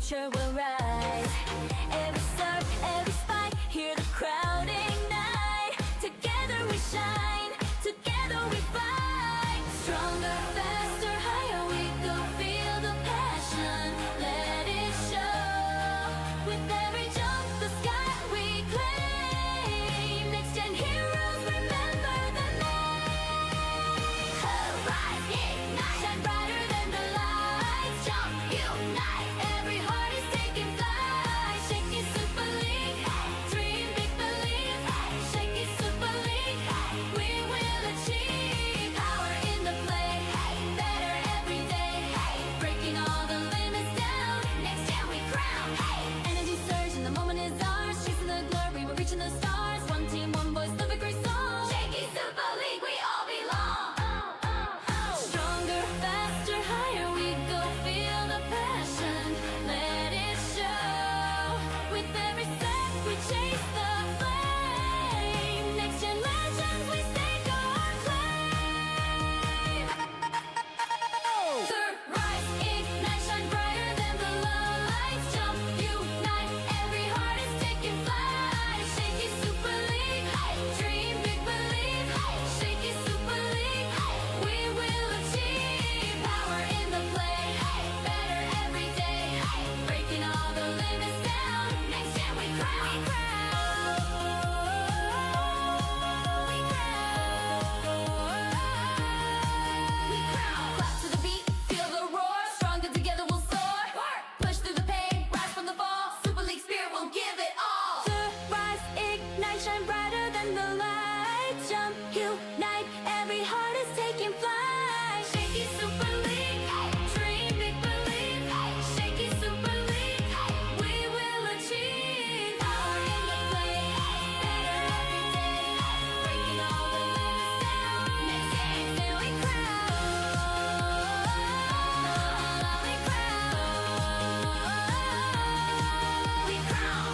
future will rise. Every serve, every spike, hear the crowd ignite. Together we shine, together we fight. Stronger, faster, higher we go. Feel the passion, let it show. With every jump, the sky we claim. Next gen heroes, remember the name. Rise, ignite, shine brighter than the lights. Jump, unite, every heart is taking flight. Shakey Super League, dream, big believe. Shakey Super League, we will achieve. Power in the play, better every day. Breaking all the limits down, next gen we crown. Energy surge and the moment is ours. Chasing the glory, we're reaching the stars. One team, one voice, the victory song. Shakey Super League, we all belong. Stronger, faster, higher we go. Feel the passion, let it show. With every step we chase the flame. Next gen legends, we stake our claim. Third rise, ignite, shine brighter than the lights. Jump, unite, every heart is taking flight. Shakey Super League, dream, big believe. Shakey Super League, we will achieve. Power in the play, better every day. Breaking all the limits down, next gen we crown. We crown. Clap to the beat, feel the roar. Stronger together we'll soar. Push through the pain, rise from the fall. Super League spirit will give it all. To rise, ignite, shine brighter than the lights. Jump, unite, every heart is taking flight. Shakey Super League, dream, big believe. Shakey Super League, we will achieve. Power in the play, better every day. Breaking all the limits down, next game till we crown. We crown.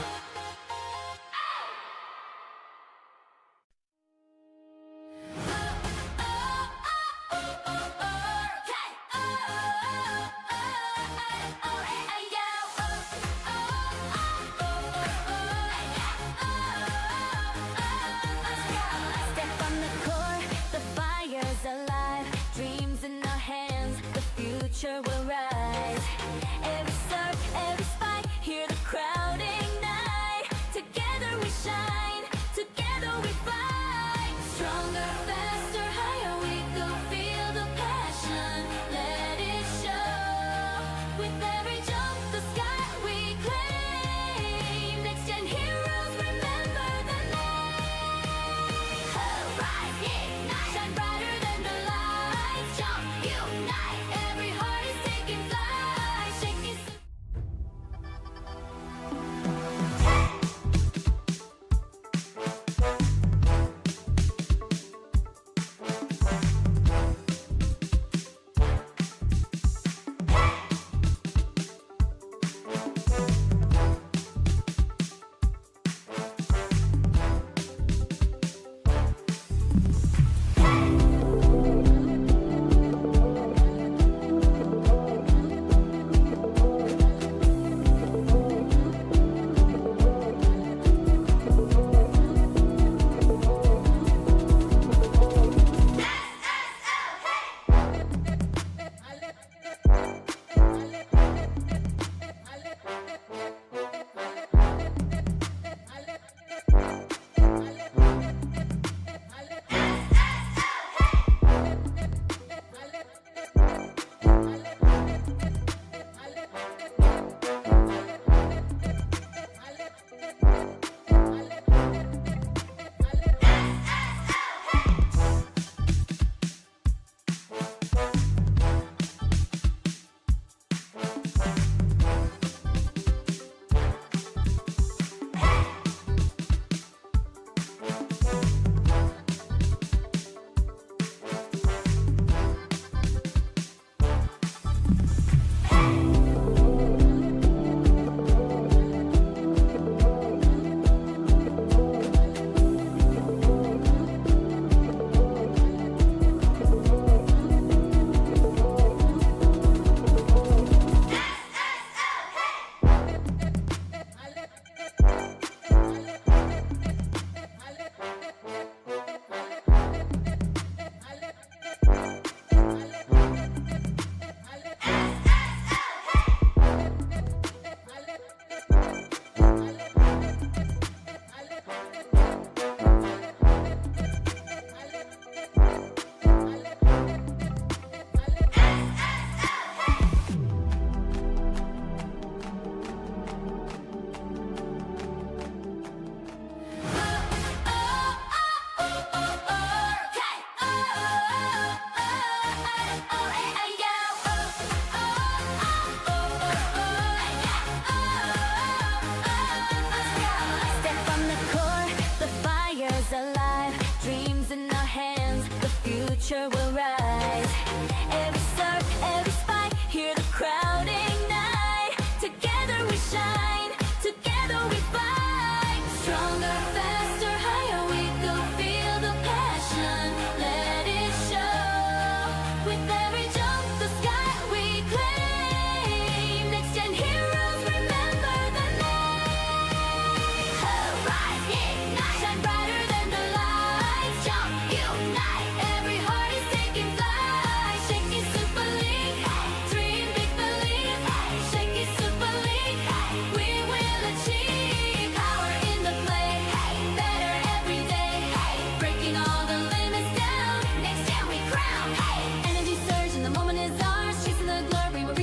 Step on the court, the fire's alive. Dreams in our hands, the future will rise. Every serve, every spike, hear the crowd ignite. Together we shine, together we fight. Stronger, faster, higher we go. Feel the passion, let it show. With every jump, the sky we claim. Next gen heroes, remember the name. Rise, ignite, shine brighter than the lights. Jump, unite, every heart is taking flight. Shakey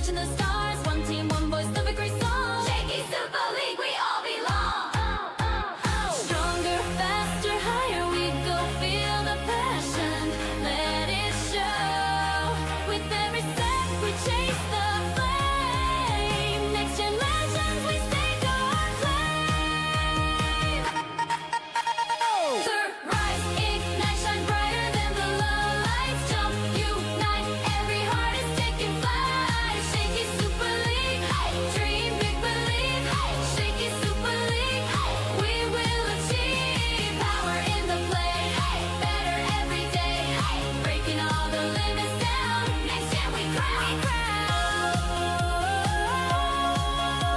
reaching the stars. One team, one voice, the victory song. Shaky Super League, we all belong. Stronger, faster, higher we go. Feel the passion, let it show. With every step, we chase the flame. Next gen legends, we stake our claim. The rise, ignite, shine brighter than the lights. Jump, unite, every heart is taking flight. Shaky Super League, dream big, believe. Shaky Super League, we will achieve. Power in the play, better every day. Breaking all the limits down. Next gen we crown.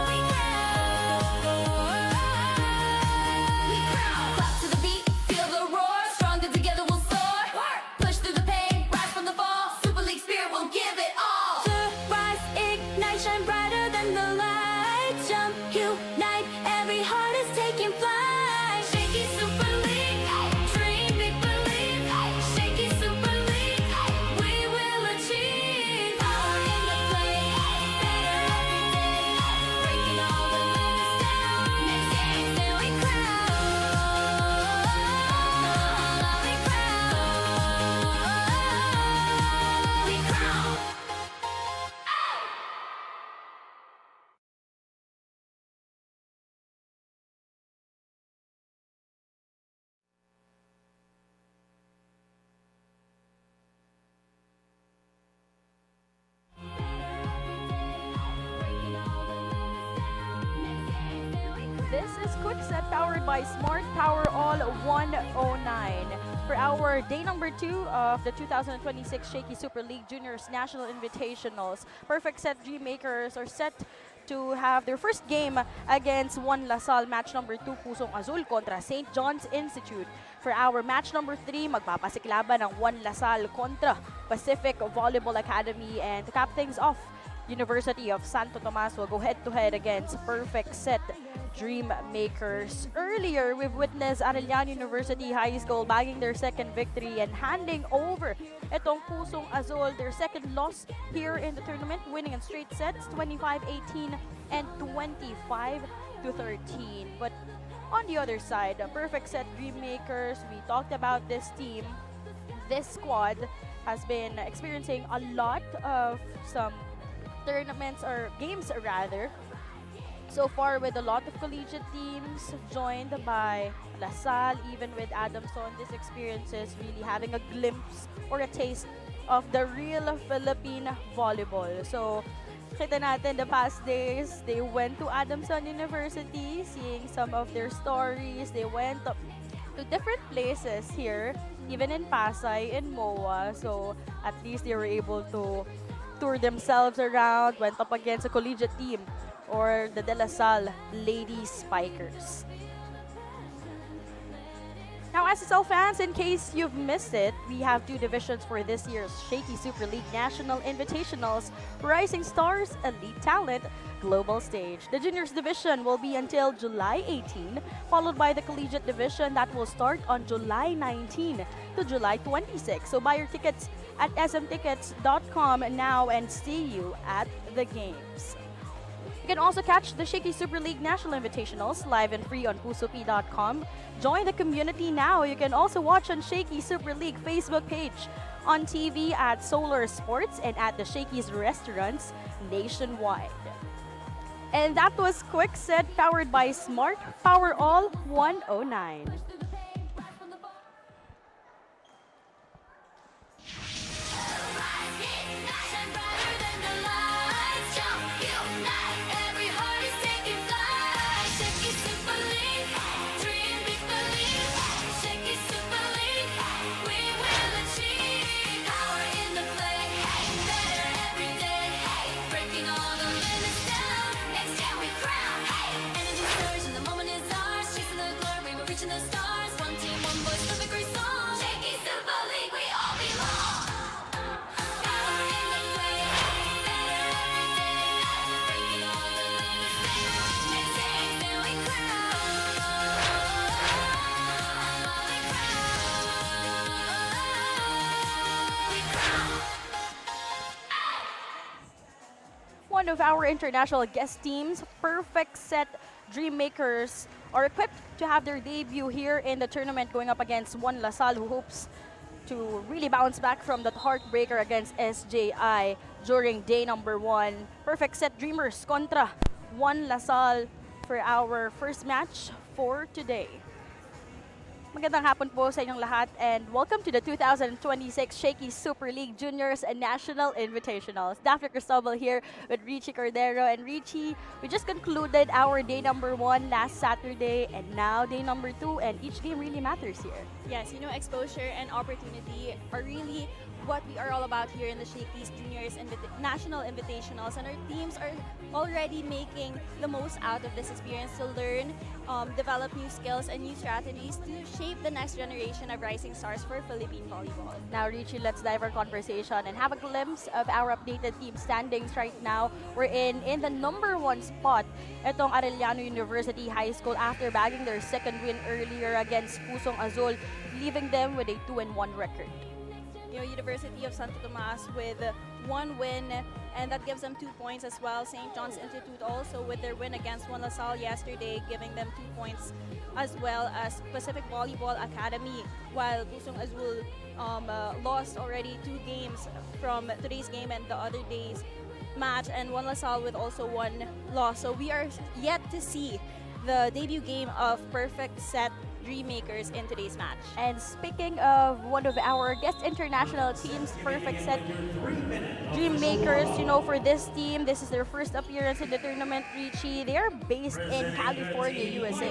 We crown. Clap to the beat, feel the roar. Stronger together we'll soar. Push through the pain, rise from the fall. Super League spirit will give it all. The rise, ignite, shine brighter than the light. Jump, unite, every heart is taking flight. Shaky Super League, dream big, believe. Shaky Super League, we will achieve. Power in the play, better every day. Breaking all the limits down. Next game, then we crown. We crown. We crown. This is Quick Set powered by Smart Power All 109. For our day number 2 of the 2026 Shaky Super League Juniors National Invitationals, Perfect Set Dream Makers are set to have their first game against One Lasal, match number 2 Pusong Azul kontra St. John's Institute. For our match number 3, magpapasiklaban ng One Lasal kontra Pacific Volleyball Academy, and to cap things off, University of Santo Tomas will go head-to-head against Perfect Set Dream Makers. Earlier, we've witnessed Arellano University High School bagging their second victory and handing over itong Pusong Azul, their second loss here in the tournament, winning in straight sets, 25-18 and 25-13. But on the other side, Perfect Set Dream Makers, we talked about this team. This squad has been experiencing a lot of some tournaments, or games rather, so far, with a lot of collegiate teams joined by LaSalle, even with Adamson. This experience is really having a glimpse or a taste of the real Philippine volleyball. So, kita natin the past days, they went to Adamson University, seeing some of their stories. They went to different places here, even in Pasay, in MOA. So, at least they were able to tour themselves around, went up against a collegiate team, or the De La Salle Lady Spikers. Now, SSL fans, in case you've missed it, we have 2 divisions for this year's Shaky Super League National Invitationals: Rising Stars, Elite Talent, Global Stage. The Juniors Division will be until July 18, followed by the Collegiate Division that will start on July 19 to July 26. So buy your tickets at smtickets.com now and see you at the games. You can also catch the Shaky Super League National Invitationals live and free on pusop.com. Join the community now. You can also watch on Shaky Super League Facebook page, on TV at Solar Sports, and at the Shakey's restaurants nationwide. And that was Quick Set powered by Smart Power All 109. Reaching the stars. one of our international guest teams, Perfect Set Dreammakers, are equipped to have their debut here in the tournament going up against One LaSalle, who hopes to really bounce back from that heartbreaker against SJI during day number 1. Perfect Set Dreamers contra One LaSalle for our first match for today. Magandang hapon po sa inyong lahat and welcome to the 2026 Shakey Super League Juniors and National Invitationals. Daphne Cristobal here with Richie Cordero. And Richie, we just concluded our day number 1 last Saturday and now day number 2, and each game really matters here. Yes, exposure and opportunity are really what we are all about here in the Shakey's Juniors National Invitationals, and our teams are already making the most out of this experience to learn, develop new skills and new strategies to shape the next generation of rising stars for Philippine volleyball. Now, Richie, let's dive our conversation and have a glimpse of our updated team standings right now. We're in the number 1 spot, itong Arellano University High School after bagging their second win earlier against Pusong Azul, leaving them with a 2-1 record. University of Santo Tomas with 1 win, and that gives them 2 points as well. St. John's Institute also with their win against One LaSalle yesterday, giving them 2 points, as well as Pacific Volleyball Academy, while Pusong Azul lost already 2 games from today's game and the other day's match, and One LaSalle with also 1 loss. So we are yet to see the debut game of Perfect Set Dreammakers in today's match. And speaking of one of our guest international teams, Perfect Set Dreammakers, for this team, this is their first appearance in the tournament, Richie. They are based in California, USA.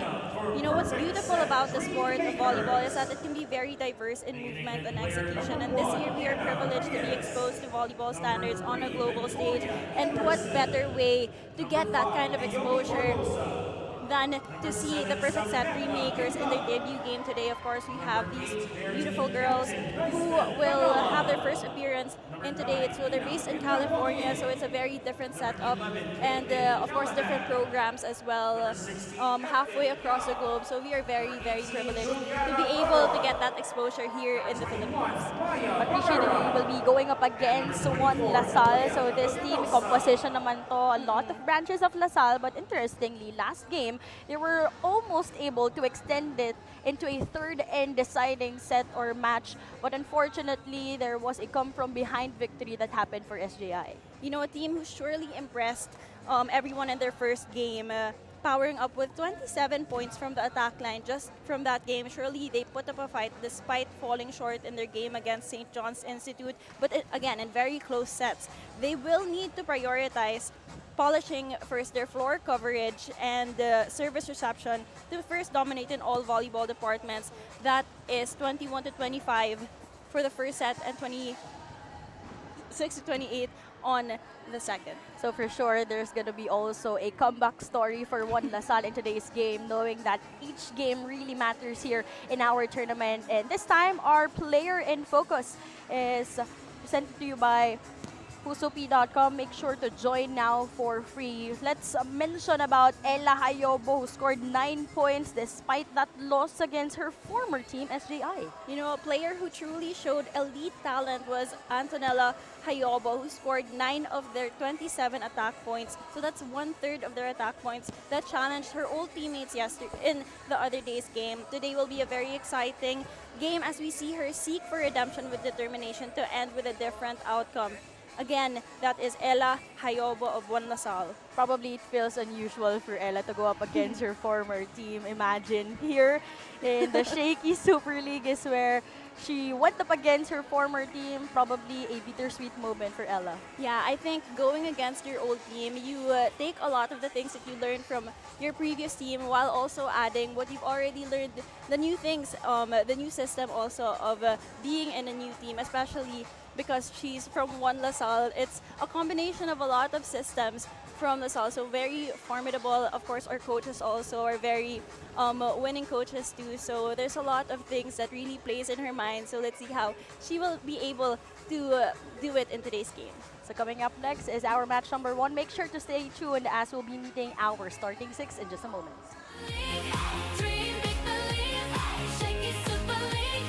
What's beautiful about the sport of volleyball is that it can be very diverse in movement and execution, and this year we are privileged to be exposed to volleyball standards on a global stage, and what better way to get that kind of exposure than to see the Perfect Set Dreammakers in their debut game today. Of course, we have these beautiful girls who will have their first appearance in today. So they're based in California, so it's a very different setup, and of course different programs as well, halfway across the globe. So we are very, very privileged to be able to get that exposure here in the Philippines. But Richie, we will be going up against One LaSalle. So this team composition naman to, a lot of branches of LaSalle, but interestingly, last game, they were almost able to extend it into a third and deciding set or match. But unfortunately, there was a come-from-behind victory that happened for SJI. A team who surely impressed everyone in their first game, powering up with 27 points from the attack line just from that game. Surely they put up a fight despite falling short in their game against St. John's Institute. But again, in very close sets, they will need to prioritize polishing first their floor coverage and service reception to first dominate in all volleyball departments. That is 21-25 for the first set and 26-28 on the second. So for sure, there's going to be also a comeback story for One LaSalle in today's game, knowing that each game really matters here in our tournament. And this time, our player in focus is presented to you by Pusop.com. Make sure to join now for free. Let's mention about Ella Hayobo, who scored 9 points despite that loss against her former team, SJI. A player who truly showed elite talent was Antonella Hayobo, who scored 9 of their 27 attack points. So that's 1/3 of their attack points that challenged her old teammates yesterday in the other day's game. Today will be a very exciting game as we see her seek for redemption with determination to end with a different outcome. Again, that is Ella Hayobo of One LaSalle. Probably it feels unusual for Ella to go up against her former team. Imagine here in the Shakey Super League is where she went up against her former team. Probably a bittersweet moment for Ella. Yeah, I think going against your old team, you take a lot of the things that you learned from your previous team while also adding what you've already learned, the new things, the new system also of being in a new team, especially because she's from One LaSalle. It's a combination of a lot of systems from LaSalle, so very formidable. Of course, our coaches also are very winning coaches too, so there's a lot of things that really plays in her mind. So let's see how she will be able to do it in today's game. So coming up next is our match number 1. Make sure to stay tuned as we'll be meeting our starting 6 in just a moment. Dream, make believe, Shakey Super League,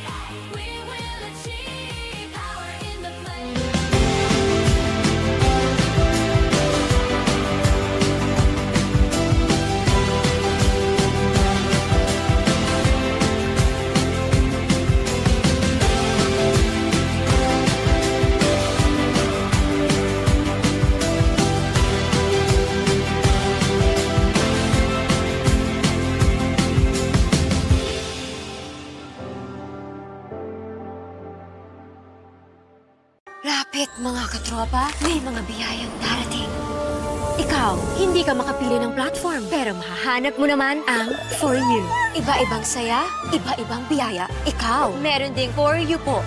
we will achieve power in the flame. Mga katropa, may mga biyayang darating. Ikaw, hindi ka makapili ng platform, pero mahahanap mo naman ang For You. Iba-ibang saya, iba-ibang biyaya. Ikaw, meron ding For You po.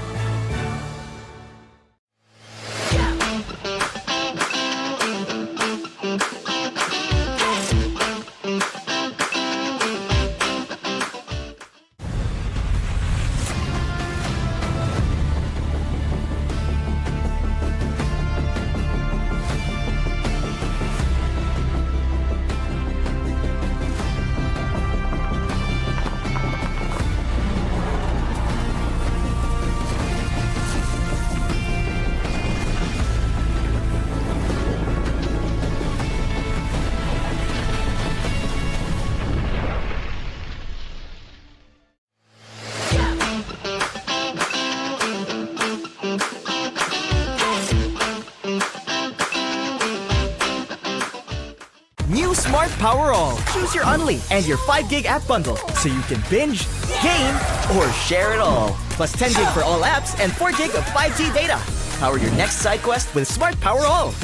New Smart Power All. Choose your Unli and your 5 gig app bundle so you can binge, game, or share it all. Plus 10 gig for all apps and 4 gig of 5G data. Power your next side quest with Smart Power All.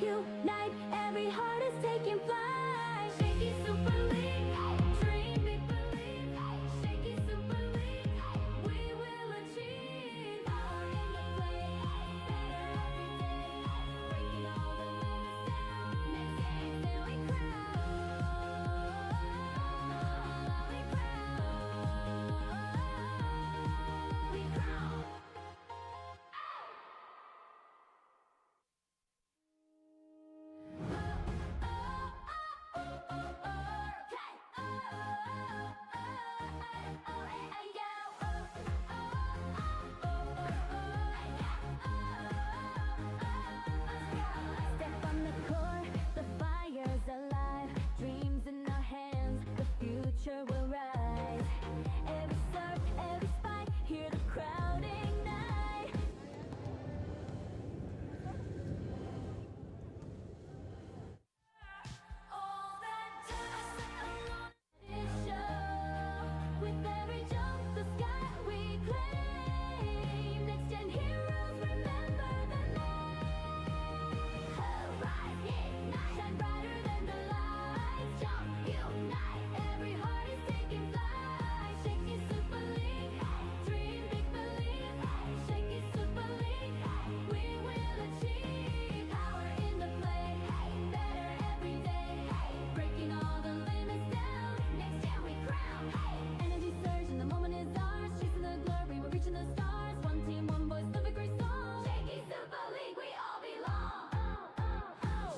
Unite, every heart is taking flight. Shakey Super League, dream, big believe. Shakey Super League, we will achieve. Power in the play, better every day. Breaking all the limits down. Next game, then we crown. We crown. Step on the court, the fire's alive. Dreams in our hands, the future will rise. Every serve, every spike, hear the crowd ignite. All that dust is show. With every jump, the sky we claim. Next gen heroes, remember the name. Rise, ignite, shine brighter than the lights. Jump, unite, every heart is taking flight. Shakey Super League, dream, big believe. Shakey Super League, we will achieve. Power in the play, better every day. Breaking all the limits down. Next gen we crown. Energy surge and the moment is ours. Chasing the glory, we're reaching the stars. One team, one voice, live a great song. Shakey Super League, we all belong.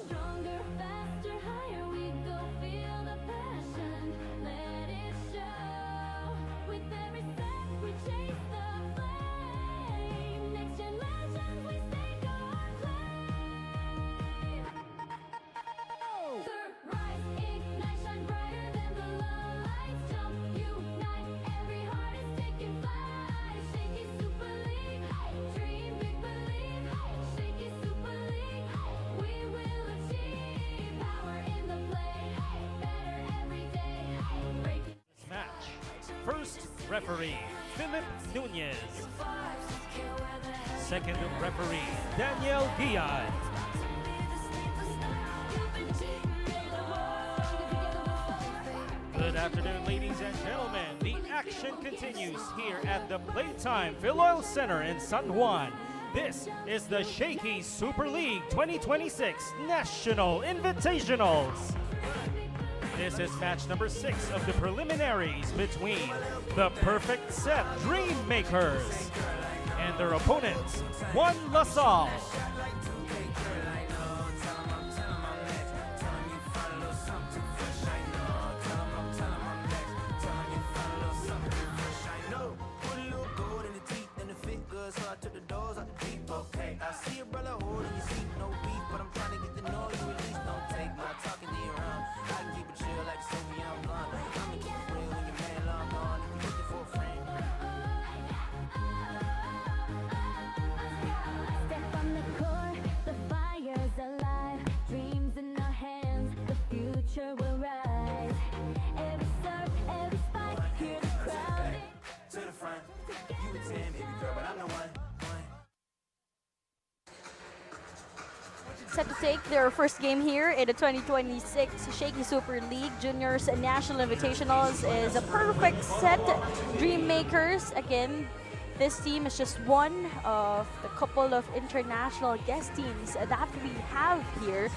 Stronger, faster, higher we go. Feel the passion, let it show. With every step, we chase the flame. Next gen legends, we stake our claim. Rise, ignite, shine brighter than the lights. Jump, unite, every heart is taking flight. Shakey Super League, dream, big believe. Shakey Super League, we will achieve. Power in the play, better every day. Breaking Match. First referee, Philip Nunez. Second referee, Daniel Diaz. Good afternoon, ladies and gentlemen. The action continues here at the Playtime Philoil Center in San Juan. This is the Shakey Super League 2026 National Invitationals. This is match number 6 of the preliminaries between the Perfect Set Dreammakers and their opponents, One LaSalle. Set to take their first game here in the 2026 Shakey Super League Juniors National Invitationals is a perfect set. Dreammakers, again, this team is just one of the couple of international guest teams that we have here.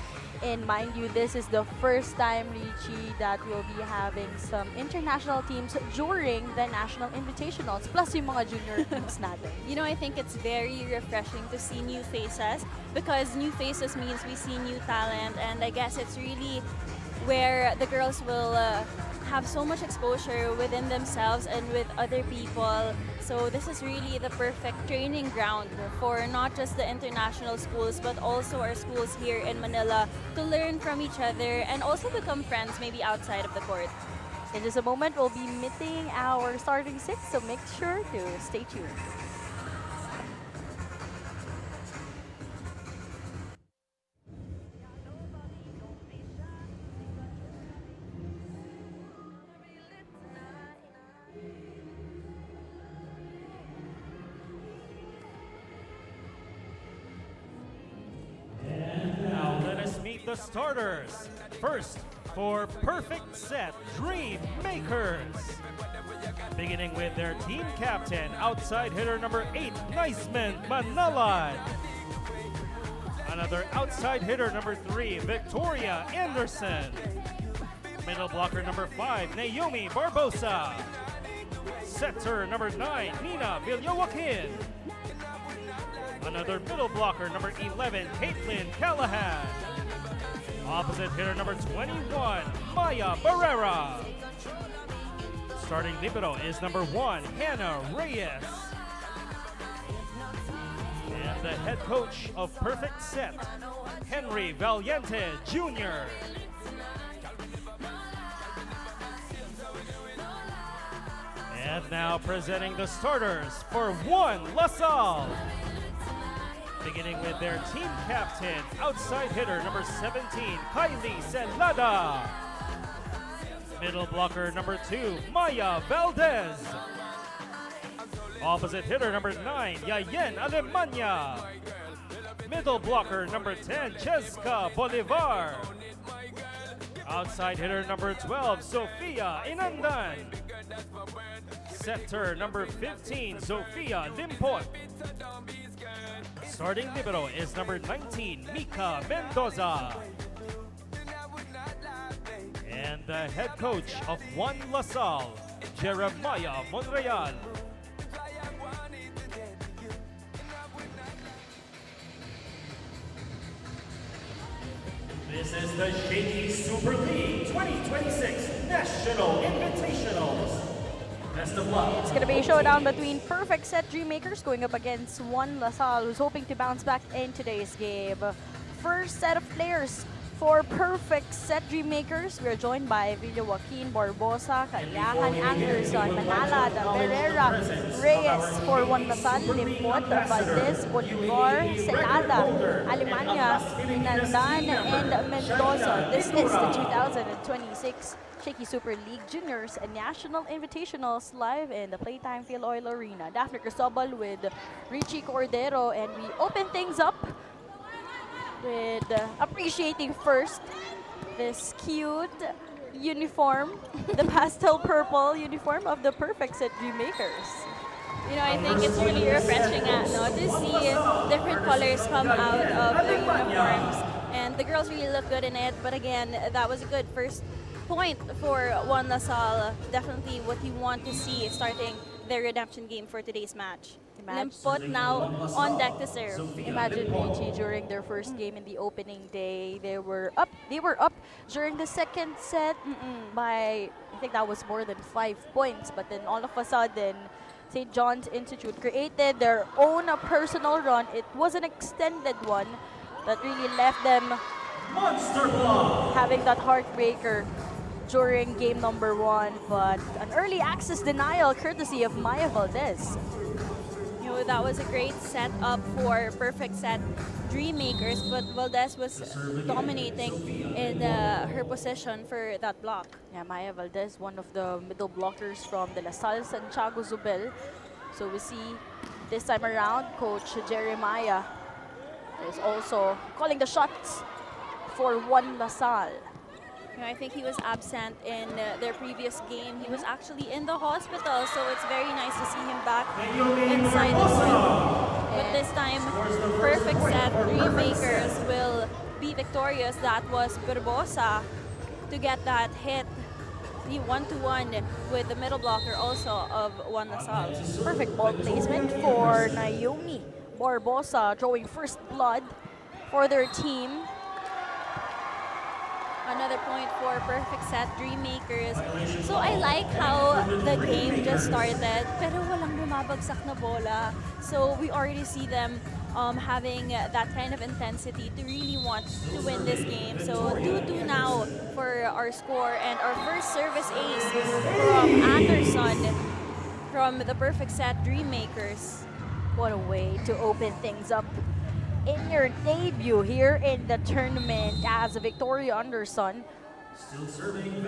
And mind you, this is the first time, Richie, that we'll be having some international teams during the National Invitationals, plus yung mga junior teams natin. You know, I think it's very refreshing to see new faces because new faces means we see new talent, and I guess it's really where the girls will have so much exposure within themselves and with other people. So this is really the perfect training ground for not just the international schools but also our schools here in Manila to learn from each other and also become friends maybe outside of the court. In just a moment, we'll be meeting our starting six, so make sure to stay tuned. Now let us meet the starters. First, for perfect set, Dream Makers. Beginning with their team captain, outside hitter number 8, Niceman Manalad. Another outside hitter number 3, Victoria Anderson. Middle blocker number 5, Naomi Barbosa. Setter number 9, Nina Villajoaquin. Another middle blocker, number 11, Caitlin Callahan. Opposite hitter, number 21, Maya Barrera. Starting libero is number 1, Hannah Reyes. And the head coach of Perfect Set, Henry Valiente Jr. And now presenting the starters for One LaSalle. Beginning with their team captain, outside hitter number 17, Kylie Celada. Middle blocker number 2, Maya Valdez. Opposite hitter number 9, Yayen Alemania. Middle blocker number 10, Cheska Bolivar. Outside hitter number 12, Sofia Inandan. Setter number 15, Sofia Limpot. Starting libero is number 19, Mika Mendoza. And the head coach of One LaSalle, Jeremiah Monreal. This is the Shakey Super League 2026 National Invitationals. Best of luck. It's going to be a showdown between Perfect Set Dreammakers going up against One LaSalle, who's hoping to bounce back in today's game. First set of players for Perfect Set Dreammakers. We're joined by Villajoaquin, Barbosa, Callahan, Anderson, Manala, Pereira, Reyes for One LaSalle, Limpot, Valdez, Bolivar, Celada, Alemania, Inandan, and Mendoza. This is the 2026 Shakey Super League Juniors and National Invitationals live in the Playtime Phil Oil Arena. Daphne Cristobal with Richie Cordero, and we open things up with appreciating first this cute uniform, the pastel purple uniform of the Perfect Set Dreammakers. You know, I think it's really refreshing to see different colors come out of the uniforms. And the girls really look good in it. But again, that was a good first point for One LaSalle. Definitely what you want to see starting their redemption game for today's match. Limpot now on deck to serve. Imagine Richie during their first game in the opening day. They were up during the second set by, I think that was more than 5 points. But then all of a sudden, St. John's Institute created their own personal run. It was an extended one that really left them Monster Block. having that heartbreaker during game number 1. But an early access denial courtesy of Maya Valdez. You know, that was a great setup for Perfect Set Dreammakers, but Valdez was dominating in her position for that block. Yeah, Maya Valdez, one of the middle blockers from the LaSalle Santiago Zubel. So we see this time around, Coach Jeremiah is also calling the shots for Juan Lasal. You know, I think he was absent in their previous game. He was actually in the hospital, so it's very nice to see him back inside the swing. But this time, perfect set, three makers will be victorious. That was Barbosa to get that hit. He 1-to-1 with the middle blocker also of Juan Lasal. Perfect ball placement for Naomi Barbosa, drawing first blood for their team. Another point for perfect set, dream makers. So I like how the game just started, pero walang lumabagsak na bola. So we already see them having that kind of intensity to really want to win this game. So 2-2 now for our score, and our first service ace from Anderson from the perfect set, dream makers. What a way to open things up in your debut here in the tournament, as Victoria Anderson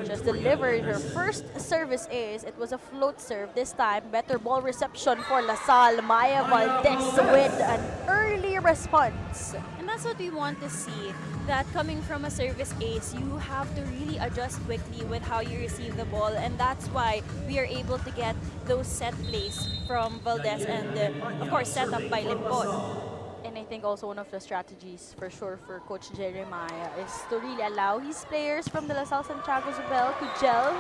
just delivered her first service ace. It was a float serve this time. Better ball reception for Lasal. Maya Valdez with an early response. And that's what we want to see, that coming from a service ace, you have to really adjust quickly with how you receive the ball, and that's why we are able to get those set plays from Valdez and of course set up by Limpon. And I think also one of the strategies for sure for Coach Jeremiah is to really allow his players from the LaSalle Santiago Zubel to gel.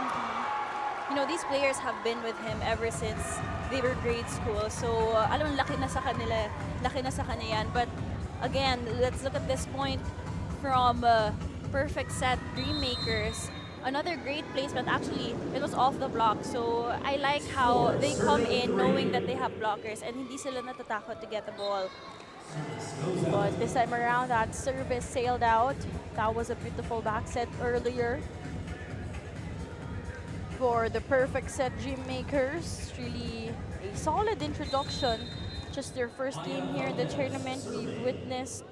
You know, these players have been with him ever since they were grade school. So, alam, laki na sa kanila, laki na sa kanya yan. But again, let's look at this point from perfect set dream makers. Another great placement. Actually, it was off the block. So, I like how they come in knowing that they have blockers and hindi sila natatakot to get the ball. But this time around, that service sailed out. That was a beautiful back set earlier for the perfect set dream makers. Really a solid introduction. Just their first game here in the tournament. We've witnessed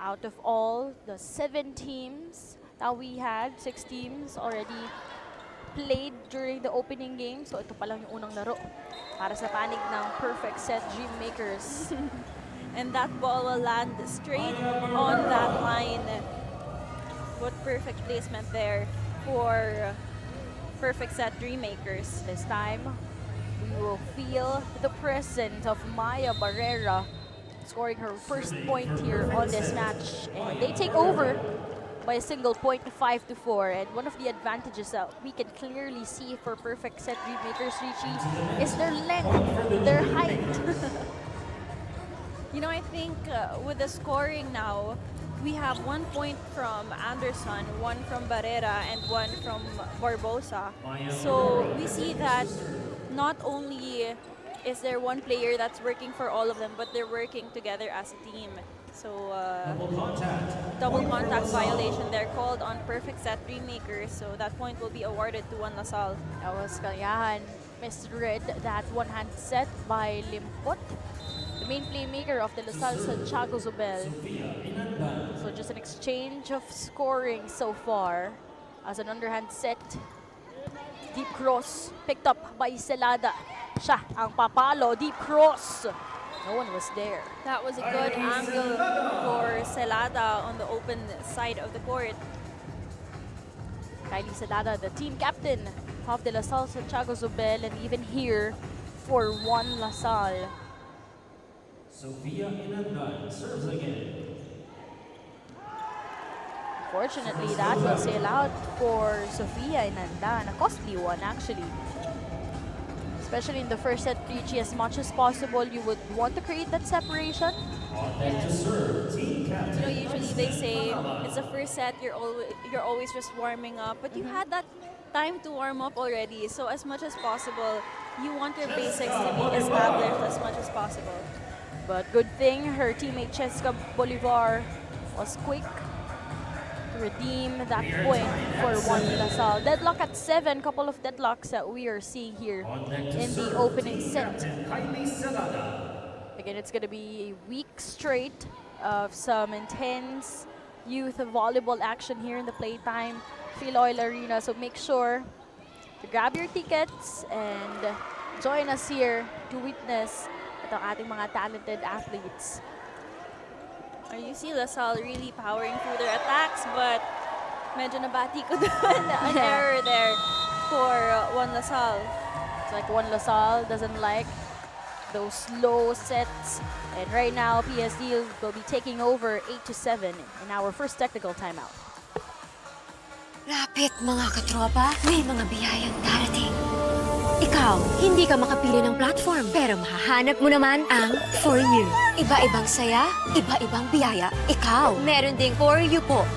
out of all the 7 teams that we had, 6 teams already played during the opening game. So ito pa lang yung unang laro para sa panig ng perfect set dream makers. And that ball will land straight on that line. What perfect placement there for perfect set dream makers. This time, we will feel the presence of Maya Barrera scoring her first point here on this match. And they take over by a single point, 5-4. And one of the advantages that we can clearly see for perfect set dream makers, Richie, is their length, their height. You know, I think with the scoring now, we have 1 point from Anderson, 1 from Barrera, and 1 from Barbosa. So we see that not only is there one player that's working for all of them, but they're working together as a team. So double contact violation there called on perfect set dream makers. So that point will be awarded to Juan Lasal. That was Kalyahan misread that one-hand set by Limpot, the main playmaker of the LaSalle Santiago Zubel. So just an exchange of scoring so far as an underhand set. Deep cross picked up by Celada. Siya ang papalo, deep cross. No one was there. That was a good angle for Celada on the open side of the court. Kylie Celada, the team captain of the LaSalle Santiago Zubel, and even here for Juan Lasal. Sophia Inandan serves again. Fortunately, that will sail out for Sofia Inandan, a costly one actually. Especially in the first set, Richie, as much as possible, you would want to create that separation. Yes. You know, usually they say it's the first set, you're always just warming up, but you had that time to warm up already. So as much as possible, you want your basics to be established as much as possible. But good thing her teammate Cheska Bolivar was quick to redeem that point for Juan Lasal. Deadlock at 7, couple of deadlocks that we are seeing here in the opening set. Again, it's going to be a week straight of some intense youth volleyball action here in the Playtime Phil Oil Arena. So make sure to grab your tickets and join us here to witness itong ating mga talented athletes. You see LaSalle really powering through their attacks, but medyo nabati ko doon an error there for Juan LaSalle. It's like Juan LaSalle doesn't like those slow sets. And right now, PSD will be taking over 8-7 in our first technical timeout. Lapit mga katropa, may mga biyayang darating. Ikaw, hindi ka makapili ng platform, pero mahahanap mo naman ang For You. Iba-ibang saya, iba-ibang biyaya. Ikaw, meron ding For You po.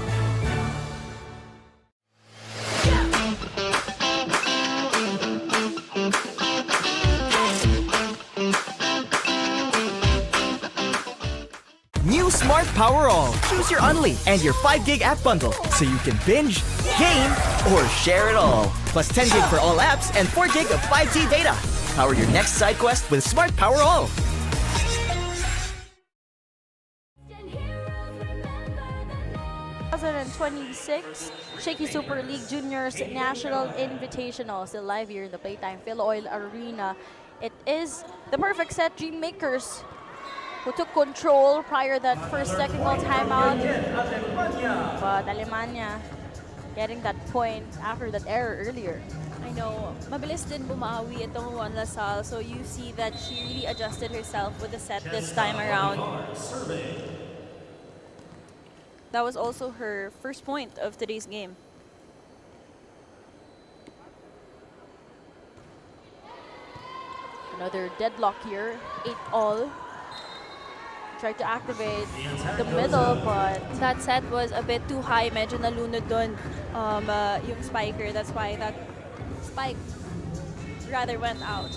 New Smart Power All. Choose your Unli and your 5 gig app bundle so you can binge, game, or share it all. Plus 10 gig for all apps and 4 gig of 5G data. Power your next side quest with Smart Power All. 2026 Shakey Super League Juniors National Invitational still live here in the Playtime Phil-Oil Arena. It is the perfect set Dream Makers who took control prior that first technical timeout. But Alemania getting that point after that error earlier. I know, mabilis din bumawi itong Juan LaSalle, so you see that she really adjusted herself with the set this time around. That was also her first point of today's game. Another deadlock here, 8-all. Tried to activate the middle, but That set was a bit too high. Medyo nalunod dun yung spiker. That's why that spike rather went out.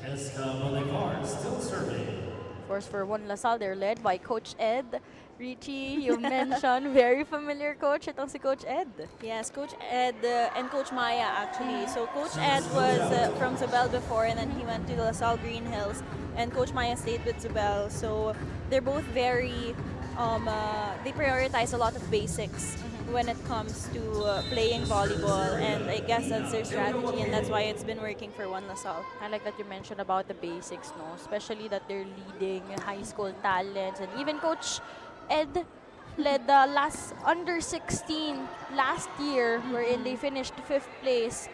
Jessica Bolivar still serving. of course for Juan LaSalle, they're led by Coach Ed. Richie, you mentioned very familiar coach. Itong si Coach Ed. Yes, Coach Ed and Coach Maya actually. So Coach Ed was from Zubel before, and then he went to LaSalle Green Hills, and Coach Maya stayed with Zubel. So they're both very, they prioritize a lot of basics when it comes to playing volleyball, and I guess that's their strategy, and that's why it's been working for Juan LaSalle. I like that you mentioned about the basics, no? Especially that they're leading high school talents, and even Coach Ed led the last under 16 last year, wherein they finished 5th place,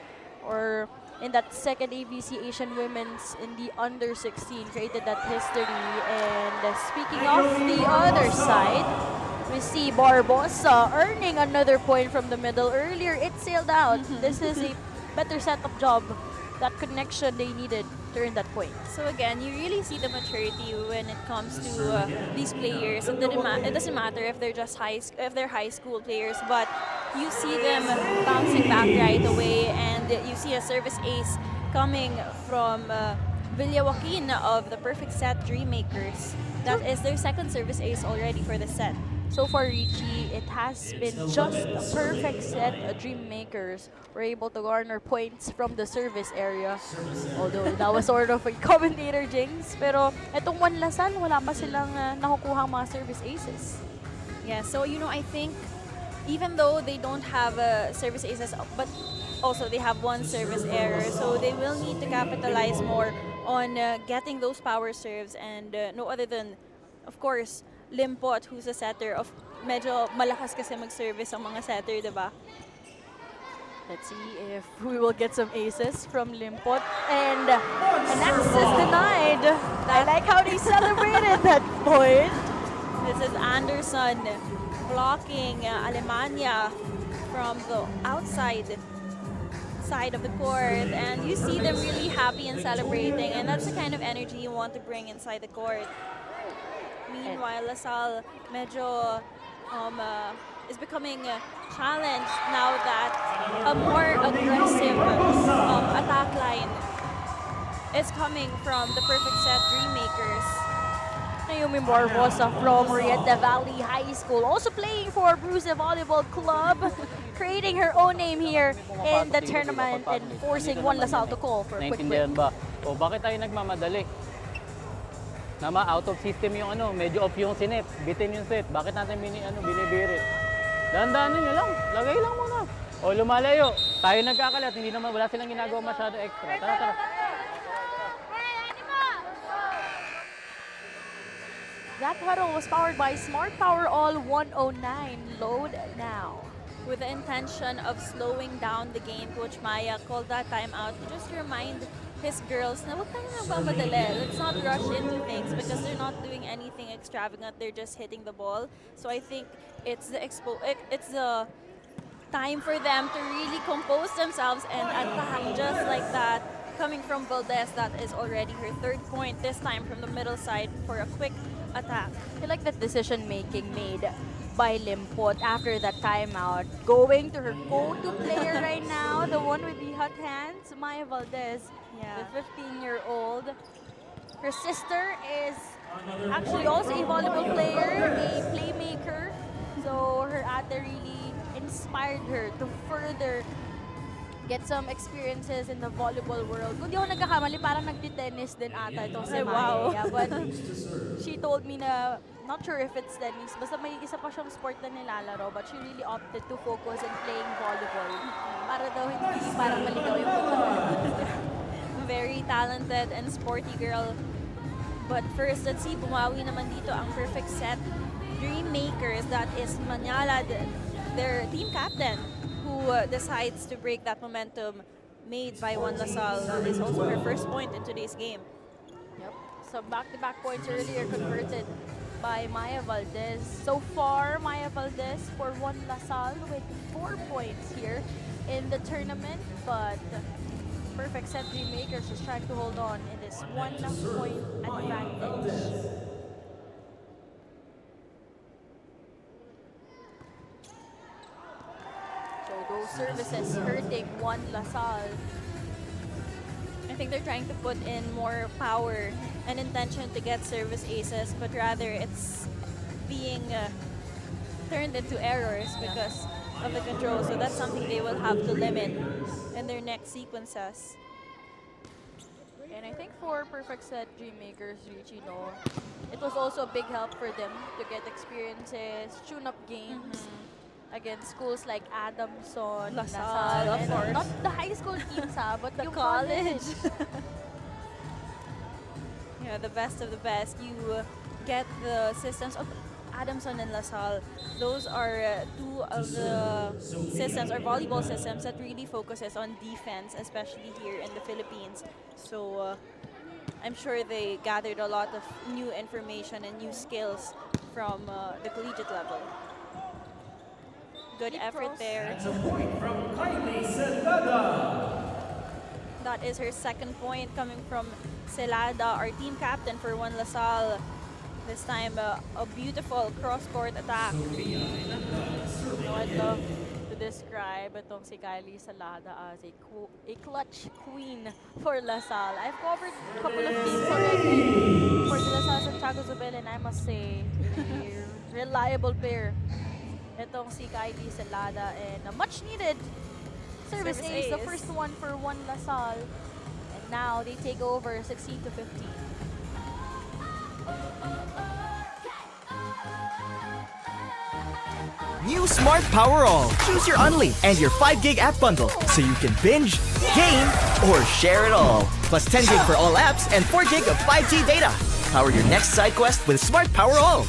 or in that second ABC Asian Women's in the under 16, created that history. And speaking of the other side, we see Barbosa earning another point from the middle. Earlier, it sailed out. This is a better setup job. That connection they needed to earn that point. So again, you really see the maturity when it comes to these players. It doesn't matter if they're just high school players, but you see them bouncing back right away, and you see a service ace coming from Villa Joaquin of the Perfect Set Dream Makers. That is their second service ace already for the set. So far, Richie, it has been just a perfect set. Dream Makers were able to garner points from the service area. Although that was sort of a commentator jinx. Pero itong Juan LaSalle, wala pa silang nakukuhang mga service aces. Yeah, so I think even though they don't have service aces, but also they have one service error, so they will need to capitalize more on getting those power serves, and no other than, of course, Limpot, who's a setter of medyo malakas kasi mag-service ang mga setter, diba? Let's see if we will get some aces from Limpot. And an access denied. I like how they celebrated that point. This is Anderson blocking Alemania from the outside side of the court, and you see them really happy and celebrating, and that's the kind of energy you want to bring inside the court. Meanwhile, LaSalle medyo is becoming challenged now that a more aggressive attack line is coming from the Perfect Set Dream Makers. Naomi Barbosa from Rieta Valley High School, also playing for Bruce Volleyball Club, creating her own name here in the tournament and forcing Juan LaSalle to call for a quick Naintindihan break. ba? O bakit tayo nagmamadali? Out of system yung medyo off yung sinip, bitin yung set. Bakit natin binibirit? Dahan-dahanin nyo lang, lagay lang muna. O lumalayo, Tayo nagkakalat, hindi naman, wala silang ginagawa masyado extra. Tara, tara. That huddle was powered by Smart Power All 109. Load now. With the intention of slowing down the game, Coach Maya called that timeout to just remind his girls na wag kang nagmamadali. Let's not rush into things because they're not doing anything extravagant. They're just hitting the ball. So I think it's the time for them to really compose themselves and attack just like that. Coming from Valdez, that is already her third point, this time from the middle side for a quick attack. I like that decision making made by Limpot after that timeout. Going to her go-to player right now, the one with the hot hands, Maya Valdez, Yeah. the 15-year-old. Her sister is actually also a volleyball player, a playmaker. So her ate really inspired her to further get some experiences in the volleyball world. Kung di ako nagkakamali, parang nagti-tennis din ata itong si Ay, wow. Maya. But she told me na, not sure if it's tennis, basta may isa pa siyang sport na nilalaro, but she really opted to focus in playing volleyball. Para daw hindi parang maligaw yung punta. Very talented and sporty girl. But first, let's see, bumawi naman dito ang perfect set. Dream Makers, that is Manyala, their team captain, who decides to break that momentum made by Juan Lasal. That is also her first point in today's game. Yep. So back-to-back points earlier converted by Maya Valdez. So far, Maya Valdez for Juan Lasal with 4 points here in the tournament. But perfect set Dream Makers is trying to hold on in this 1-point advantage. So those services hurting Juan Lasal. I think they're trying to put in more power and intention to get service aces, but rather it's being turned into errors because of the control. So that's something they will have to limit in their next sequences. And I think for perfect set Dream Makers reach, you know, it was also a big help for them to get experiences, tune up games against schools like Adamson, LaSalle, of and course. not the high school teams, but The yung college. Yeah, the best of the best. You get the systems of Adamson and LaSalle. Those are two of the systems or volleyball systems that really focuses on defense, especially here in the Philippines. So I'm sure they gathered a lot of new information and new skills from the collegiate level. Good effort there. That's a point from Kylie Celada. That is her second point coming from Celada, our team captain for Juan Lasal. This time, a beautiful cross-court attack. I'd love to describe itong si Kylie Salada as a clutch queen for LaSalle. I've covered a couple of teams already for the LaSalle Santiago Zubel, and I must say, a reliable pair. Itong si Kylie Salada, and a much needed service ace, the first one for Juan LaSalle. And now they take over 16 to 15. New Smart Power All. Choose your Unli and your 5 gig app bundle so you can binge, game, or share it all. Plus 10 gig for all apps and 4 gig of 5G data. Power your next side quest with Smart Power All.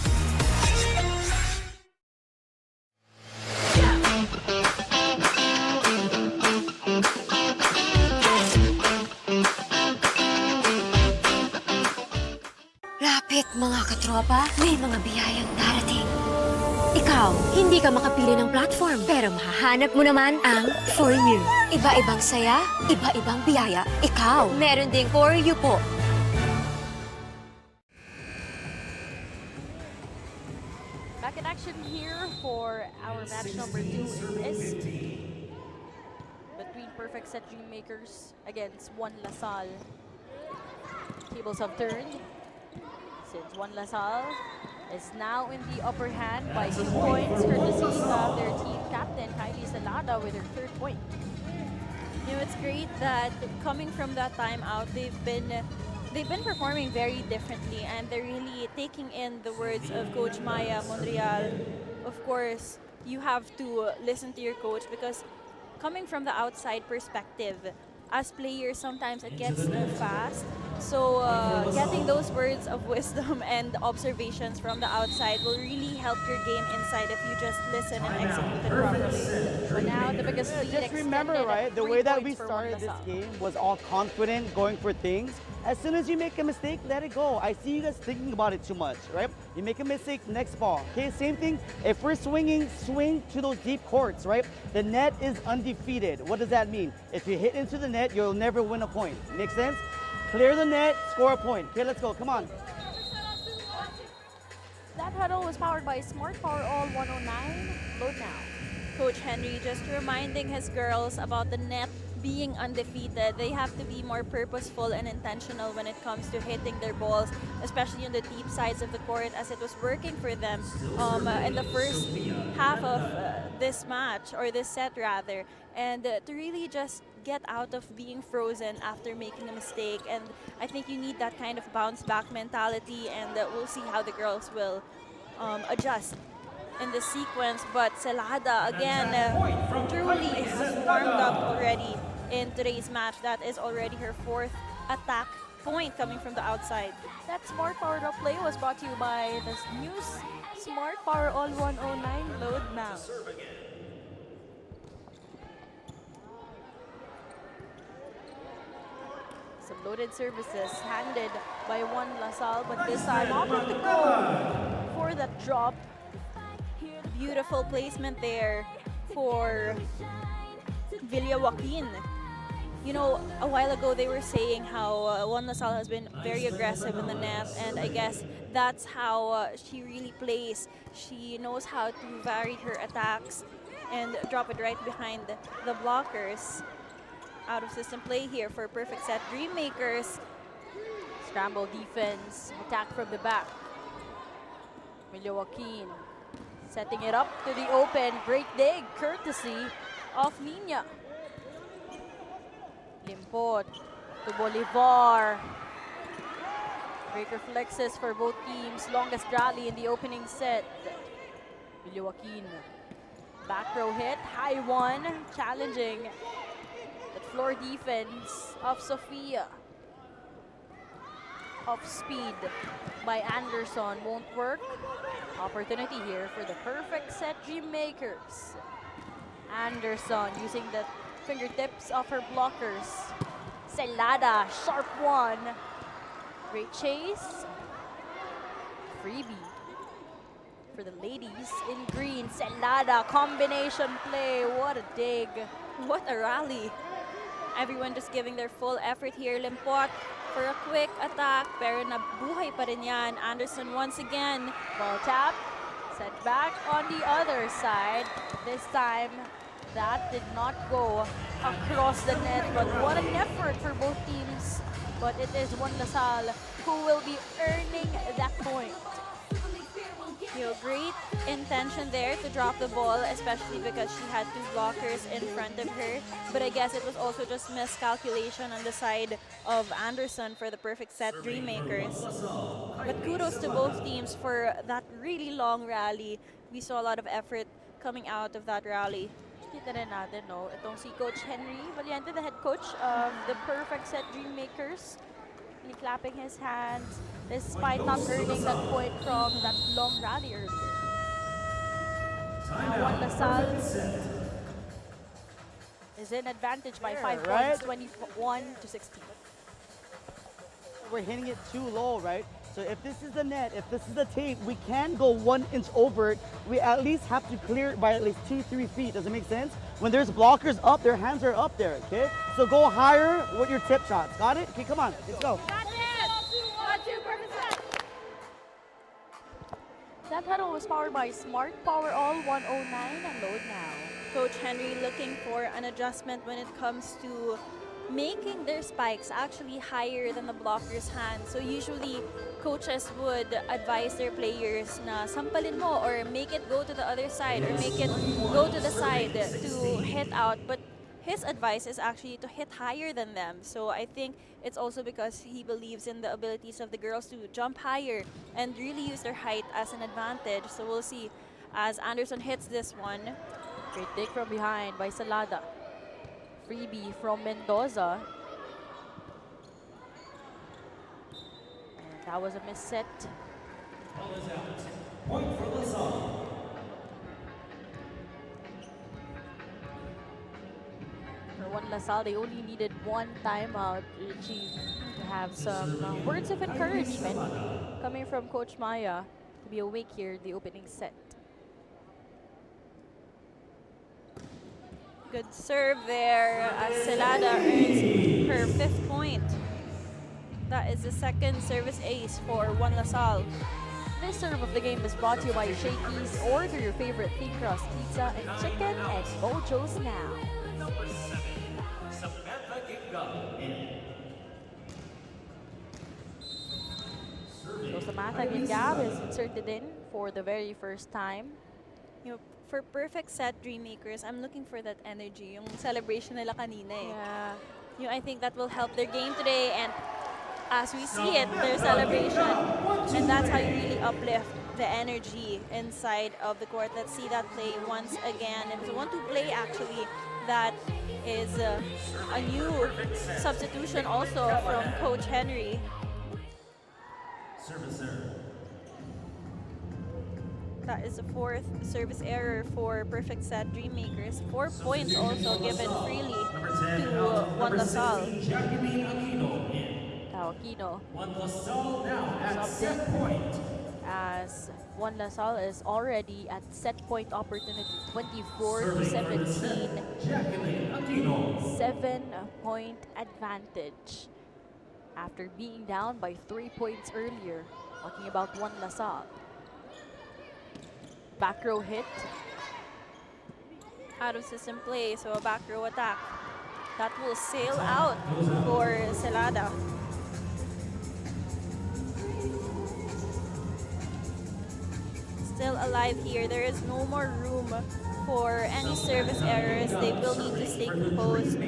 Lapit mga katropa, may mga biyayang darating. Ikaw, hindi ka makapili ng platform, pero mahahanap mo naman ang For You. Iba-ibang saya, iba-ibang biyaya. Ikaw, meron ding For You po. Back in action here for our match number 2 is between Perfect Set Dream Makers against Juan LaSalle. Tables have turned since Juan LaSalle is now in the upper hand by 2 points, courtesy of their team captain Kylie Salada with her third point. You know, it's great that coming from that timeout, they've been performing very differently, and they're really taking in the words of Coach Maya Monreal. Of course, you have to listen to your coach because coming from the outside perspective, as players, sometimes it gets too fast. So getting those words of wisdom and observations from the outside will really help your game inside if you just listen and execute it properly. But now the biggest lead Just remember, extended right, the 3 way that we points for started Juan this Lasal. game was all confident, going for things. As soon as you make a mistake, let it go. I see you guys thinking about it too much, right? You make a mistake, next ball. Okay, same thing. If we're swinging, swing to those deep courts, right? The net is undefeated. What does that mean? If you hit into the net, you'll never win a point. Make sense? Clear the net, score a point. Okay, let's go. Come on. That huddle was powered by Smart Power All 109. Load now. Coach Henry just reminding his girls about the net being undefeated. They have to be more purposeful and intentional when it comes to hitting their balls, especially on the deep sides of the court, as it was working for them in the first half of this match, or this set rather, and to really just get out of being frozen after making a mistake. And I think you need that kind of bounce back mentality, and we'll see how the girls will adjust in the sequence. But Celada again truly has warmed up already in today's match. That is already her 4th attack point coming from the outside. That Smart Power Up play was brought to you by the new Smart Power All 109. Load now. Some loaded services handed by Juan Lasal, but this time opted to go for the drop. Beautiful placement there for Villa Joaquin. You know, a while ago they were saying how Juan Lasal has been very aggressive in the net, and I guess that's how she really plays. She knows how to vary her attacks and drop it right behind the blockers. Out of system play here for perfect set. Dreammakers. Scramble defense, attack from the back. Villa Joaquin setting it up to the open. Great dig, courtesy of Nina. Limpot to Bolivar. Great reflexes for both teams. Longest rally in the opening set. Villa Joaquin. Back row hit, high one, challenging the floor defense of Sofia. Off speed by Anderson won't work. Opportunity here for the perfect set dream makers. Anderson using the fingertips of her blockers. Celada, sharp one. Great chase. Freebie for the ladies in green. Celada, combination play. What a dig. What a rally. Everyone just giving their full effort here. Limpot for a quick attack, pero nabuhay pa rin yan. Anderson once again. Ball tap, set back on the other side. This time, that did not go across the net, but what an effort for both teams. But it is Juan Lasal who will be earning that point. You know, great intention there to drop the ball, especially because she had 2 blockers in front of her. But I guess it was also just miscalculation on the side of Anderson for the perfect set Dreammakers. But kudos to both teams for that really long rally. We saw a lot of effort coming out of that rally. Kita rin natin, no? Itong si Coach Henry Valiente, the head coach of the perfect set Dreammakers. Really clapping his hands despite not earning that point from that long rally earlier. Now Juan Lasal is in advantage by 5 right? points, 21-16. We're hitting it too low, right? So if this is the net, if this is the tape, we can go 1 inch over it. We at least have to clear it by at least 2-3 feet. Does it make sense? When there's blockers up, their hands are up there, okay? So go higher with your tip shots. Got it? Okay, come on, let's go. That huddle was powered by Smart Power All 109 and load now. Coach Henry looking for an adjustment when it comes to making their spikes actually higher than the blocker's hand. So usually coaches would advise their players na sampalin mo or make it go to the other side or make it go to the side to hit out. But his advice is actually to hit higher than them. So I think it's also because he believes in the abilities of the girls to jump higher and really use their height as an advantage. So we'll see as Anderson hits this one. Great dig from behind by Salada. freebie from Mendoza. And that was a miss set. Ball is out. Point for LaSalle. For one LaSalle, they only needed one timeout, Richie, to have some words of encouragement coming from Coach Maya to be awake here in the opening set. Good serve there as Celada earns her 5th point. That is the 2nd service ace for One LaSalle. This serve of the game is brought to you by Shakey's. Order your favorite thin crust pizza and chicken at Mojo's now. So Samantha Gingab is inserted in for the very first time. You know, for perfect set Dreammakers, I'm looking for that energy, yung celebration nila kanina eh. Yeah. You know, I think that will help their game today, and as we see it, their celebration, and that's how you really uplift the energy inside of the court. Let's see that play once again. It was a 1-2 play actually. That is a new substitution also from Coach Henry. Service error. That is the 4th service error for perfect set Dreammakers. 4 points also given freely to One LaSalle. Jacqueline Aquino in. Aquino One LaSalle now at subbed set in point. as One LaSalle is already at set point opportunity, 24 to Serving 17. Jacqueline Aquino. 7-point advantage after being down by 3 points earlier. Talking about One LaSalle. Back row hit. Out of system play, so a back row attack. That will sail out for Celada. Still alive here. There is no more room for any service errors. They will need to stay composed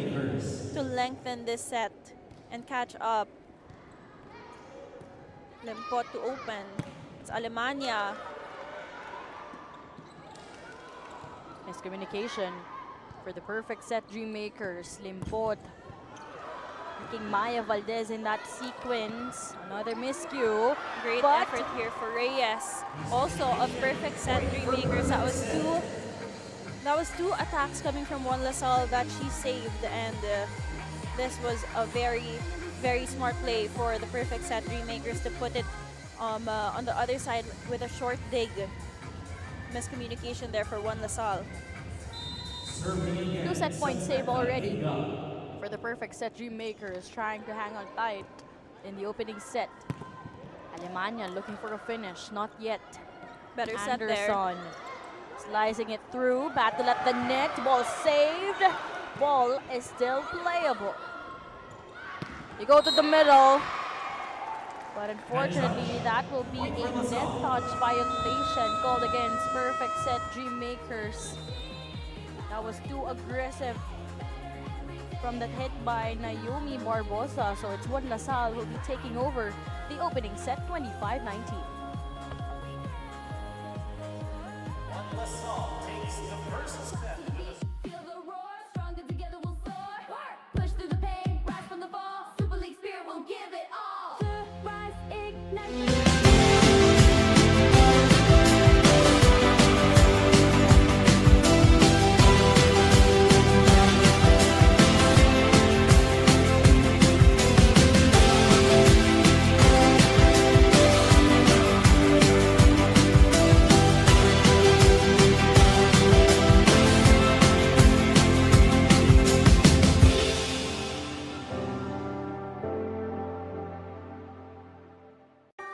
to lengthen this set and catch up. Limpot to open. It's Alemania. Miscommunication for the perfect set Dreammakers. Limpot making Maya Valdez in that sequence. Another miscue. Great but effort here for Reyes. Also a perfect set Dreammakers. That was two attacks coming from One LaSalle that she saved, and this was a very, very smart play for the perfect set Dreammakers to put it on the other side with a short dig. Miscommunication there for One LaSalle. 2 set point save already for the perfect set Dreammakers, trying to hang on tight in the opening set. Alemania looking for a finish, not yet. Better set there. Anderson slicing it through, battle at the net, ball saved. Ball is still playable. You go to the middle, but unfortunately that will be a net touch violation called against perfect set Dreammakers. That was too aggressive from that hit by Naomi Barbosa, so it's One LaSalle who will be taking over the opening set, 25-19. One LaSalle takes the first step. Feel the roar, stronger together we'll soar. Push through the pain, rise from the fall. Super League spirit will give it all. To rise, ignite.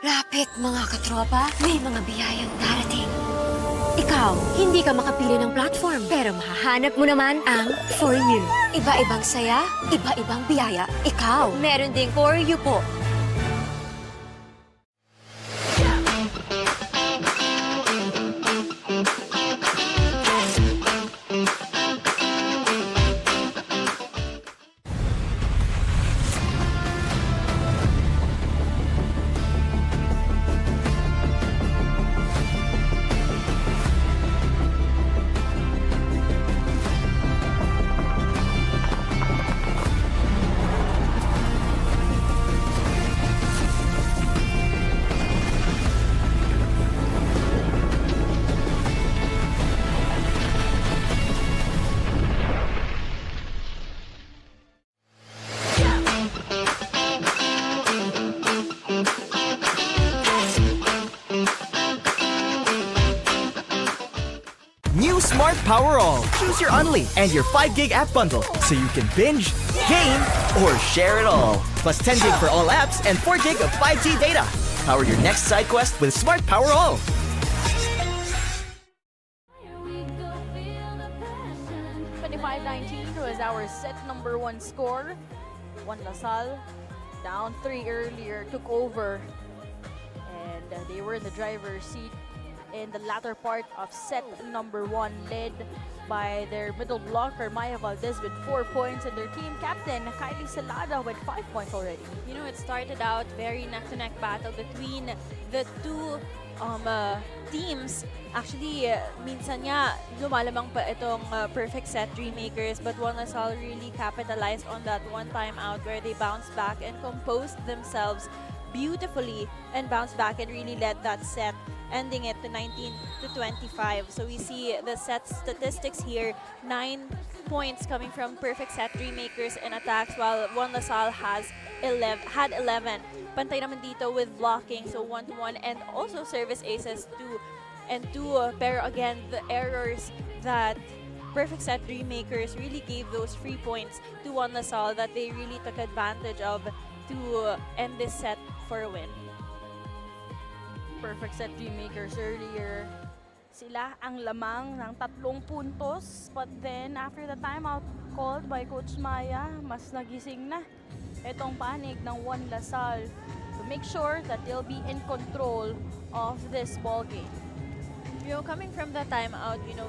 Lapit mga katropa, may mga biyayang darating. Ikaw, hindi ka makapili ng platform, pero mahahanap mo naman ang For You. Iba-ibang saya, iba-ibang biyaya. Ikaw, meron ding For You po. Smart Power All. Choose your Unli and your 5 gig app bundle so you can binge, game, or share it all. Plus 10 gig for all apps and 4 gig of 5G data. Power your next side quest with Smart Power All. Here we go, feel the passion. 25-19 was our set number 1 score. Juan Lasal, down 3 earlier, took over. And they were in the driver's seat in the latter part of set number 1, led by their middle blocker, Maya Valdez, with 4 points, and their team captain, Kylie Salada, with 5 points already. You know, it started out very neck-to-neck battle between the two teams. Actually, minsan nga, lumalamang pa itong perfect set Dreammakers, but Juan Lasal really capitalized on that one timeout where they bounced back and composed themselves beautifully and bounced back and really led that set, ending it to 19-25. So we see the set statistics here: 9 points coming from perfect set Dreammakers in attacks, while Juan Lasal had 11. Pantay naman dito with blocking, so 1-1, and also service aces 2 and 2. Pero again, the errors that perfect set Dreammakers really gave those free points to Juan Lasal that they really took advantage of to end this set for a win. Perfect set Dreammakers earlier. Sila ang lamang ng 3 puntos, but then after the timeout called by Coach Maya, mas nagising na itong panig ng Juan Lasal to make sure that they'll be in control of this ball game. You know, coming from the timeout, you know,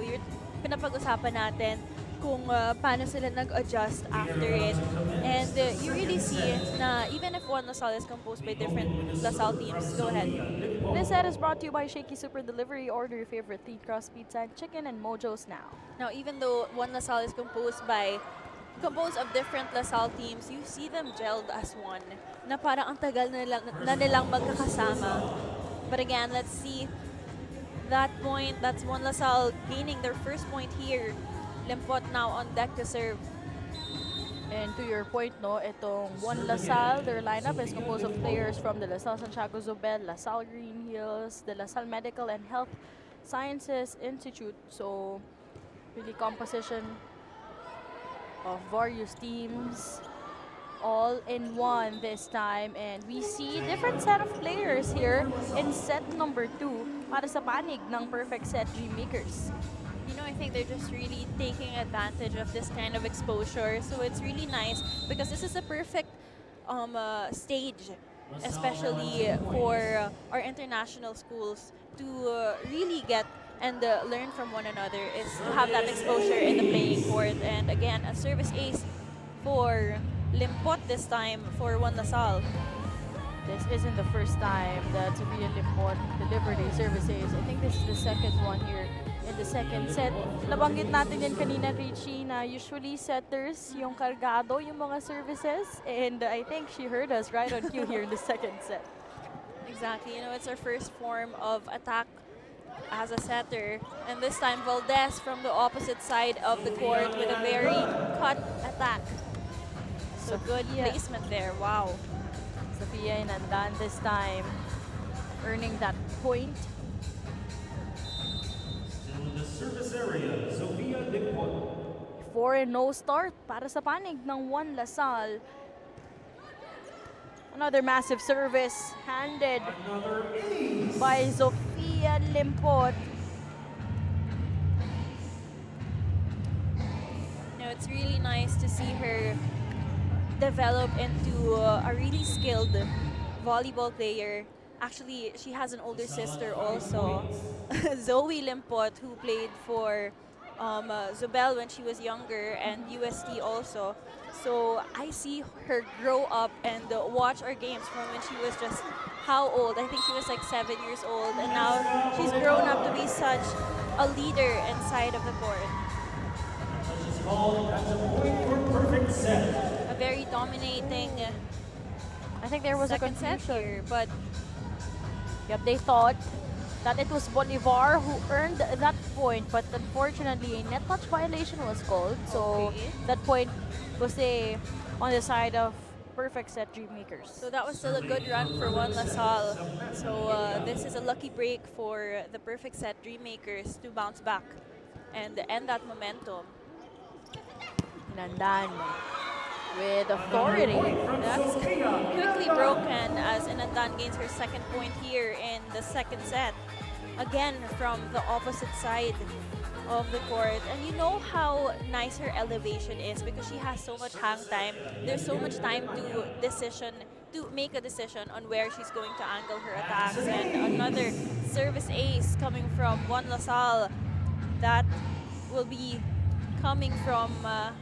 pinapag-usapan natin kung paano sila nag-adjust after it. And you really see na even if Juan Lasal is composed by different Lasal teams, go ahead. This set is brought to you by Shakey Super Delivery. Order your favorite 3-cross pizza and chicken and Mojo's now. Now, even though Juan Lasal is composed of different Lasal teams, you see them gelled as one. Na parang ang tagal na nilang magkakasama. But again, let's see that point. That's Juan Lasal gaining their first point here. Limpot now on deck to serve. And to your point, no, itong Juan Lasal, their lineup is composed of players from the LaSalle Santiago Zobel, LaSalle Green Hills, the LaSalle Medical and Health Sciences Institute. So, really composition of various teams all in one this time, and we see different set of players here in set number 2 para sa panig ng perfect set Dreammakers. You know, I think they're just really taking advantage of this kind of exposure. So it's really nice because this is a perfect stage, especially for our international schools to really get and learn from one another, is to have that exposure in the playing court. And again, a service ace for Limpot this time for Juan Lasal. This isn't the first time that Sophia Limpot delivered a service ace. I think this is the second one here in the second set. Nabanggit natin yan kanina, Richie, na usually setters yung kargado yung mga services, and I think she heard us right on cue here in the second set. Exactly. You know, it's our first form of attack as a setter, and this time Valdez from the opposite side of the court with a very cut attack. So good placement there. Wow. Sophia Inandan this time earning that point. Still in the service area, Sophia Limpot. 4-0 start para sa panig ng Juan Lasal. Another massive service handed Another ace. by Sophia Limpot. You know, it's really nice to see her develop into a really skilled volleyball player. Actually, she has an older sister also, Zoe Limpot, who played for Zobel when she was younger, and UST also. So I see her grow up and watch our games from when she was just how old? I think she was like 7 years old, and now she's grown up to be such a leader inside of the court. That's called as a point for perfect set. A very dominating I think there was a second set confusion. here, but Yep, they thought that it was Bolivar who earned that point, but unfortunately a net touch violation was called. So Okay. that point was on the side of perfect set Dreammakers. so that was still a good run for Juan Lasal. So this is a lucky break for the perfect set Dreammakers to bounce back. and end that momentum. Inandan with authority. That's quickly broken as Inandan gains her second point here in the second set. Again, from the opposite side of the court. And you know how nice her elevation is because she has so much hang time. There's so much time to make a decision on where she's going to angle her attacks. And another service ace coming from Juan Lasal. That will be coming from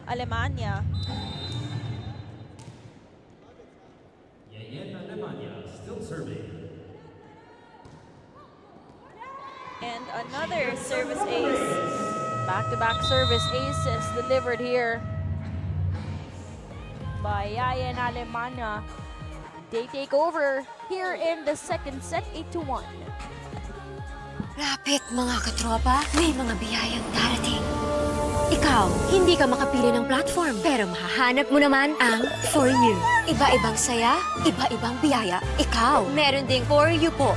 Alemania. Still serving. And another service ace. Back-to-back service aces delivered here by Yaya and Alemania. They take over here in the second set, 8-1. Lapit mga katropa, may mga biyayang darating. Ikaw, hindi ka makapili ng platform, pero mahahanap mo naman ang For You. Iba-ibang saya, iba-ibang biyaya. Ikaw, meron ding For You po.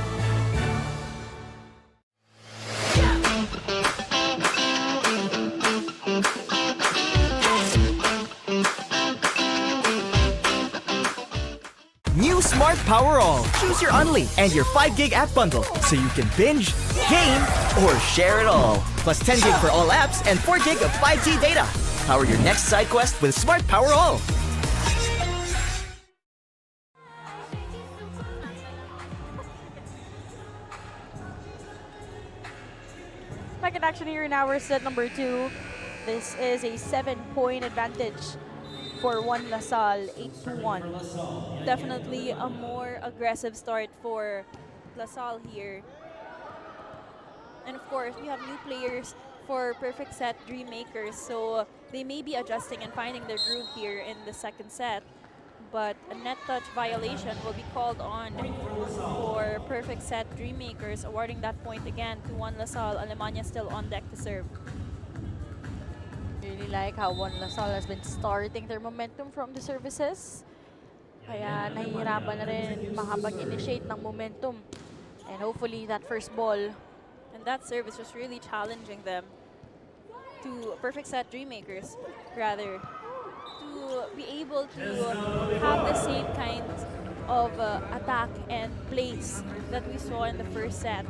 New Smart Power All. Choose your Unli and your 5 gig app bundle so you can binge, game, or share it all. Plus 10 gig for all apps and 4 gig of 5G data. Power your next side quest with Smart Power All. Second action here in our set number 2. This is a 7-point advantage for Juan Lasal, 8-1. Definitely a more aggressive start for Lasal here. And of course, we have new players for Perfect Set Dream Makers, so they may be adjusting and finding their groove here in the second set. But a net touch violation will be called on for Perfect Set Dream Makers, awarding that point again to Juan Lasal. Alemania still on deck to serve. Really like how Juan Lasal has been starting their momentum from the services. Kaya nahihirapan na rin makapag-initiate ng momentum. And hopefully that first ball. And that service was really challenging them to Perfect Set Dream Makers, rather, to be able to have the same kind of attack and plays that we saw in the first set.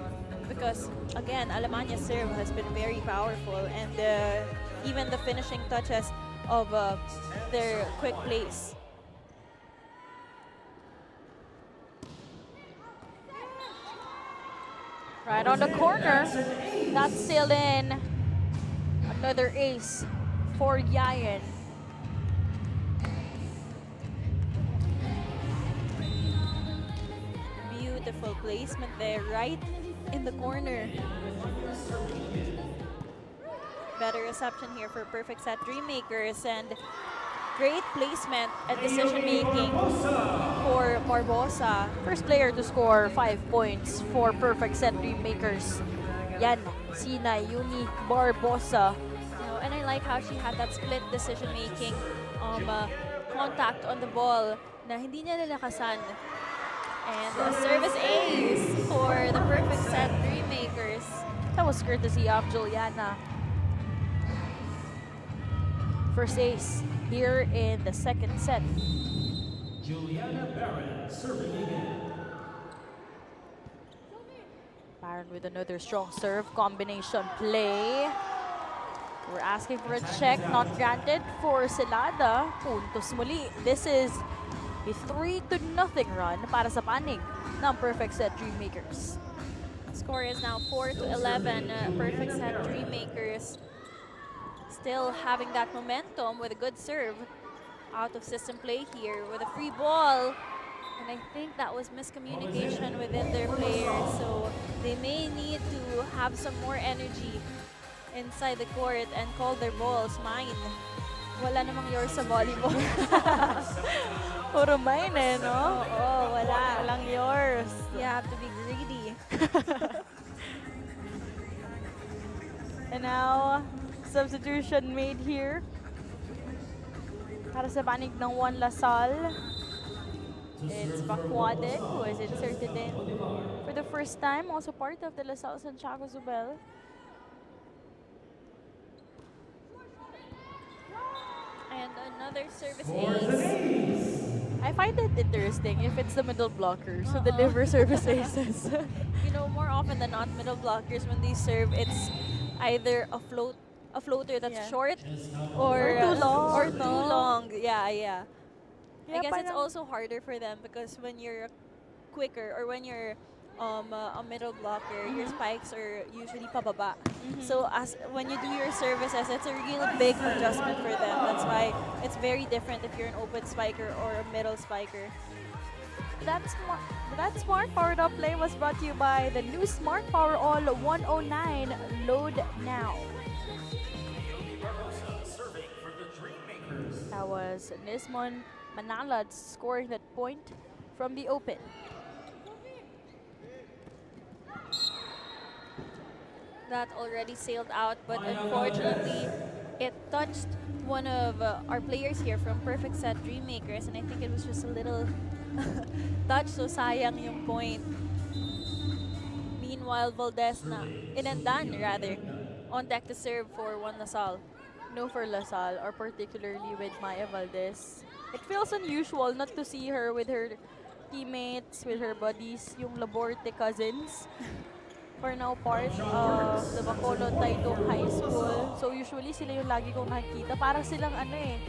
Because again, Alemania's serve has been very powerful, and even the finishing touches of their quick plays. Right on the corner. That's sailed in. Another ace for Yayan. Beautiful placement there, right in the corner. Better reception here for Perfect Set Dream Makers, and great placement and decision making for Barbosa. First player to score 5 points for Perfect Set Dream Makers. Yan, si Nayumi Barbosa. And I like how she had that split decision making contact on the ball na hindi niya nalakasan. And a service ace for the Perfect Set Dream Makers. That was courtesy of Juliana. First ace here in the second set. Juliana Barron serving again. Baron with another strong serve combination play. We're asking for a check, not granted for Celada. Puntos muli. This is a 3-0 run para sa panig ng Perfect Set Dream Makers. Score is now 4-11. Perfect Set Dream Makers still having that momentum with a good serve. Out of system play here with a free ball. And I think that was miscommunication within their players. So they may need to have some more energy inside the court and call their balls mine. Wala namang yours sa volleyball. Puro mine eh, no? Oo, wala. Walang yours. You have to be greedy. And now, substitution made here. Para sa panig ng Juan Lasal. It's Bacuade who is inserted in for the first time. Also part of the Lasal Santiago Zubel. And another service ace. I find it interesting if it's the middle blockers who deliver service aces. You know, more often than not, middle blockers when they serve, it's either a floater that's Yeah. short, Or too long, or too no? long. Yeah, yeah. I Yeah, guess it's parang- also harder for them because when you're quicker or when you're a middle blocker, your spikes are usually pababa. So as when you do your services, it's a real big adjustment for them. That's why it's very different if you're an open spiker or a middle spiker. That Smart Powered Up play was brought to you by the new Smart Power All 109. Load now. That was Nismon Manalad scoring that point from the open. That already sailed out, but unfortunately, it touched one of our players here from Perfect Set Dreammakers, and I think it was just a little touch, so sayang yung point. Meanwhile, Valdez na, Inandan rather, on deck to serve for Juan Lasal. No for Lasal, or particularly with Maya Valdez. It feels unusual not to see her with her teammates, with her buddies, yung Laborte cousins. For now, part of the Bacolod Taytong High School. So usually sila yung lagi kong nakikita. Parang silang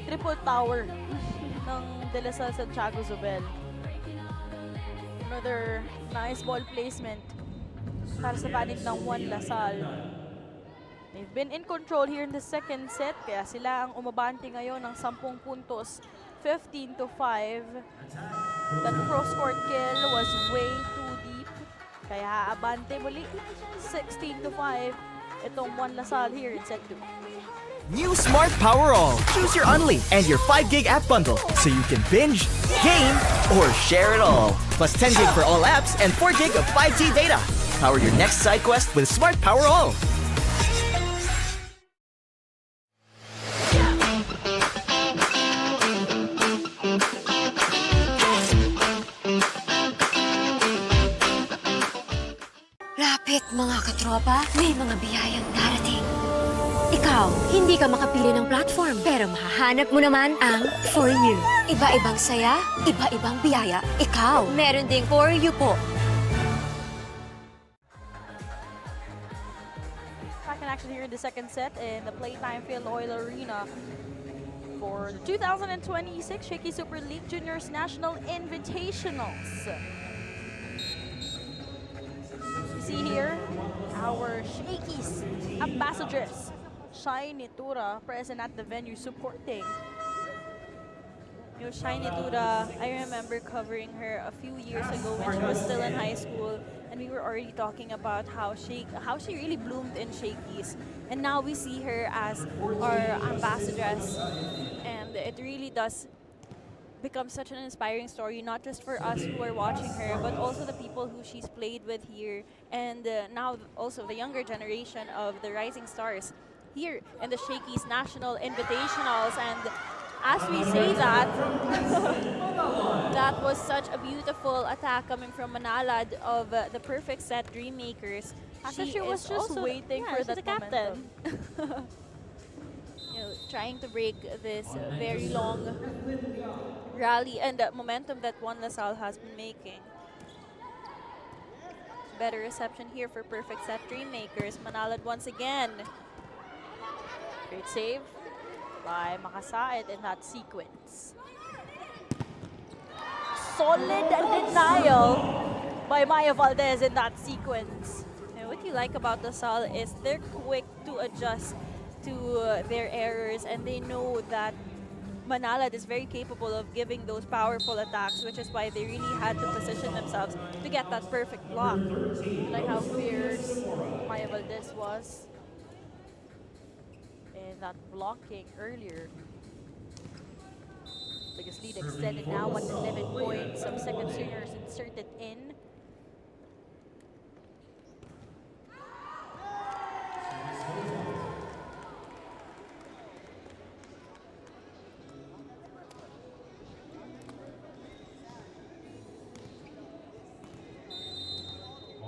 triple tower ng De La Salle Santiago Zubel. Another nice ball placement para sa panig ng Juan Lasal. They've been in control here in the second set, kaya sila ang umabante ngayon ng 10 puntos, 15-5. That cross-court kill was way too deep, kaya abante muli, 16-5. Itong Juan Lasal here in set 2. New Smart Power All. Choose your Unli and your 5 gig app bundle so you can binge, game, or share it all. Plus 10 gig for all apps and 4 gig of 5G data. Power your next side quest with Smart Power All. Lapit mga katropa, may mga biyayang darating. Ikaw, hindi ka makapili ng platform, pero mahahanap mo naman ang For You. Iba-ibang saya, iba-ibang biyaya. Ikaw, meron ding For You po. Back in action here in the second set in the Playtime Field Oil Arena for the 2026 Shakey Super League Juniors National Invitationals. You see here our Shakey's ambassadress, Shiny Tura, present at the venue supporting. You know, Shiny Tura, I remember covering her a few years ago when she was still in high school, and we were already talking about how she really bloomed in Shakey's. And now we see her as our ambassadress, and it really does become such an inspiring story, not just for us who are watching her, but also the people who she's played with here, and now also the younger generation of the rising stars here in the Shakey's National Invitationals. And as we say that, that was such a beautiful attack coming from Manalad of the Perfect Set Dreammakers. Actually, she was is just also waiting for she's that the captain. You know, trying to break this very long rally and momentum that Juan Lasal has been making. Better reception here for Perfect Set Dreammakers. Manalad once again. Great save by Makasait in that sequence. Solid denial by Maya Valdez in that sequence. And what you like about Lasal is they're quick to adjust to their errors, and they know that Manalad is very capable of giving those powerful attacks, which is why they really had to position themselves to get that perfect block. Like how fierce Maya Valdez was in that blocking earlier. Biggest lead extended now at 11 points. Some second stringers inserted in.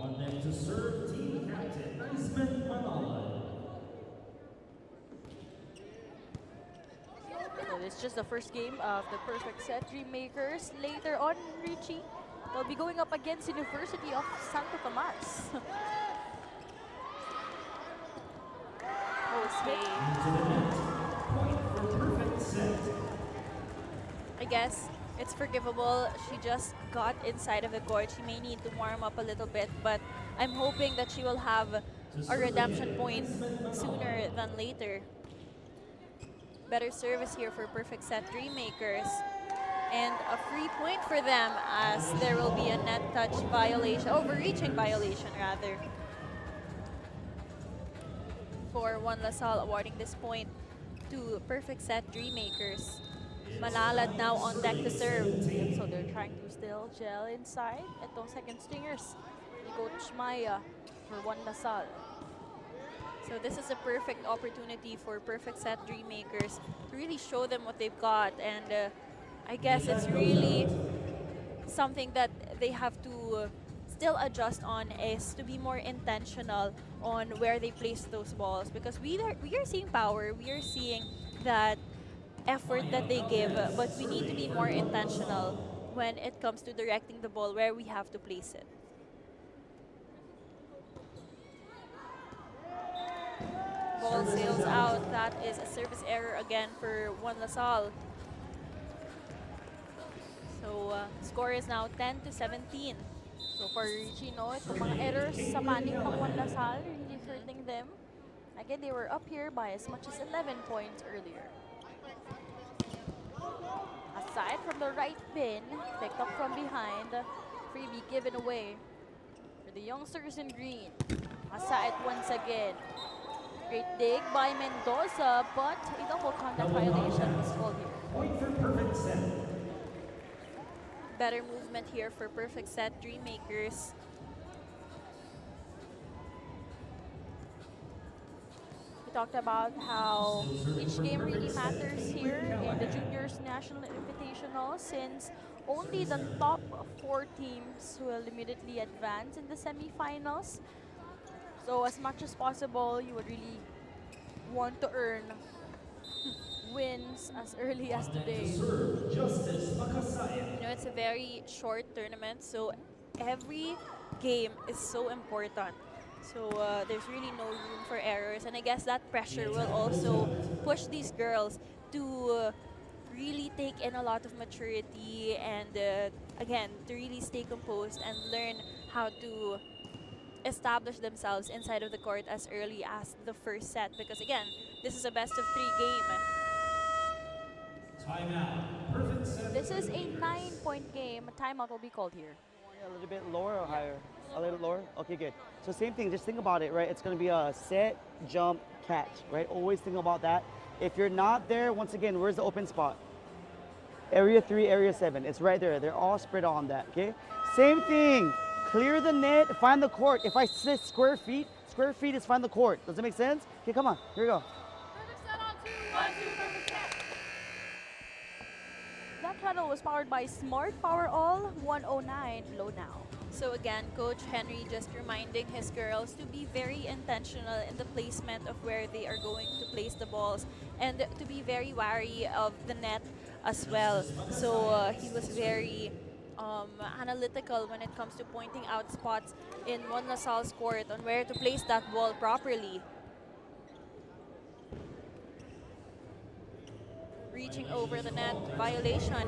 On deck to serve, team captain, Isman Manala. So it's just the first game of the perfect set Dreammakers. Later on, Richie, they'll be going up against University of Santo Tomas. Okay. Into the net. Point for perfect set. I guess it's forgivable. She just got inside of the court. She may need to warm up a little bit, but I'm hoping that she will have a redemption point sooner than later. Better service here for perfect set Dreammakers. And a free point for them as there will be a net touch violation, overreaching violation rather. For Juan Lasal awarding this point to perfect set Dreammakers. Malalad now on deck to serve. So they're trying to still gel inside. Itong second stringers ni Coach Maya for Juan Lasal. So this is a perfect opportunity for perfect set Dreammakers to really show them what they've got, and I guess it's really something that they have to still adjust on, is to be more intentional on where they place those balls, because we are seeing power, we are seeing that effort that they give, but we need to be more intentional when it comes to directing the ball where we have to place it. Ball sails out. That is a service error again for Juan Lasal. So score is now 10-17. So for Richie, no, itong mga errors sa panig ng Juan Lasal really hurting them. Again, they were up here by as much as 11 points earlier. Aside from the right pin, picked up from behind, freebie given away for the youngsters in green. Aside once again. Great dig by Mendoza, but a double contact violation is called here. Point for perfect set. Better movement here for perfect set Dreammakers. We talked about how each game really matters here in the Juniors National Invitational, since only the top 4 teams will immediately advance in the semifinals. So as much as possible, you would really want to earn wins as early as today. Justice Makasaya. You know, it's a very short tournament, so every game is so important. So there's really no room for errors, and I guess that pressure will also push these girls to really take in a lot of maturity and again, to really stay composed and learn how to establish themselves inside of the court as early as the first set, because again, this is a best of 3 game. Timeout. Perfect set. This is a 9-point game. A timeout will be called here. A little bit lower or higher? A little lower? Okay, good. So same thing, just think about it, right? It's gonna be a set, jump, catch, right? Always think about that. If you're not there, once again, where's the open spot? Area 3, area 7, it's right there. They're all spread on that, okay? Same thing, clear the net, find the court. If I say square feet is find the court. Does that make sense? Okay, come on, here we go. That channel was powered by Smart Power All 109 low now. So again, Coach Henry just reminding his girls to be very intentional in the placement of where they are going to place the balls, and to be very wary of the net as well. So he was very analytical when it comes to pointing out spots in Juan Lasal's court on where to place that ball properly. Reaching over the net, violation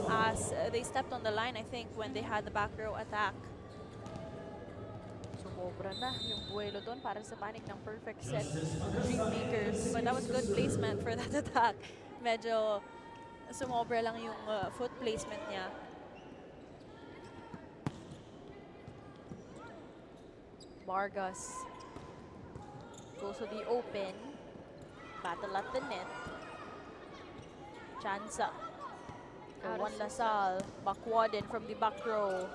as they stepped on the line, I think, when they had the back row attack. Sumobra na yung buwelo doon para sa panig ng perfect set Dreammakers. But that was good placement for that attack. Medyo sumobra lang yung foot placement niya. Vargas goes to the open. Battle at the net. Chance up for Juan Lasal. Bakwaden from the back row.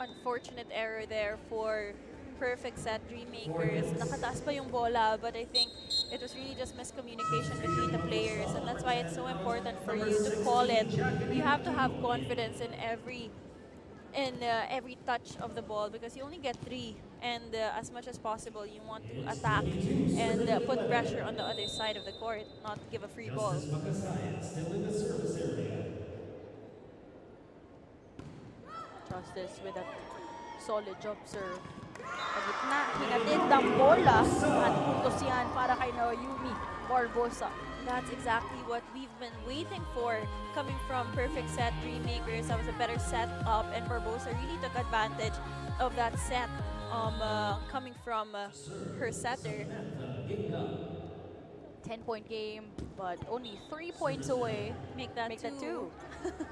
Unfortunate error there for perfect set Dreammakers. Nakataas pa yung bola, but I think it was really just miscommunication between the players, and that's why it's so important for you to call it. You have to have confidence in every touch of the ball, because you only get 3 And as much as possible, you want to attack and put pressure on the other side of the court, not give a free ball. Still in the service area. Justice with a solid jump serve. Sa gitna, hinatid ng bola at puntos yan para kay Naomi Barbosa. That's exactly what we've been waiting for coming from perfect set Dream Makers. That was a better setup, and Barbosa really took advantage of that set coming from her setter. 10-point game, but only 3 points away. Make that two.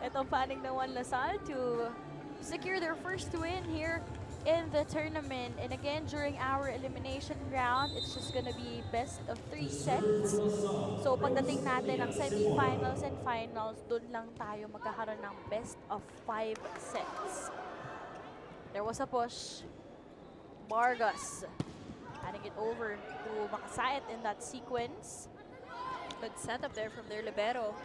Itong panig na Juan Lasal to secure their first win here in the tournament. And again, during our elimination round, it's just gonna be best of 3 sets. So pagdating natin ng semifinals and finals, dun lang tayo magkakaroon ng best of 5 sets. There was a push. Vargas handing it over to Makasait in that sequence. Good setup there from their libero.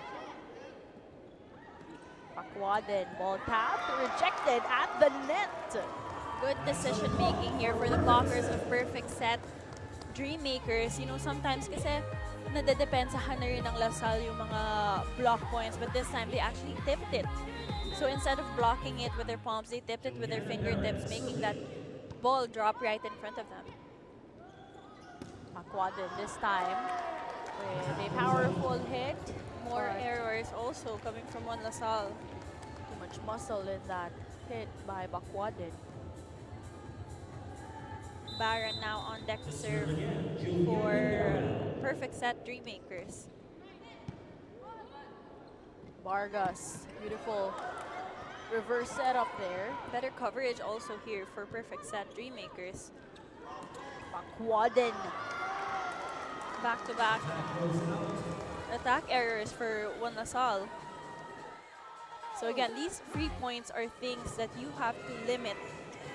Pakwaden, ball tapped, rejected at the net. Good decision making here for the blockers of perfect set Dream Makers. You know, sometimes kasi nadadepensahan na rin ng Lasal yung mga block points, but this time they actually tipped it. So instead of blocking it with their palms, they tipped it with their fingertips, making that ball drop right in front of them. Pakwaden this time with a powerful hit. More but errors also coming from Juan Lasal. too much muscle in that hit by Pakwaden. Baron now on deck to serve for perfect set Dream Makers. Vargas, beautiful reverse setup there. Better coverage also here for perfect set Dream Makers. Pakwaden. Back-to-back attack errors for Juan Lasal. So again, these free points are things that you have to limit,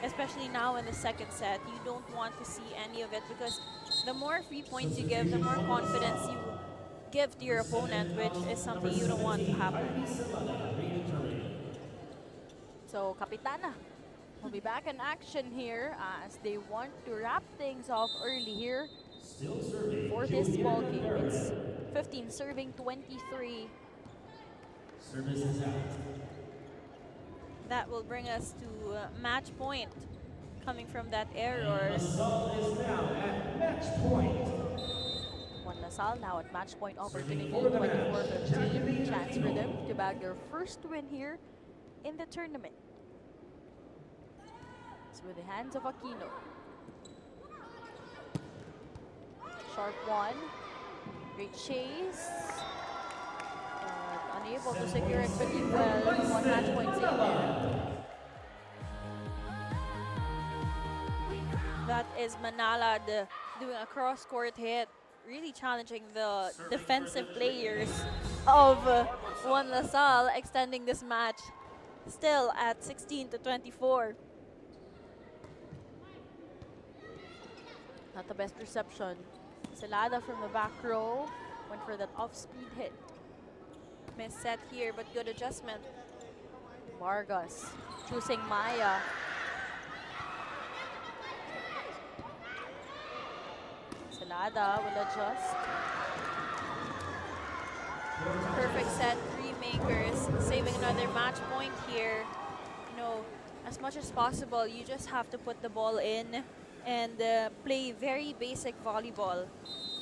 especially now in the second set. You don't want to see any of it because the more free points you give, the more confidence you give to your opponent, which is something you don't want to happen. So Kapitana will be back in action here as they want to wrap things off early here for this ball game. It's 15 serving 23. Service is out. That will bring us to match point coming from that error. Lasal is now at match point. Juan Lasal now at match point opportunity, 24-15. Chance for them to bag their first win here in the tournament. It's with the hands of Aquino. Sharp one. Great chase. Unable to secure it pretty well. One match point save there. That is Manalad doing a cross-court hit, really challenging the defensive players of Juan Lasal, extending this match still at 16-24. Not the best reception. Celada from the back row went for that off-speed hit. Miss set here, but good adjustment. Vargas choosing Maya. Celada will adjust. Perfect set, Dream Makers, saving another match point here. You know, as much as possible, you just have to put the ball in and play very basic volleyball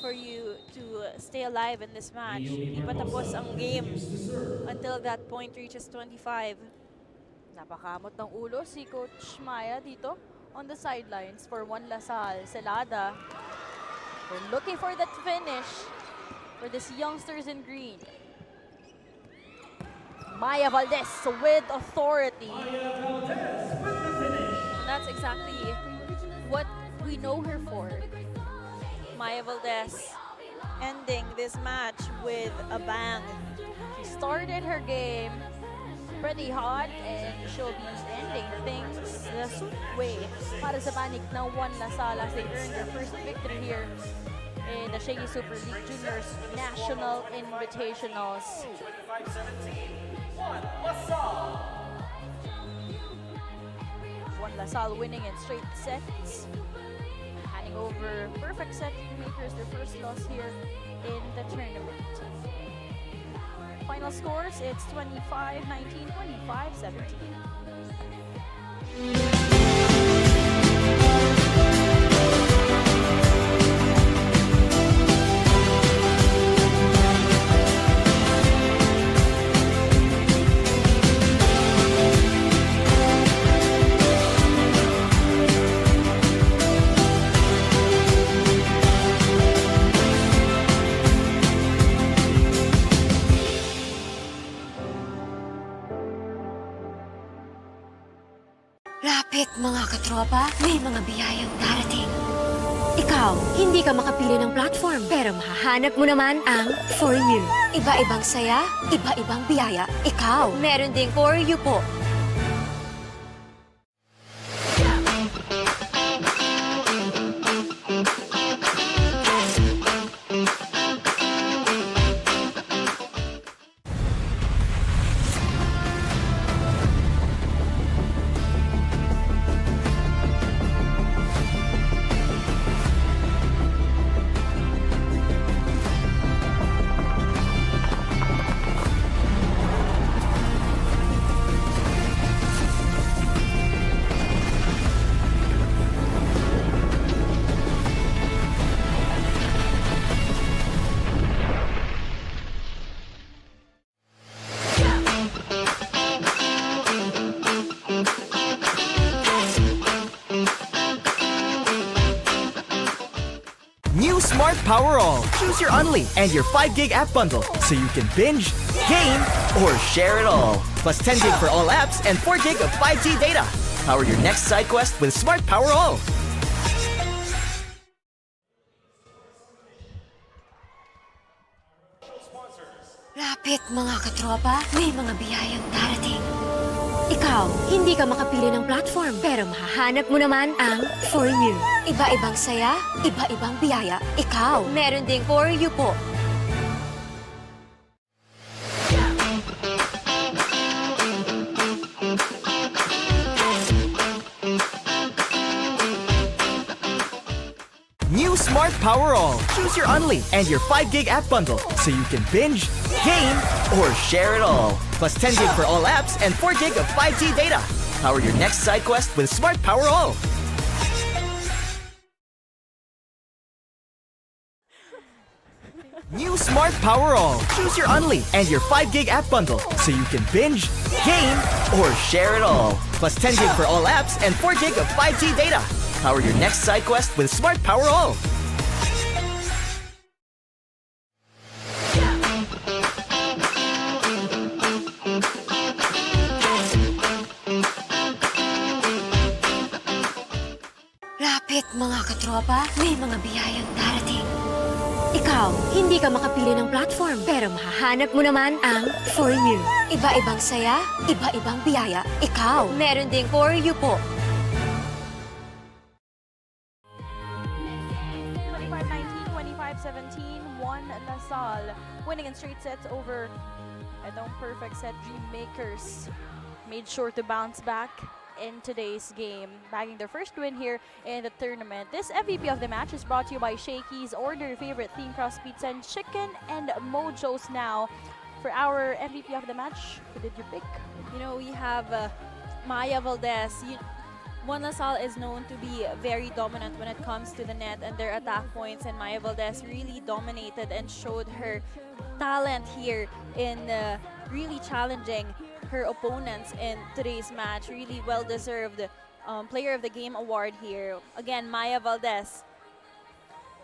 for you to stay alive in this match. Hindi pa tapos ang game until that point reaches 25. Napakamot ng ulo si Coach Maya dito on the sidelines for Juan Lasal. Celada, they're looking for that finish for these youngsters in green. Maya Valdez with authority. And that's exactly what we know her for. Maya Valdez ending this match with a bang. She started her game pretty hot and she'll be ending things the sweet way para sa panig ng Juan Lasal as they earn their first victory here in the Shakey Super League Juniors National Invitationals. Juan LaSalle winning in straight sets. Handing over perfect set makers their first loss here in the tournament. Final scores, it's 25-19, 25-17. Lapit mga katropa, may mga biyayang darating. Ikaw, hindi ka makapili ng platform, pero mahahanap mo naman ang For You. Iba-ibang saya, iba-ibang biyaya. Ikaw, meron ding For You po. New Smart Power All. Choose your Unli and your 5 gig app bundle so you can binge, game, or share it all. Plus 10 gig for all apps and 4 gig of 5G data. Power your next side quest with Smart Power All. Lapit mga katropa, may mga biyayang darating. Ikaw, hindi ka makapili ng platform, pero mahahanap mo naman ang For You. Iba-ibang saya, iba-ibang biyaya. Ikaw, meron ding For You po. New Smart Power All. Choose your Unli and your 5 gig app bundle so you can binge, game, or share it all. Plus 10 gig for all apps and 4 gig of 5G data. Power your next side quest with Smart Power All. New Smart Power All. Choose your Unli and your 5 gig app bundle so you can binge, game, or share it all. Plus 10 gig for all apps and 4 gig of 5G data. Power your next side quest with Smart Power All. Lapit mga katropa, may mga biyayang darating. Ikaw, hindi ka makapili ng platform, pero mahahanap mo naman ang For You. Iba-ibang saya, iba-ibang biyaya. Ikaw, meron ding For You po. 25-19, 25-17, won LaSalle. Winning in straight sets over itong perfect set Dream Makers. Made sure to bounce back in today's game, bagging their first win here in the tournament. This MVP of the match is brought to you by Shakey's. Order your favorite thin crust pizza and chicken and Mojo's now. For our MVP of the match, who did you pick? You know, we have Maya Valdez. One LaSalle is known to be very dominant when it comes to the net and their attack points, and Maya Valdez really dominated and showed her talent here in really challenging her opponents in today's match. Really well-deserved Player of the Game award here. Again, Maya Valdez.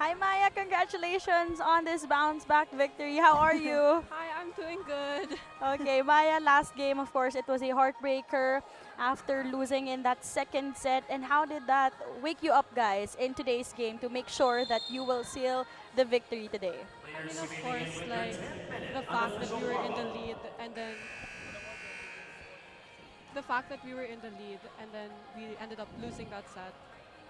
Hi Maya, congratulations on this bounce back victory. How are you? Hi, I'm doing good. Okay, Maya, last game, of course, it was a heartbreaker after losing in that second set. And how did that wake you up, guys, in today's game to make sure that you will seal the victory today? I mean, of course, like the fact that we were in the lead and then we ended up losing that set.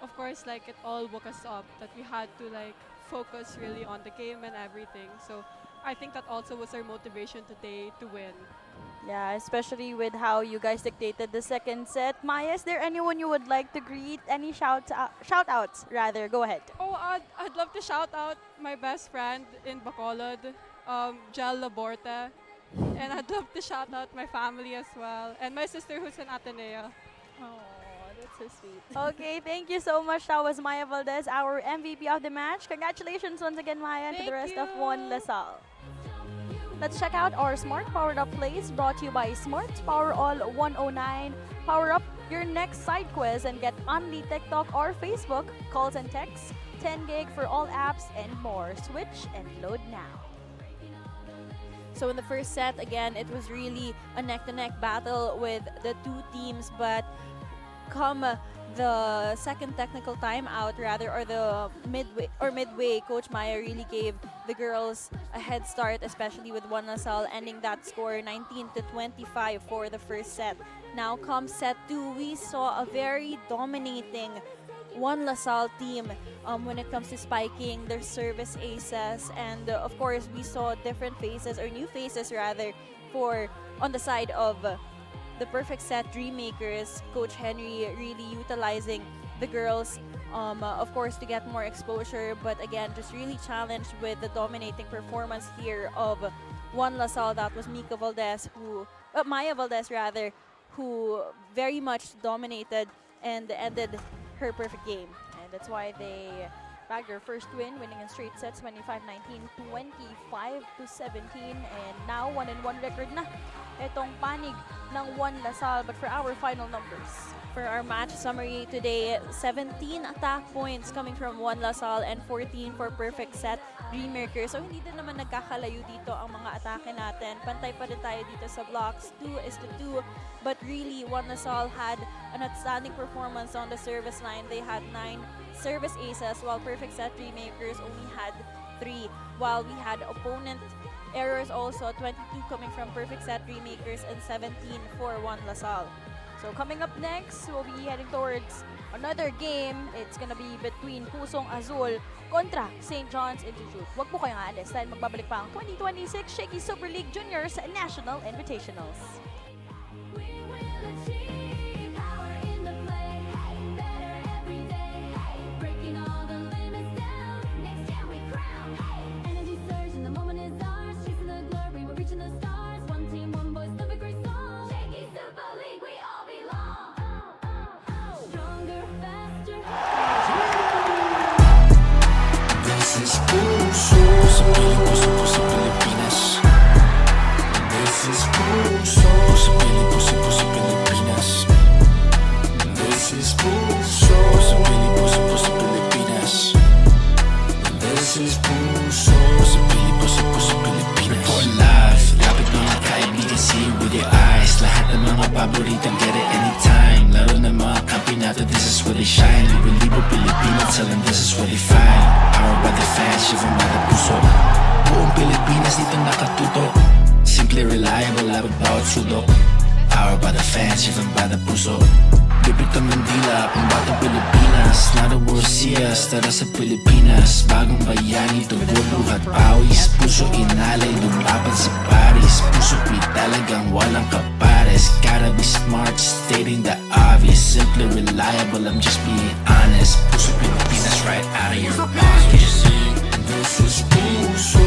Of course, like it all woke us up that we had to like focus really on the game and everything. So I think that also was our motivation today to win. Yeah, especially with how you guys dictated the second set. Maya, is there anyone you would like to greet? Any shout outs rather? Go ahead. Oh, I'd love to shout out my best friend in Bacolod, Jel Laborte. And I'd love to shout out my family as well. And my sister who's in Ateneo. Oh, that's so sweet. Okay, thank you so much. That was Maya Valdez, our MVP of the match. Congratulations once again, Maya, and to the Thank rest of you. One LaSalle. Let's check out our Smart Powered Up plays brought to you by Smart Power All 109. Power up your next side quiz and get only TikTok or Facebook calls and texts, 10 gig for all apps and more. Switch and load now. So in the first set, again, it was really a neck-to-neck battle with the two teams, but come the second technical timeout, rather, or the midway, Coach Maya really gave the girls a head start, especially with One LaSalle ending that score 19-25 for the first set. Now comes set 2, we saw a very dominating One LaSalle team when it comes to spiking their service aces, and of course we saw different faces, or new faces rather, for on the side of the perfect set Dreammakers. Coach Henry really utilizing the girls of course to get more exposure, but again just really challenged with the dominating performance here of One LaSalle. That was Maya Valdez rather, who very much dominated and ended her perfect game. And that's why they bagged their first win, winning in straight sets 25-19, 25-17, and now 1-1 record na itong panig ng One LaSalle. But for our final numbers, For our match summary today, 17 attack points coming from One LaSalle and 14 for perfect set Dreammakers. So hindi din naman nagkakalayo dito ang mga atake natin. Pantay pa rin tayo dito sa blocks, 2-2. But really, One LaSalle had an outstanding performance on the service line. They had 9 service aces, while perfect set Dreammakers only had 3. While we had opponent errors also, 22 coming from perfect set Dreammakers and 17 for One LaSalle. so coming up next, we'll be heading towards another game. It's gonna be between Pusong Azul kontra St. John's Institute. Huwag po kayong aalis dahil magbabalik pa ang 2026 Shakey Super League Juniors National Invitationals. We will achieve power in the play, better every day, breaking all the limits down. Next year we crown, energy surge and the moment is ours. Chasing the glory, we're reaching the stars. One team, one voice, the great song. Shaky Super League, we all belong. Stronger, faster. This is Puso sa Pilipinas. This is Puso sa Pilipinas. This is Puso sa Pilipinas. This is Puso sa Pilipinas. Report live, lapit mga kaibigan, see with your eyes. Lahat ng mga paboritang get it anytime. Laro ng mga kampi nato, this is where they shine. Libo Pilipino, tell them this is where they find. Powered by the fans, driven by the puso. Buong Pilipinas dito nakatuto. Simply reliable, labot bawat sulok. Powered by the fans, driven by the puso. Bibit ang Mandila, pambatang Pilipinas. Not a world see us, tara sa Pilipinas. Bagong bayani, tugon, luhat, pawis. Puso inalay, lumaban sa Paris. Puso talagang walang kapares. Gotta be smart, stating the obvious. Simply reliable, I'm just being honest. Puso Pilipinas, right out of your pocket. This is Puso.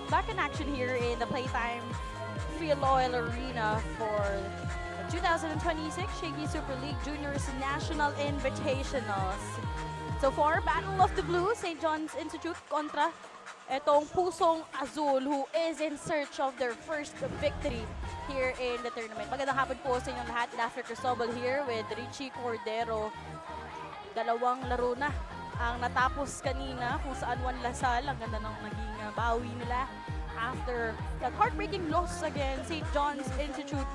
back in action here in the Playtime Phil Oil Arena for the 2026 Shakey Super League Juniors National Invitationals. So for Battle of the Blue, St. John's Institute kontra etong Pusong Azul, who is in search of their first victory here in the tournament. Magandang hapon po sa inyong lahat. After Cristobal here with Richie Cordero. Dalawang laro na ang natapos kanina kung saan Juan Lasal. Ang ganda ng naging bawi nila after that heartbreaking loss against St. John's Institute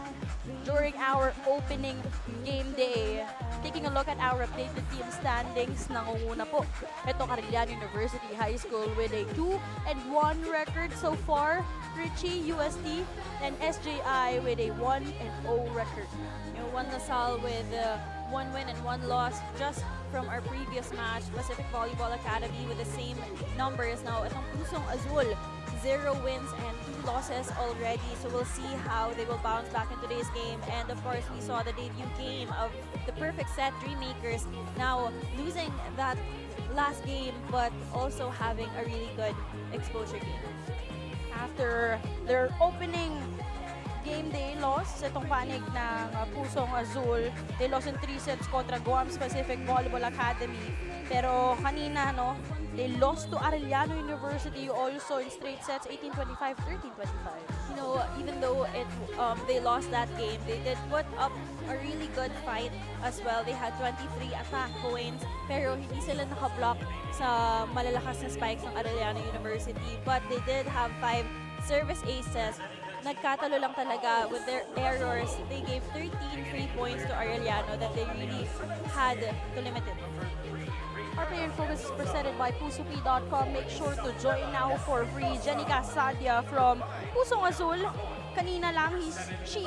during our opening game day. Taking a look at our updated team standings, nangunguna po ito Carilian University High School with a 2-1 record so far. Richie, UST, and SJI with a 1-0 record. Juan Lasal with 1 win and 1 loss just from our previous match. Pacific Volleyball Academy with the same numbers. Now, itong Pusong Azul, 0 wins and 2 losses already. So we'll see how they will bounce back in today's game. And of course, we saw the debut game of the perfect set Dreammakers now losing that last game, but also having a really good exposure game. After their opening game day loss, itong panig ng Pusong Azul, they lost in 3 sets kontra Guam's Pacific Volleyball Academy. Pero kanina, no, they lost to Arellano University also in straight sets, 18-25, 13-25. You know, even though they lost that game, they did put up a really good fight as well. They had 23 attack points, pero hindi sila nakablock sa malalakas na spikes ng Arellano University. But they did have 5 service aces. Nagkatalo lang talaga with their errors. They gave 13 free points to Arellano that they really had to limit it. Our Player in Focus is presented by Pusupi.com. Make sure to join now for free. Jenica Sadia from Pusong Azul. Kanina lang, she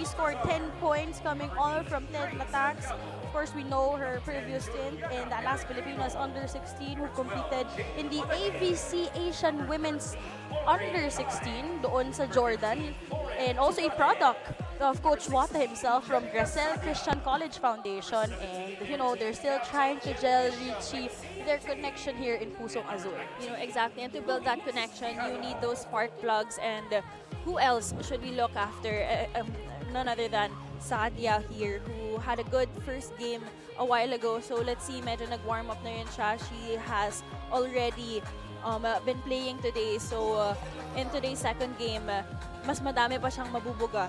scored 10 points coming all from 10 attacks. Of course, we know her previous stint in the Alas Pilipinas Under-16 who competed in the AVC Asian Women's Under-16 doon sa Jordan. And also a product of Coach Wata himself from Gracel Christian College Foundation. And, you know, they're still trying to gel, Richie, their connection here in Pusong Azul. You know, exactly. And to build that connection, you need those spark plugs. And who else should we look after? None other than Sadia here, who had a good first game a while ago. So let's see, medyo nag-warm up na rin siya. She has already been playing today. So in today's second game, mas madami pa siyang mabubuga.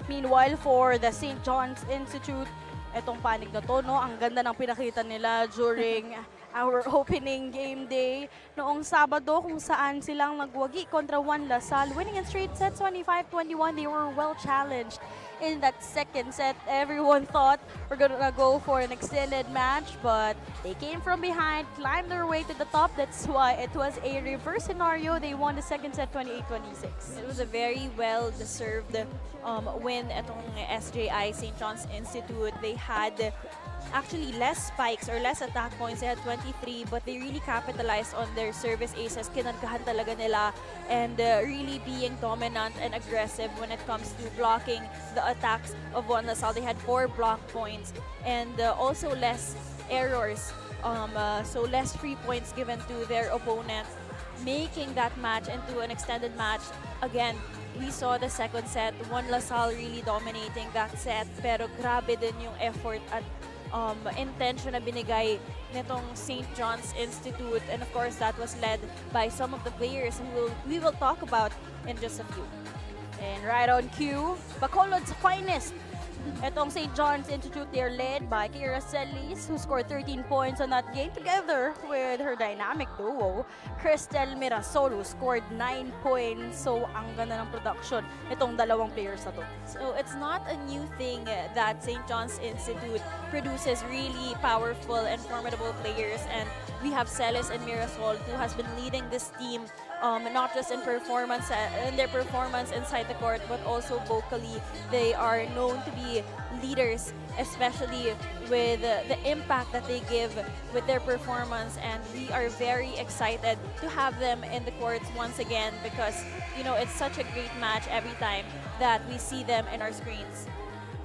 Meanwhile, for the St. John's Institute, etong panig na to, no, ang ganda ng pinakita nila during our opening game day noong Sabado kung saan silang nagwagi kontra Juan Lasal. Winning in straight sets, 25-21. They were well challenged in that second set. Everyone thought we're gonna go for an extended match, but they came from behind, climbed their way to the top. That's why it was a reverse scenario. They won the second set 28-26. It was a very well-deserved win atong SJI St. John's Institute. They had actually less spikes or less attack points. They had 23, but they really capitalized on their service aces. Kinargahan talaga nila and really being dominant and aggressive when it comes to blocking the attacks of Juan Lasal. They had 4 block points and also less errors. So less free points given to their opponent, making that match into an extended match. Again, we saw the second set, Juan Lasal really dominating that set, pero grabe din yung effort at intention na binigay nitong St. John's Institute. And of course, that was led by some of the players who we will talk about in just a few. And right on cue, Bacolod's finest. Etong St. John's Institute, they're led by Kira Celis, who scored 13 points on that game, together with her dynamic duo, Cristel Mirasol, who scored 9 points. So, ang ganda ng production itong dalawang players na to. So, it's not a new thing that St. John's Institute produces really powerful and formidable players. And we have Celis and Mirasol, who has been leading this team not just in performance, in their performance inside the court, but also vocally. They are known to be leaders, especially with the impact that they give with their performance. And we are very excited to have them in the courts once again because, you know, it's such a great match every time that we see them in our screens.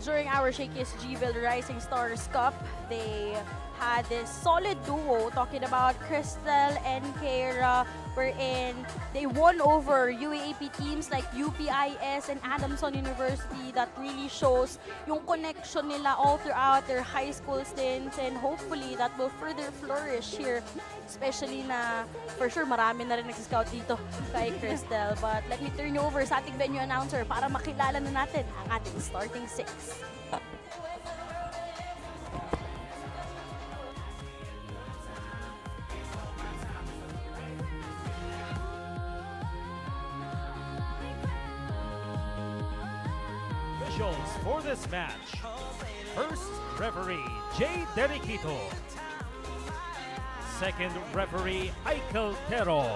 During our Shakey's G-Build Rising Stars Cup, they had this solid duo talking about Crystal and Kara, wherein they won over UAAP teams like UPIS and Adamson University. That really shows yung connection nila all throughout their high school stints, and hopefully that will further flourish here, especially na for sure marami na rin nagsiscout dito kay Crystal. But let me turn you over sa ating venue announcer para makilala na natin ang ating starting six. Officials for this match. First referee, Jay Deriquito. Second referee, Aikel Tero.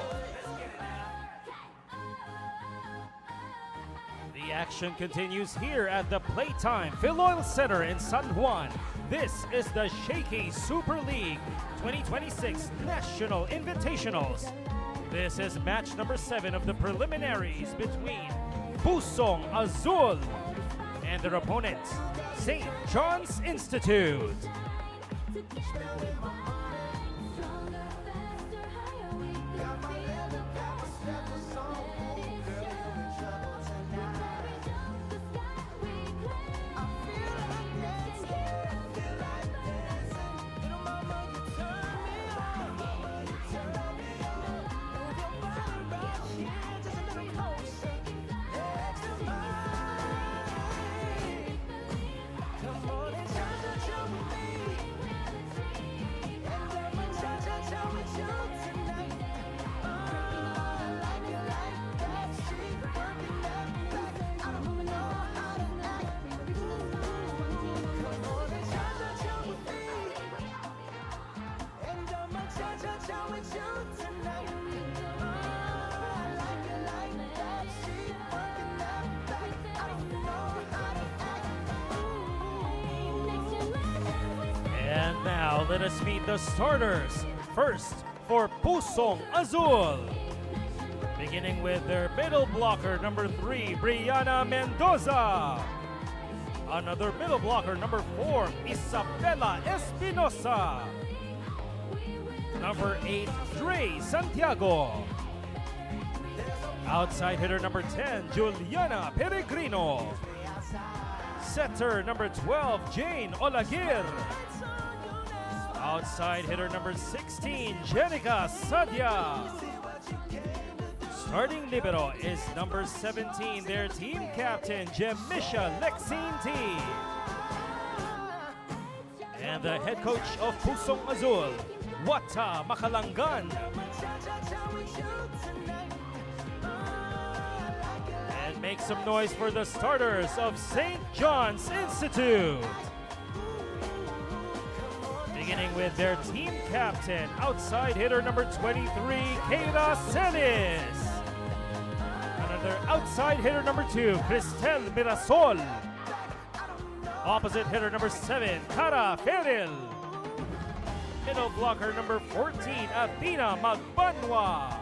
The action continues here at the Playtime Philoil Center in San Juan. This is the Shakey Super League 2026 National Invitationals. This is match number 7 of the preliminaries between Pusong Azul and their opponent, St. John's Institute. And now let us meet the starters. First, for Pusong Azul. Beginning with their middle blocker, number 3, Brianna Mendoza. Another middle blocker, number 4, Isabela Espinosa. Number 8, Dre Santiago. Outside hitter number 10, Juliana Peregrino. Setter number 12, Jane Olagir. Outside hitter number 16, Jenica Sadia. Starting libero is number 17, their team captain, Jemisha Lexinti. And the head coach of Pusong Azul, Wata Makalangan. And make some noise for the starters of St. John's Institute. Beginning with their team captain, outside hitter number 23, Keira Celis. Another outside hitter number 2, Cristel Mirasol. Opposite hitter number 7, Cara Feril. Middle blocker number 14, Athena Magbanwa.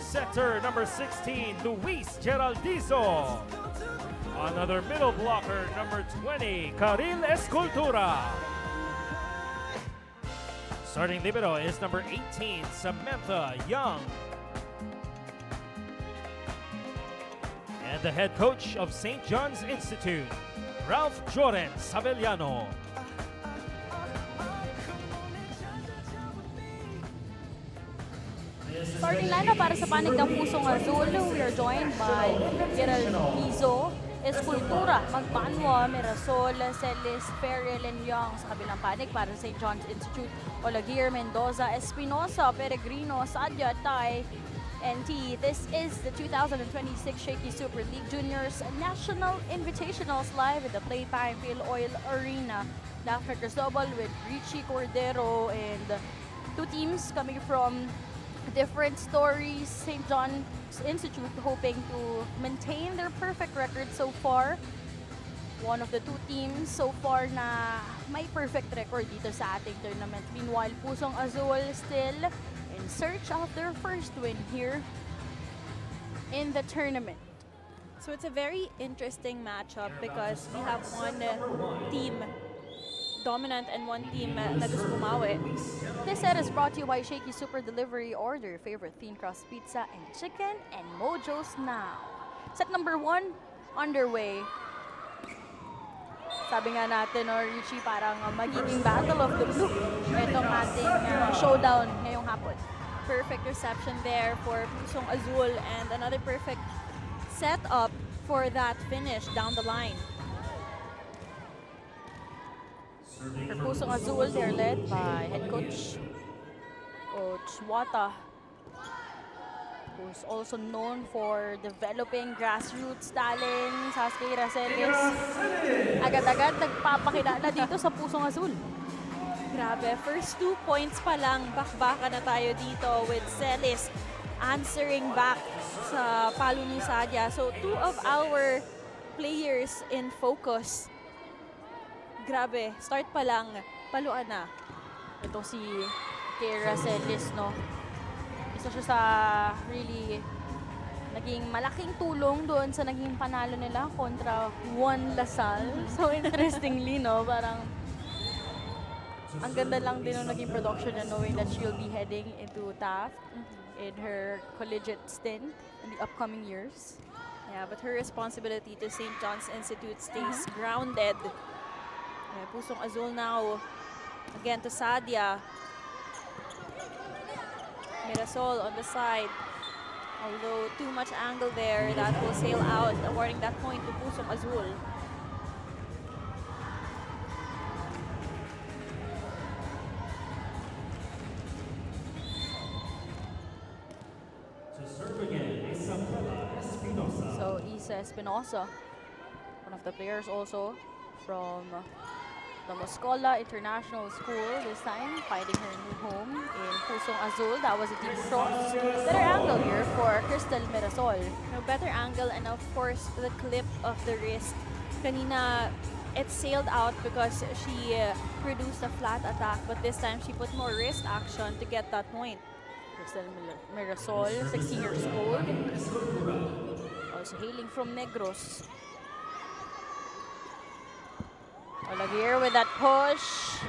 Setter number 16, Luis Geraldizo. Another middle blocker number 20, Karil Escultura. Starting libero is number 18, Samantha Young. And the head coach of St. John's Institute, Ralph Joren Sabellano. Starting lineup para sa panig ng Pusong Azul, we are joined by Geraldizo, Escultura, Magbanwa, Mirasol, Celis, Ferrell, and Young. Sa kabilang panig para sa St. John's Institute, Olagir, Mendoza, Espinosa, Peregrino, Sadia, Tai, and T. This is the 2026 Shakey Super League Juniors National Invitationals live at the Playtime Philoil Arena. After Cristobal with Richie Cordero, and two teams coming from different stories. St. John's Institute hoping to maintain their perfect record so far. One of the two teams so far na may perfect record dito sa ating tournament. Meanwhile, Pusong Azul still in search of their first win here in the tournament. So it's a very interesting matchup because we have one team dominant and one team na gusto bumawi. This set is brought to you by Shakey Super Delivery. Order your favorite thin crust pizza and chicken and Mojo's now. Set number 1 underway. Sabi nga natin, or Richie, parang magiging battle of the blue. Itong ating showdown ngayong hapon. Perfect reception there for Pusong Azul and another perfect setup for that finish down the line. For Pusong Azul, they're led by head coach, Coach Wata, who's also known for developing grassroots talents. Shakey Raceles, agad-agad nagpapakilala dito sa Pusong Azul. Grabe, first 2 points pa lang, bakbaka na tayo dito with Celis answering back sa palo ni Sadia. So 2 of our players in focus. Grabe, start pa lang, paluan na. Ito si Shakey Raceles, no? Isa siya sa really naging malaking tulong doon sa naging panalo nila kontra Juan Lasal. So interestingly, no, parang ang ganda lang din ng naging production na knowing that she'll be heading into Taft in her collegiate stint in the upcoming years. Yeah, but her responsibility to St. John's Institute stays grounded. Pusong Azul now, again to Sadia. Mirasol on the side. Although too much angle there, that will sail out, awarding that point to Pusong Azul. To serve again, Isabella Espinosa. So Isa Espinosa, one of the players also from the Moscola International School this time, finding her new home in Pusong Azul. That was a deep cross. Better angle here for Crystal Mirasol. No better angle, and of course the clip of the wrist. Kanina, it sailed out because she produced a flat attack, but this time she put more wrist action to get that point. Crystal Mirasol, 16 years old, also hailing from Negros. Olaguer with that push.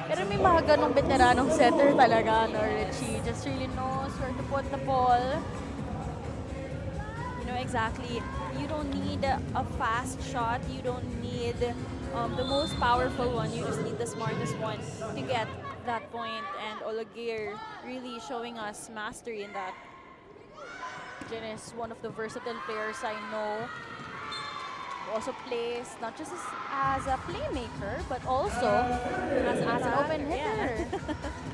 Pero may mga ganong veteranong setter talaga, no, Richie? Just really knows where to put the ball. You know exactly. You don't need a fast shot. You don't need the most powerful one. You just need the smartest one to get that point. And Olaguer really showing us mastery in that. Jen is one of the versatile players I know. Also plays not just as a playmaker, but also as an open hitter.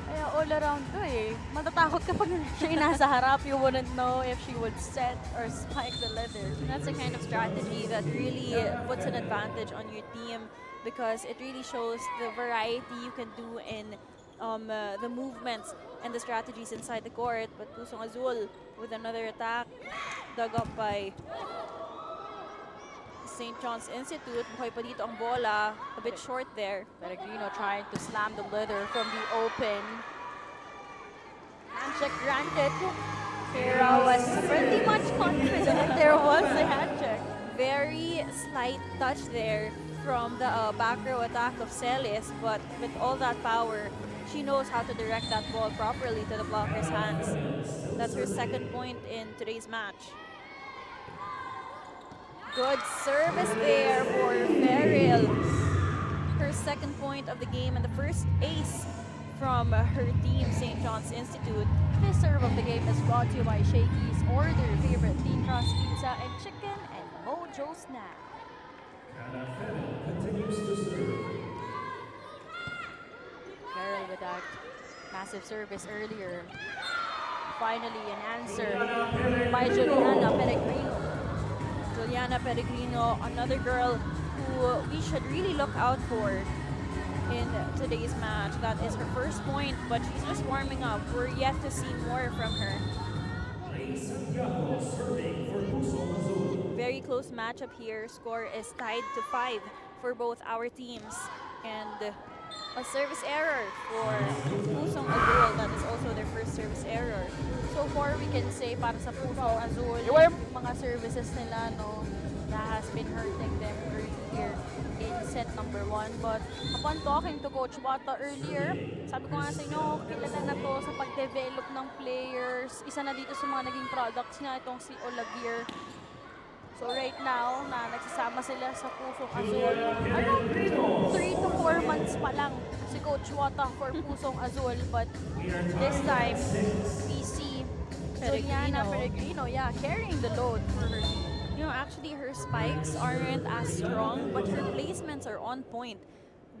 Kaya all around to eh. Matatakot kapag siya yung nasa harap, you wouldn't know if she would set or spike the leather. That's the kind of strategy that really puts an advantage on your team, because it really shows the variety you can do in the movements and the strategies inside the court. But Pusong Azul with another attack, dug up by St. John's Institute. Buhay pa dito ang bola. A bit short there. Peregrino trying to slam the leather from the open. Handcheck granted. Kira was pretty much confident there was a handcheck. Very slight touch there from the back row attack of Celis, but with all that power, she knows how to direct that ball properly to the blocker's hands. That's her second point in today's match. Good service there for Ferrell. Her second point of the game and the first ace from her team, St. John's Institute. This serve of the game is brought to you by Shakey's. Order your favorite thin crust pizza and chicken and Mojo's now. Continues to serve. Ferrell with that massive service earlier. Finally, an answer by Juliana Peregrino. Juliana Peregrino, another girl who we should really look out for in today's match. That is her first point, but she's just warming up. We're yet to see more from her. Very close matchup here. Score is tied to 5 for both our teams. And a service error for Pusong Azul. That is also their first service error. So far, we can say para sa Pusong Azul, mga services nila, no, that has been hurting them earlier in set number 1. But upon talking to Coach Wata earlier, sabi ko nga sa inyo, kilala na to sa pag-develop ng players. Isa na dito sa mga naging products niya itong si Olaguer. So right now, na nagsasama sila sa Pusong Azul, around 3 to 4 months pa lang si Coach Wata for Pusong Azul. But this time, we see Juliana Peregrino, carrying the load for her team. You know, actually her spikes aren't as strong, but her placements are on point.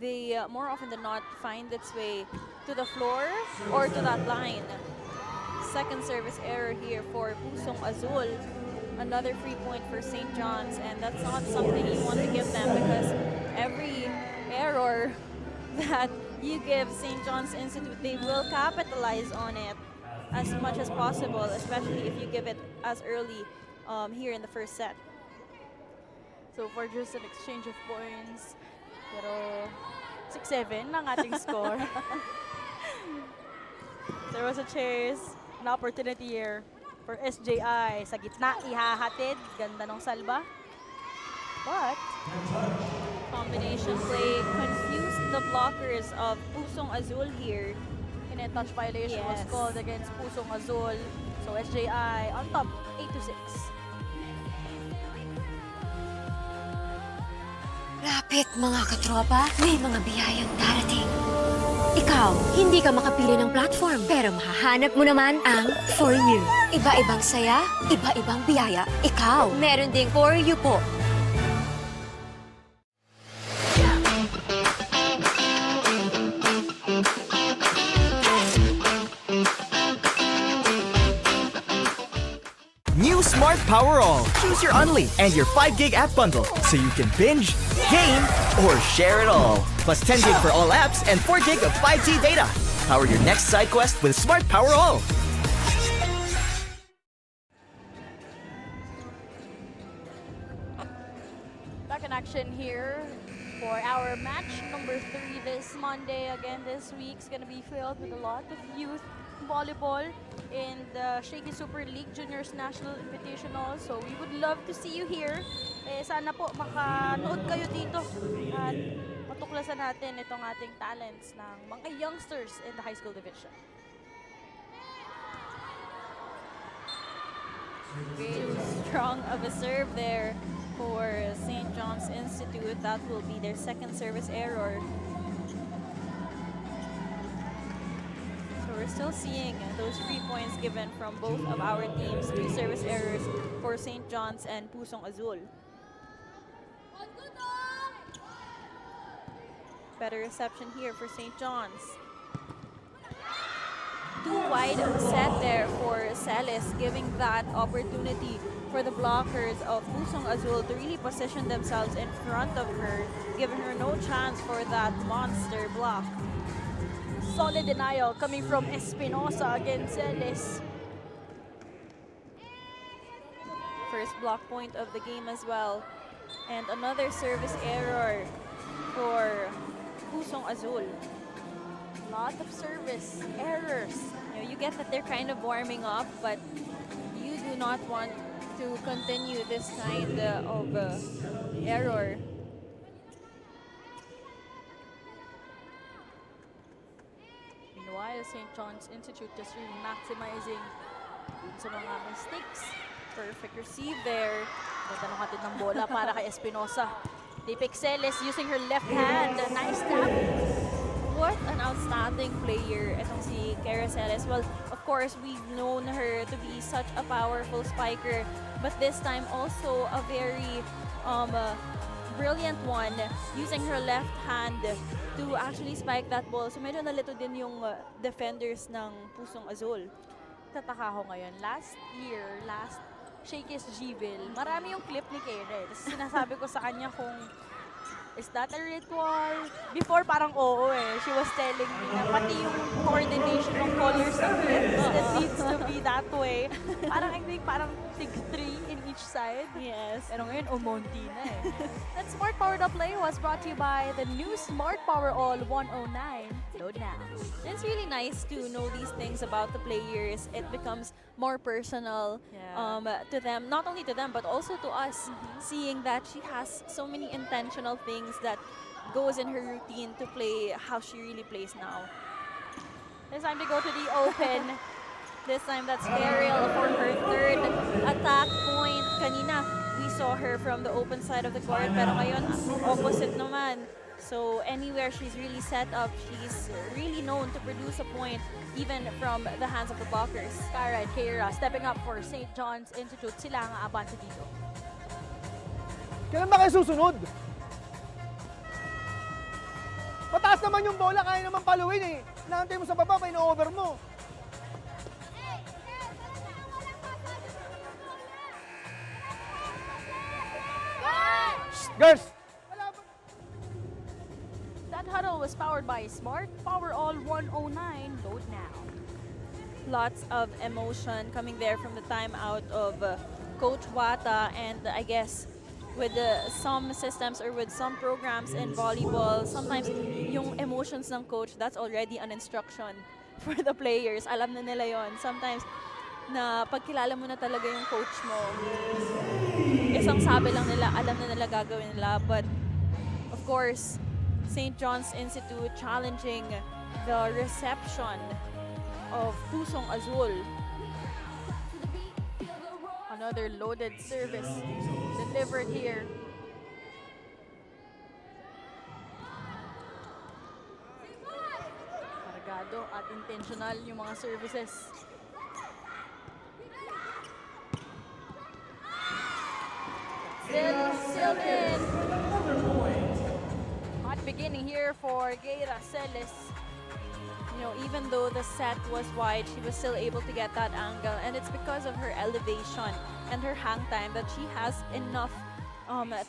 They more often than not find its way to the floor or to that line. Second service error here for Pusong Azul. Another free point for St. John's, and that's not something you want to give them because every error that you give St. John's Institute, they will capitalize on it as much as possible, especially if you give it as early here in the first set. So for just an exchange of points, pero 6-7 ang ating score. There was a chase, an opportunity here for SJI. Sa gitna, ihahatid. Ganda ng salba. But combination play confused the blockers of Pusong Azul here. in a touch violation was Yes. called against Pusong Azul. So SJI on top, 8-6. Lapit mga katropa, may mga biyayang darating. Ikaw, hindi ka makapili ng platform, pero mahahanap mo naman ang For You. Iba-ibang saya, iba-ibang biyaya. Ikaw, meron ding For You po. New Smart Power All. Choose your Unli and your 5 gig app bundle so you can binge, game, or share it all. Plus 10 gig for all apps and 4 gig of 5G data. Power your next side quest with Smart Power All. Back in action here for our match number 3 this Monday. Again, this week's gonna be filled with a lot of youth volleyball in the Shakey Super League Juniors National Invitationals. So we would love to see you here. Sana po makanood kayo dito at matuklasan natin itong ating talents ng mga youngsters in the high school division. Great, strong of a serve there for St. John's Institute. That will be their second service error. So we're still seeing those 3 points given from both of our teams. 3 service errors for St. John's and Pusong Azul. Better reception here for St. John's. Too wide set there for Celis, giving that opportunity for the blockers of Pusong Azul to really position themselves in front of her, giving her no chance for that monster block. Solid denial coming from Espinosa against Celis. First block point of the game as well. And another service error for Pusong Azul. Lot of service errors. You get that they're kind of warming up, but you do not want to continue this kind of error. Meanwhile, St. John's Institute just really maximizing sa mga mistakes. Perfect receive there. Ganda ng hatid ng bola para kay Espinosa. Tipik Celis using her left hand. Nice tap. What an outstanding player itong si Kara Celis. Well, of course, we've known her to be such a powerful spiker, but this time also a very brilliant one, using her left hand to actually spike that ball. So medyo nalito din yung defenders ng Pusong Azul. Tataka ko ngayon. Last Shakey's G-Ville, marami yung clip ni Kere. Sinasabi ko sa kanya kung is that a ritual? Before parang oo eh. She was telling me na pati yung coordination ng colors ng clips that needs to be that that way. Parang I think parang tig 3 in each side. Yes. Pero ngayon, umonti na eh. That Smart Power to Play was brought to you by the new Smart Power All 109. Load now. It's really nice to know these things about the players. It becomes more personal to them, not only to them, but also to us, seeing that she has so many intentional things that goes in her routine to play how she really plays now. It's time to go to the open. This time that's Ariel for her third Attack point. Kanina, we saw her from the open side of the court, pero ngayon, opposite naman. So anywhere she's really set up, she's really known to produce a point even from the hands of the blockers. Kara and Keira stepping up for St. John's Institute. Sila ang abante dito. Kailan ba kayo susunod? Mataas naman yung bola, kaya naman paluin eh. Naantay mo sa baba, pa ino-over mo. Girls! That huddle was powered by Smart Power All 109. Load now. Lots of emotion coming there from the timeout of Coach Wata, and I guess with some systems or with some programs in volleyball, sometimes yung emotions ng coach, that's already an instruction for the players. Alam na nila yon. Sometimes na pagkilala mo na talaga yung coach mo, isang sabi lang nila, alam na nila gagawin nila. But of course, St. John's Institute challenging the reception of Pusong Azul. Another loaded service delivered here. Kargado at intentional yung mga services. Still in. Hot beginning here for Keira Celis. You know, even though the set was wide, she was still able to get that angle, and it's because of her elevation and her hang time that she has enough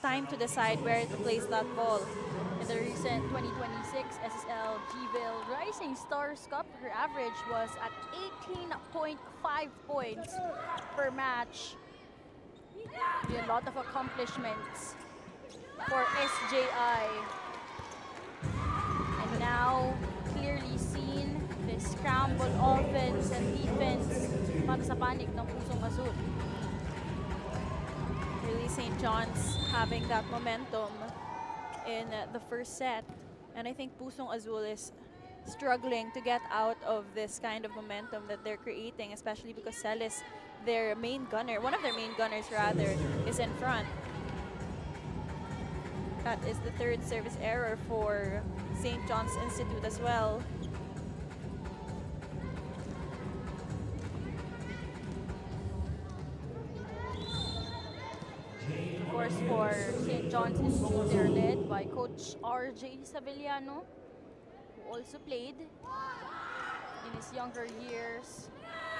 time to decide where to place that ball. In the recent 2026 SSL Gville Rising Stars Cup, her average was at 18.5 points per match. A lot of accomplishments for SJI. And now, clearly seen the scramble offense and defense para sa panig ng Pusong Azul. Really, St. John's having that momentum in the first set. And I think Pusong Azul is struggling to get out of this kind of momentum that they're creating, especially because Celis, their main gunner, one of their main gunners rather, is in front. That is the third service error for St. John's Institute as well. Of course, for St. John's Institute, they're led by Coach RJ Savillano, who also played in his younger years.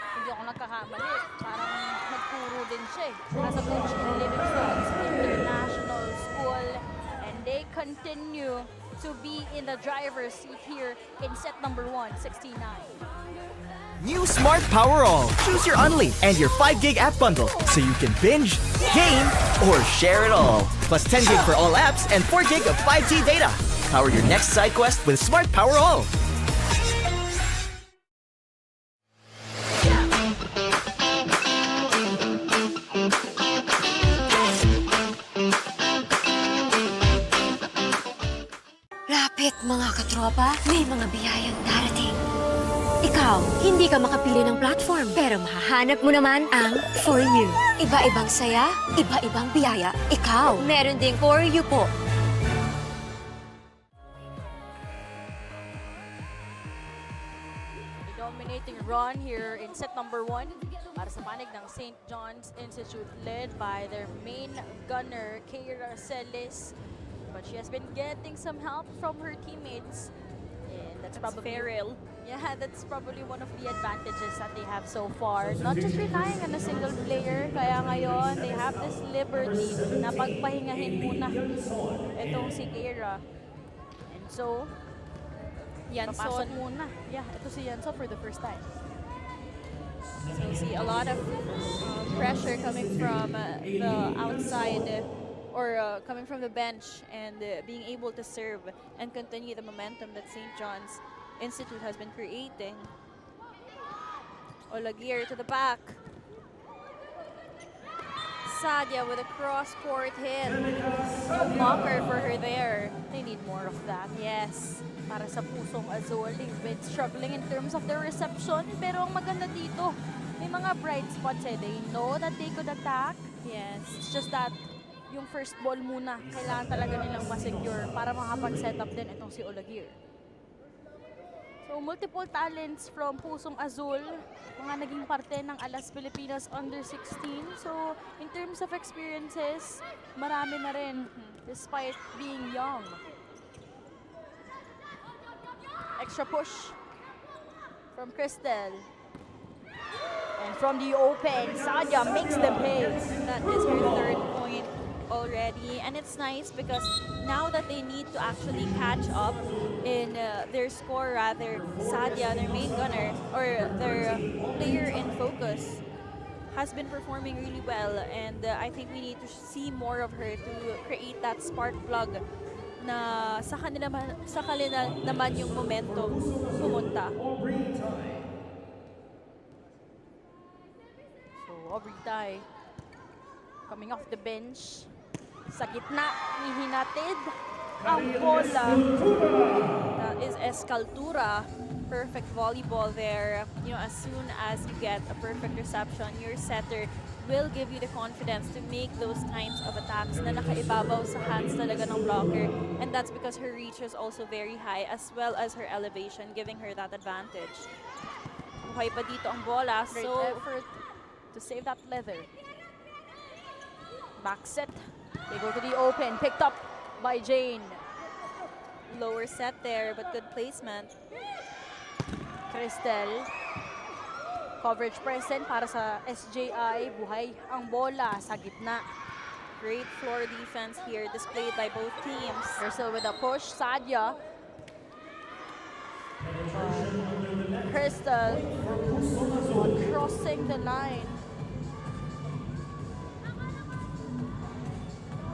Hindi ako nagkakamali. Parang nagturo din siya as a coach in Livingstone's International School. And they continue to be in the driver's seat here in set number 1, 69. New Smart Power All. Choose your Unli and your 5 gig app bundle so you can binge, game, or share it all. Plus 10 gig for all apps and 4 gig of 5G data. Power your next side quest with Smart Power All. Lapit mga katropa, may mga biyayang darating. Ikaw, hindi ka makapili ng platform, pero mahahanap mo naman ang For You. Iba-ibang saya, iba-ibang biyaya. Ikaw, meron ding For You po. A dominating run here in set number 1 para sa panig ng St. John's Institute, led by their main gunner, Keira Celis. But she has been getting some help from her teammates. And that's probably Ferrell. Yeah, that's probably one of the advantages that they have so far. Not just relying on a single player, kaya ngayon they have this liberty na pagpahingahin muna itong si Keira. And so, papasok muna. Yeah, ito si Yanso for the first time. So you see a lot of pressure coming from the outside or coming from the bench and being able to serve and continue the momentum that St. John's Institute has been creating. Olaguer to the back. Sadia with a cross-court hit. No blocker for her there. They need more of that. Yes. Para sa Pusong Azul, they've been struggling in terms of their reception. Pero ang maganda dito, may mga bright spots eh. They know that they could attack. Yes. It's just that yung first ball muna, kailangan talaga nilang ma-secure para makapag-set up din itong si Olaguer. So, multiple talents from Pusong Azul, mga naging parte ng Alas Pilipinas Under-16. So, in terms of experiences, marami na rin despite being young. Extra push from Crystal. And from the open, Sadia makes the play. That is her third point already, and it's nice because now that they need to actually catch up in their score, rather, Sadia, their main gunner or their player in focus, has been performing really well, and I think we need to see more of her to create that spark plug na sa kanila naman yung momentum pumunta. So, Aubrey Tai coming off the bench. Sa gitna, ihinatid ang bola. That is Escaltura. Perfect volleyball there. You know, as soon as you get a perfect reception, your setter will give you the confidence to make those kinds of attacks na nakaibabaw sa hands talaga ng blocker. And that's because her reach is also very high as well as her elevation, giving her that advantage. Buhay pa dito ang bola. Great So, effort to save that leather. Back set. They go to the open. Picked up by Jane. lower set there, but good placement. Crystal. Coverage present para sa SJI. Buhay ang bola sa gitna. Great floor defense here displayed by both teams. Crystal with a push. Sadia. Crystal crossing the line.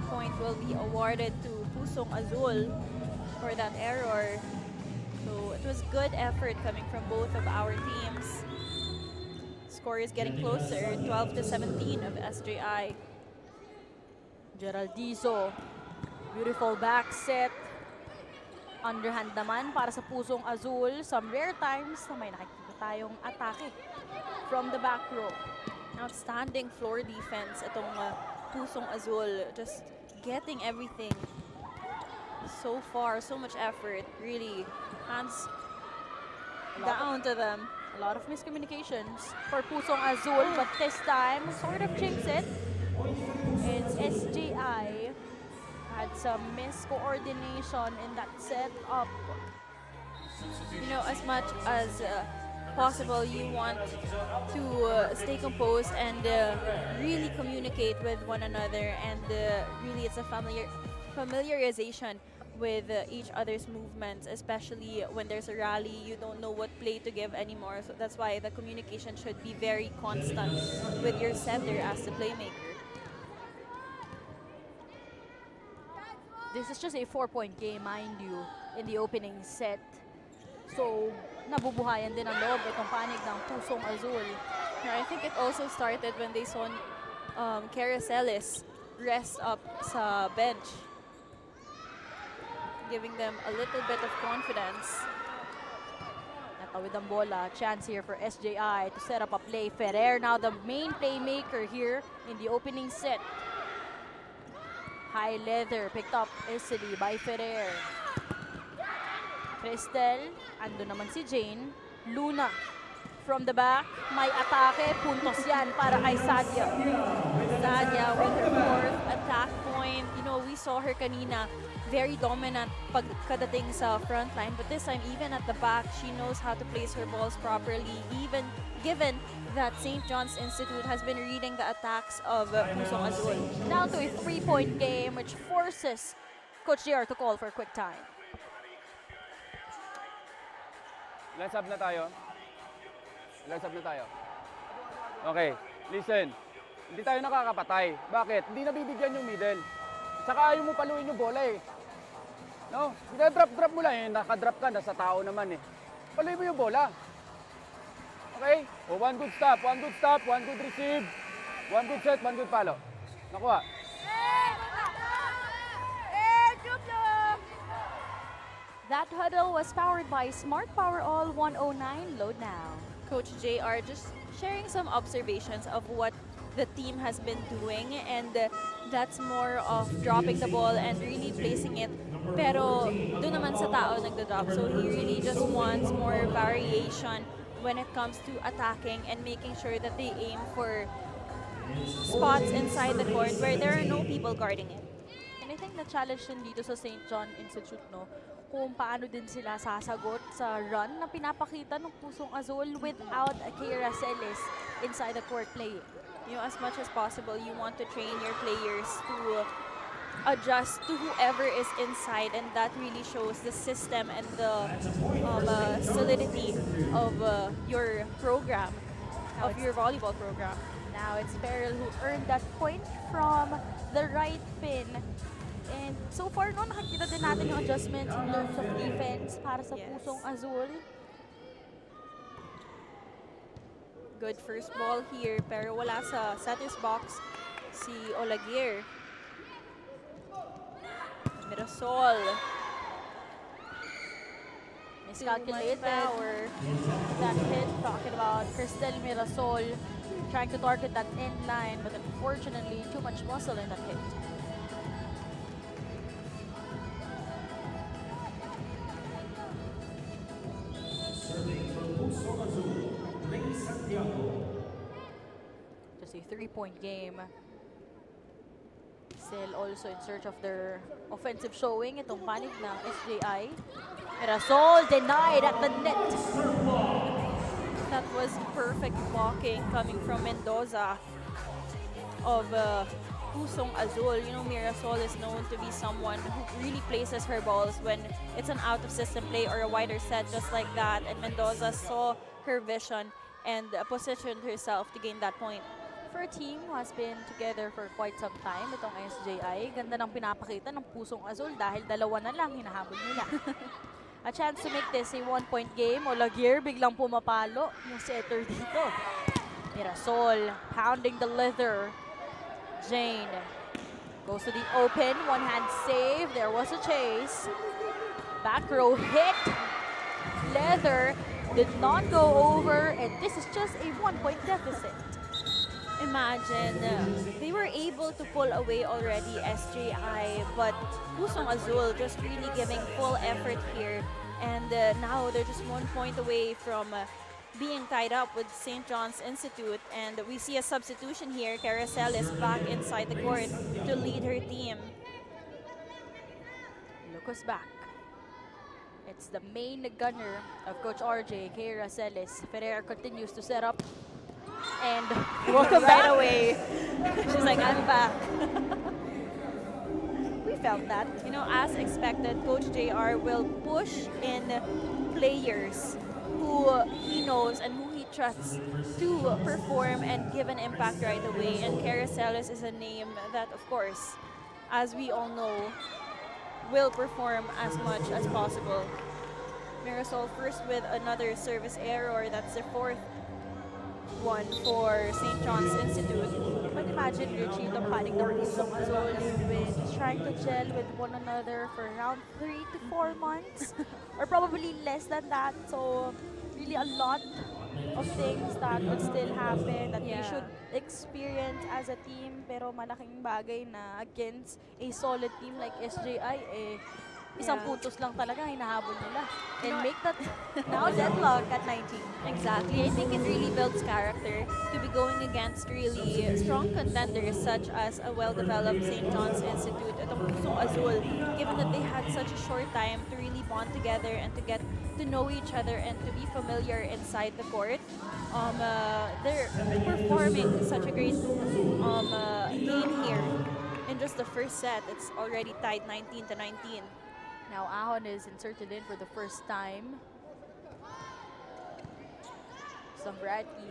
Point will be awarded to Pusong Azul for that error. So it was good effort coming from both of our teams. Score is getting closer, 12-17 of SJI. Geraldizo. Beautiful back set. Underhand naman para sa Pusong Azul. Some rare times na may nakikita tayong atake from the back row. Outstanding floor defense itong Pusong Azul. Just getting everything so far, so much effort. Really, hands down to them. A lot of miscommunications for Pusong Azul, but this time, sort of jinx it. It's SJI. Had some miscoordination in that setup. You know, as much as possible, you want to stay composed and really communicate with one another, and really it's a familiarization with each other's movements, especially when there's a rally. You don't know what play to give anymore, so that's why the communication should be very constant with your setter as the playmaker. This is just a 4-point game, mind you, in the opening set. So, nabubuhayan din ang loob itong panig ng Pusong Azul. I think it also started when they saw Caracelis rest up sa bench, giving them a little bit of confidence. Natawid ang bola. Chance here for SJI to set up a play. Ferrer now the main playmaker here in the opening set. High leather picked up easily by Ferrer. Crystal, ando naman si Jane. Luna from the back, may atake, puntos yan para kay Sadia. Sadia with her fourth attack point. You know, we saw her kanina very dominant pagkadating sa front line, but this time even at the back, she knows how to place her balls properly, even given that St. John's Institute has been reading the attacks of Pusong Azul. Down to a 3-point game, which forces Coach JR to call for a quick time. Let's up na tayo. Let's up na tayo. Okay, listen. Hindi tayo nakakapatay. Bakit? Hindi nabibigyan yung middle. Tsaka ayaw mo paluin yung bola eh. No? Drop mo lang eh. Nakadrop ka, nasa tao naman eh. Paluin mo yung bola. Okay? O, one good stop, one good receive. One good set, one good palo. Nakuha. That huddle was powered by Smart Power All 109. Load now. Coach JR just sharing some observations of what the team has been doing, and that's more of dropping the ball and really placing it. Pero doon naman sa tao nagda-drop. So he really just wants more variation when it comes to attacking and making sure that they aim for spots inside the court where there are no people guarding it. And I think the challenge din dito sa St. John Institute, no, kung paano din sila sasagot sa run na pinapakita ng Pusong Azul without Akira Celis inside the court playing. You know, as much as possible, you want to train your players to adjust to whoever is inside, and that really shows the system and the solidity of your program, of your volleyball program. Now it's Farrell who earned that point from the right pin. And so far, no, nakikita din natin yung adjustments in terms of defense para sa Yes. Pusong Azul. Good first ball here, pero wala sa setter's box si Olaguer. Mirasol. Miscalculated. Power. That hit, talking about Cristel Mirasol trying to target that end line, but unfortunately, too much muscle in that hit. Just a 3-point game. Still also in search of their offensive showing. Itong panig ng SJI. Mirasol denied at the net. That was perfect blocking coming from Mendoza of Pusong Azul. You know, Mirasol is known to be someone who really places her balls when it's an out-of-system play or a wider set, just like that. And Mendoza saw her vision and positioned herself to gain that point. For a team who has been together for quite some time, itong SJI, ganda ng pinapakita ng Pusong Azul dahil dalawa na lang hinahabol nila. A chance to make this a 1-point game. Olaguer biglang pumapalo yung setter dito. Mirasol pounding the leather. Jane goes to the open, one-hand save. There was a chase. Back row hit. Leather did not go over, and this is just a 1-point deficit. Imagine, they were able to pull away already SJI, but Pusong Azul just really giving full effort here. And now they're just 1 point away from being tied up with St. John's Institute. And we see a substitution here. Carousel is back inside the court to lead her team. Look who's back. It's the main gunner of Coach RJ, Keira Celis. Ferrer continues to set up. And welcome Right back. away. She's like, I'm back. We felt that. You know, as expected, Coach JR will push in players who he knows and who he trusts to perform and give an impact right away. And Caracelis is a name that, of course, as we all know, will perform as much as possible. Mirasol first with another service error. That's the 4th one for St. John's Institute. But imagine Richie, the panig ng Pusong Azul, they've been trying to gel with one another for around 3 to 4 months, or probably less than that. So really a lot of things that would still happen that we should experience as a team. Pero malaking bagay na against a solid team like SJI, isang puntos lang talaga hinahabol nila. And make that now deadlock at 19. Exactly. I think it really builds character to be going against really strong contenders such as a well-developed St. John's Institute at Pusong Azul, given that they had such a short time to really bond together and to get to know each other and to be familiar inside the court. They're performing such a great game here. In just the first set, it's already tied 19 to 19. Now Ahon is inserted in for the first time. Some variety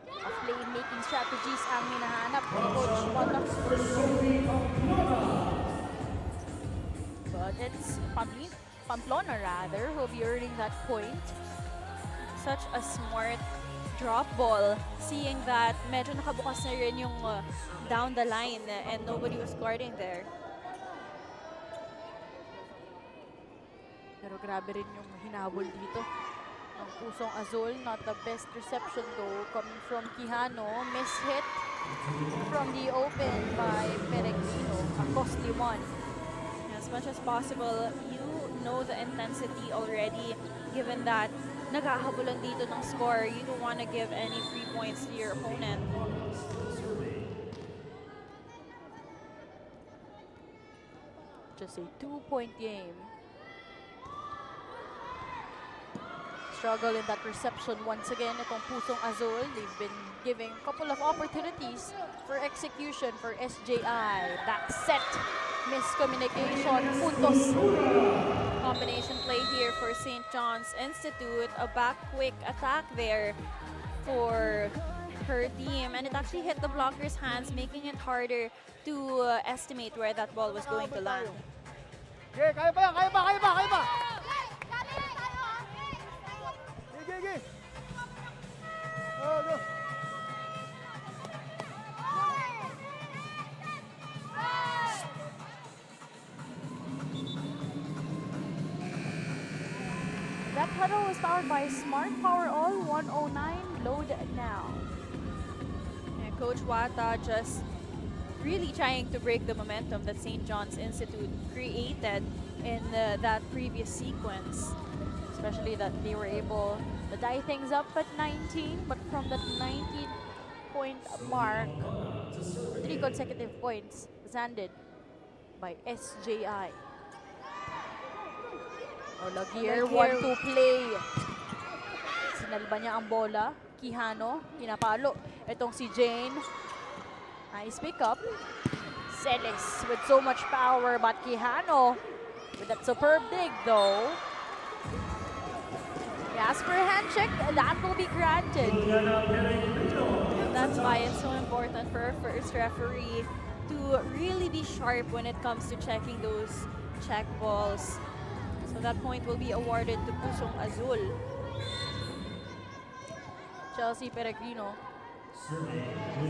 of playmaking strategies ang hinahanap ni Coach Wata. But it's Pamplona rather who'll be earning that point. Such a smart drop ball, seeing that medyo nakabukas na rin yung down the line and nobody was guarding there. Pero grabe rin yung hinabol dito. Ang pusong azul, not the best reception though, coming from Quijano. Miss hit from the open by Peregrino, a costly one. As much as possible, you know the intensity already, given that naghahabulan dito ng score. You don't want to give any free points to your opponent. Just a 2-point game. Struggle in that reception once again. Itong pusong azul, they've been giving a couple of opportunities for execution for SJI. Back set, miscommunication, puntos. Combination play here for St. John's Institute. A back quick attack there for her team, and it actually hit the blocker's hands, making it harder to estimate where that ball was going to land. Okay, kaya pa yan, kaya pa, kaya pa, kaya pa. Sige. Oh, go. That huddle was powered by Smart Power All 109. Load now. And Coach Wata just really trying to break the momentum that St. John's Institute created in that previous sequence. Especially that they were able to tie things up at 19, but from that 19-point mark, 3 consecutive points landed by SJI. Olagier, 1-2 play. Sinalba niya ang bola. Quijano, pinapalo. Itong si Jane. Nice pick up. Celis with so much power, but Quijano with that superb dig though. He asked for a hand check, that will be granted. That's why it's so important for our first referee to really be sharp when it comes to checking those check balls. So that point will be awarded to Pusong Azul. Chelsea Peregrino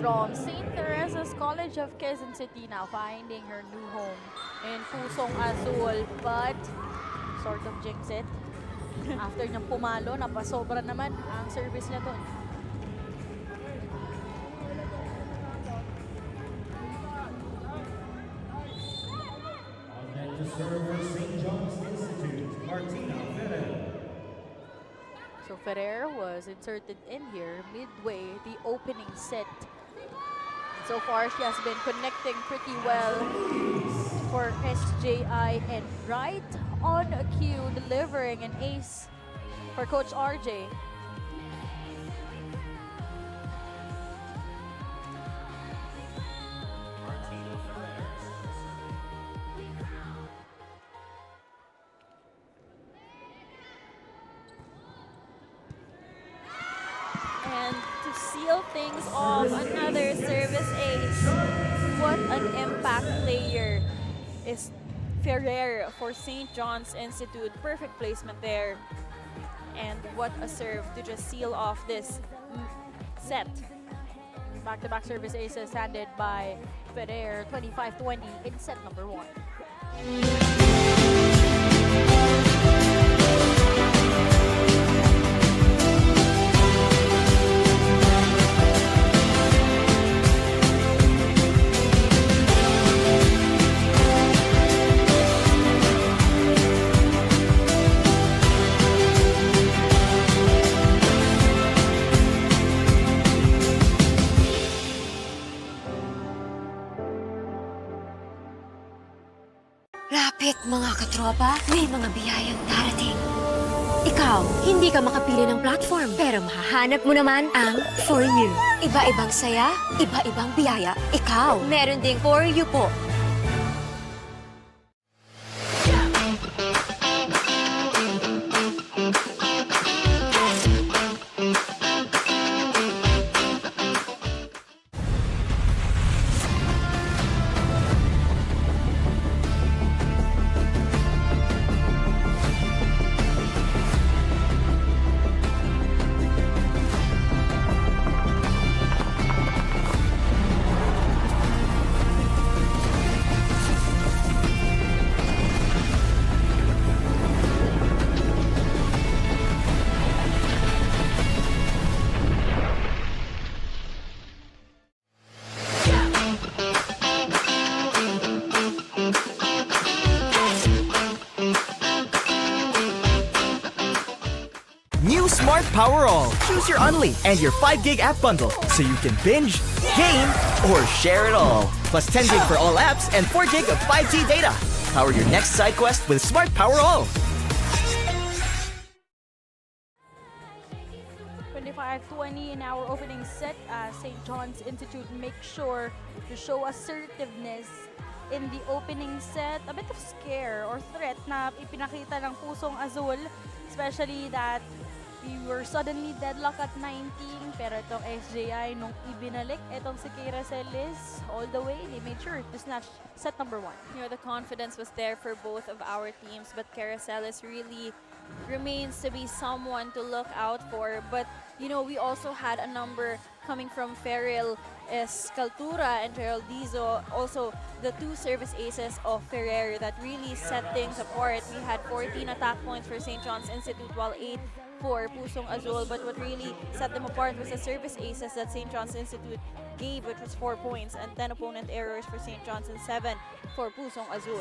from St. Teresa's College of Quezon City now finding her new home in Pusong Azul, but sort of jinx it. After niyang pumalo, napasobra naman ang service niya doon. To serve for St. John's Institute, Martina Ferrer. So Ferrer was inserted in here midway the opening set. And so far, she has been connecting pretty well for SJI and right on cue, delivering an ace for Coach RJ. And to seal things off, another service ace. What an impact player is Ferrer for St. John's Institute. Perfect placement there. And what a serve to just seal off this set. Back-to-back service aces handed by Ferrer, 25-20 in set number 1. Lapit mga katropa, may mga biyayang darating. Ikaw, hindi ka makapili ng platform, pero mahahanap mo naman ang For You. Iba-ibang saya, iba-ibang biyaya. Ikaw, meron ding For You po. Power All. Choose your Unli and your 5 gig app bundle so you can binge, game, or share it all. Plus 10 gig for all apps and 4 gig of 5G data. Power your next side quest with Smart Power All. 25-20 in our opening set. St. John's Institute make sure to show assertiveness in the opening set. A bit of scare or threat na ipinakita ng Pusong Azul, especially that we were suddenly deadlocked at 19, pero itong SJI nung ibinalik itong si Keira Celis all the way, they made sure to snatch set number 1. You know, the confidence was there for both of our teams, but Caracelis really remains to be someone to look out for. But, you know, we also had a number coming from Ferrell Escaltura and Geraldizo, also the 2 service aces of Ferrer that really set things apart. We had 14 attack points for St. John's Institute, while 8 for Pusong Azul, but what really set them apart was the service aces that St. John's Institute gave, which was 4 points, and 10 opponent errors for St. John's and 7 for Pusong Azul.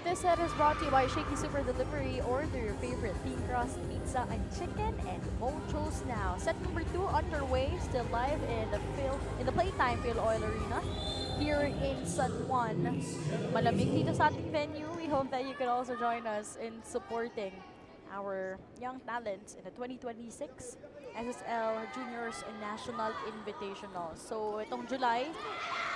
This set is brought to you by Shakey Super Delivery. Order your favorite thin crust pizza and chicken and mochos now. Set number 2 underway, still live in the Playtime Phil Oil Arena here in San Juan. Malamig dito sa ating venue. We hope that you can also join us in supporting our young talents in the 2026 SSL Juniors and National Invitationals. So itong July,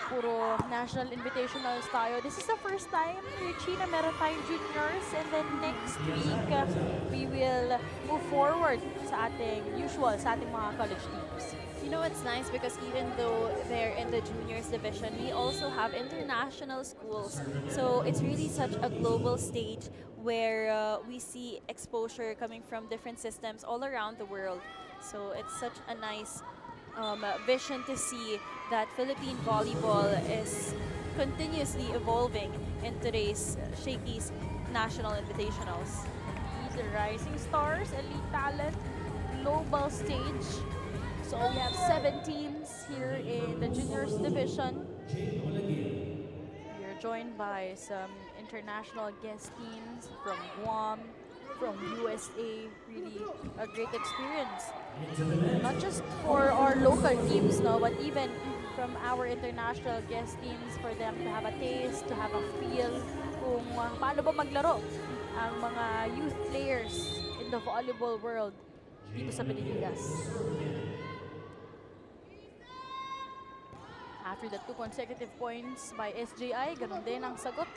puro National Invitationals tayo. This is the first time, Richie, na meron tayong juniors, and then next week, we will move forward sa ating usual, sa ating mga college teams. You know, it's nice because even though they're in the juniors division, we also have international schools. So it's really such a global stage where we see exposure coming from different systems all around the world. So it's such a nice vision to see that Philippine volleyball is continuously evolving in today's Shakey's National Invitationals. The rising stars, elite talent, global stage. So we have 7 teams here in the juniors division. We are joined by some international guest teams from Guam, from USA. Really a great experience. Not just for our local teams, no, but even from our international guest teams, for them to have a taste, to have a feel kung paano ba maglaro ang mga youth players in the volleyball world dito sa Pilipinas. After the 2 consecutive points by SJI, ganun din ang sagot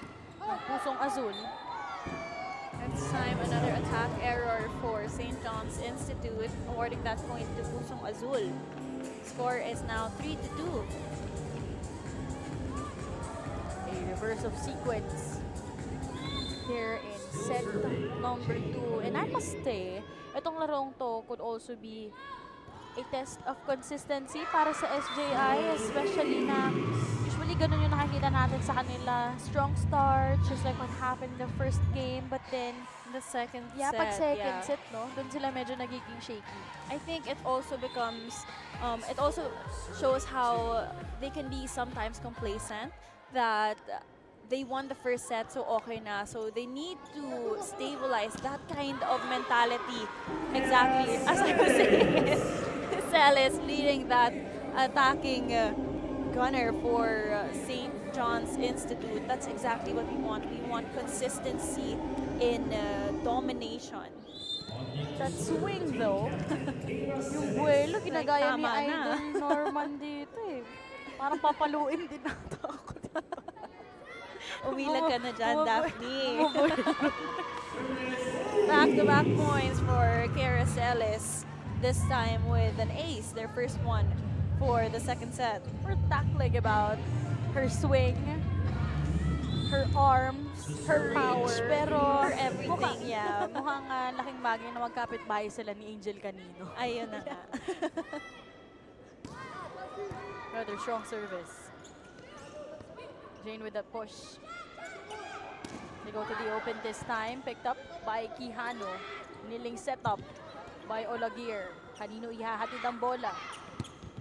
ng Pusong Azul. This time, another attack error for St. John's Institute, awarding that point to Pusong Azul. Score is now 3-2. A reverse of sequence here in set number 2. And I must say, itong larong to could also be a test of consistency para sa SJI, especially na usually ganun yung nakikita natin sa kanila. Strong start, just like what happened in the first game, but then The second pag set, second set, no, dun sila medyo nagiging shaky. I think it also becomes, it also shows how they can be sometimes complacent, that they won the first set, so okay na. So they need to stabilize that kind of mentality. Exactly, as I was saying, Celis leading that attacking gunner for St. John's Institute. That's exactly what we want. We want consistency in domination. That swing though, yung buwelo, ginagaya ni tama na. Idol Norman dito eh. Parang papaluin din nata ako. Umilag ka na dyan, Daphne. Bumubuelo. Back-to-back points for Caracelis. This time with an ace, their first one for the second set. We're tackling about her swing, her arms, her power, reach, pero her everything. mukhang laking bagay na magkapit-bahay sila ni Angel kanino. Ayun na nga. Another strong service. Jane with the push. They go to the open this time, picked up by Quijano. Kneeling setup by Olaguer. Kanino ihahatid ang bola.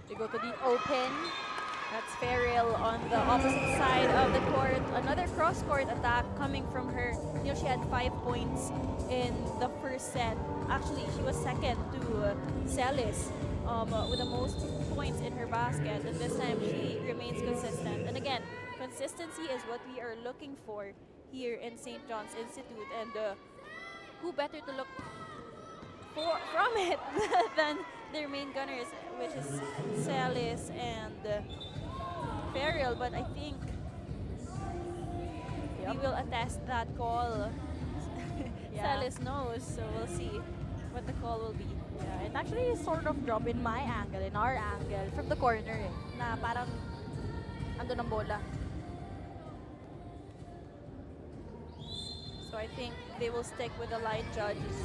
They go to the open. That's Ferrell on the opposite side of the court. Another cross-court attack coming from her. You know, she had 5 points in the first first set. Actually, she was second to Celis with the most points in her basket. And this time, she remains consistent. And again, consistency is what we are looking for here in St. John's Institute. And who better to look from it than their main gunners, which is Celis and Ferrell. But I think we will attest that call. Celis knows, so we'll see what the call will be. Yeah, it actually sort of dropped in my angle, in our angle, from the corner eh, na parang andun ang bola. So I think they will stick with the line judge's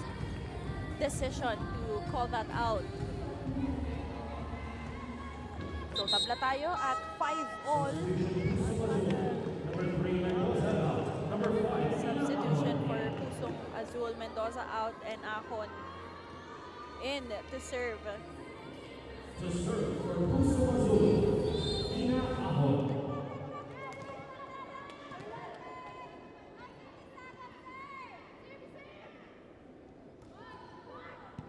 decision to call that out. So tabla tayo at 5-all. Substitution for Pusong Azul, Mendoza out, and Ahon in to serve. To serve for Puso Azul, Ina Ahon.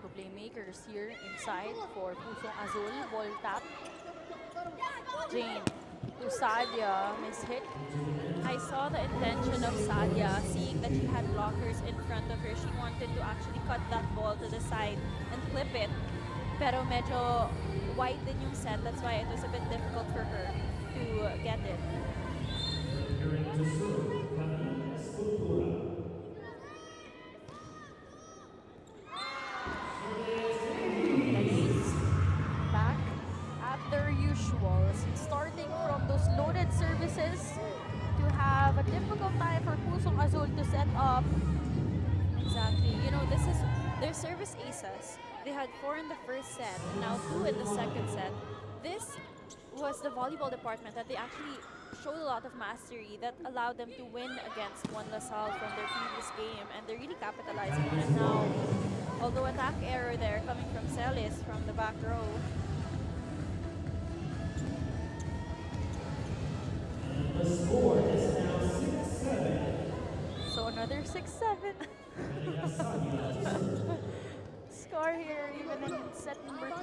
The playmakers here inside for Pusong Azul. Ball tap. Jane to Sadia. Miss hit. I saw the intention of Sadia, seeing that she had blockers in front of her. She wanted to actually cut that ball to the side and clip it. Pero medyo wide din yung set. That's why it was a bit difficult for her to get it. Preparing to serve, Camille Escultura. Back at their usuals. Starting from those loaded services to have a difficult time for Pusong Azul to set up. Exactly. You know, this is their service aces. They had 4 in the first set and now 2 in the second set. This was the volleyball department that they actually showed a lot of mastery that allowed them to win against Juan Lasal from their previous game, and they're really capitalizing on it now. Although attack error there coming from Celis from the back row. And the score is now 6-7. So another 6-7. Maria Sadia to serve. Score here even in set number 2.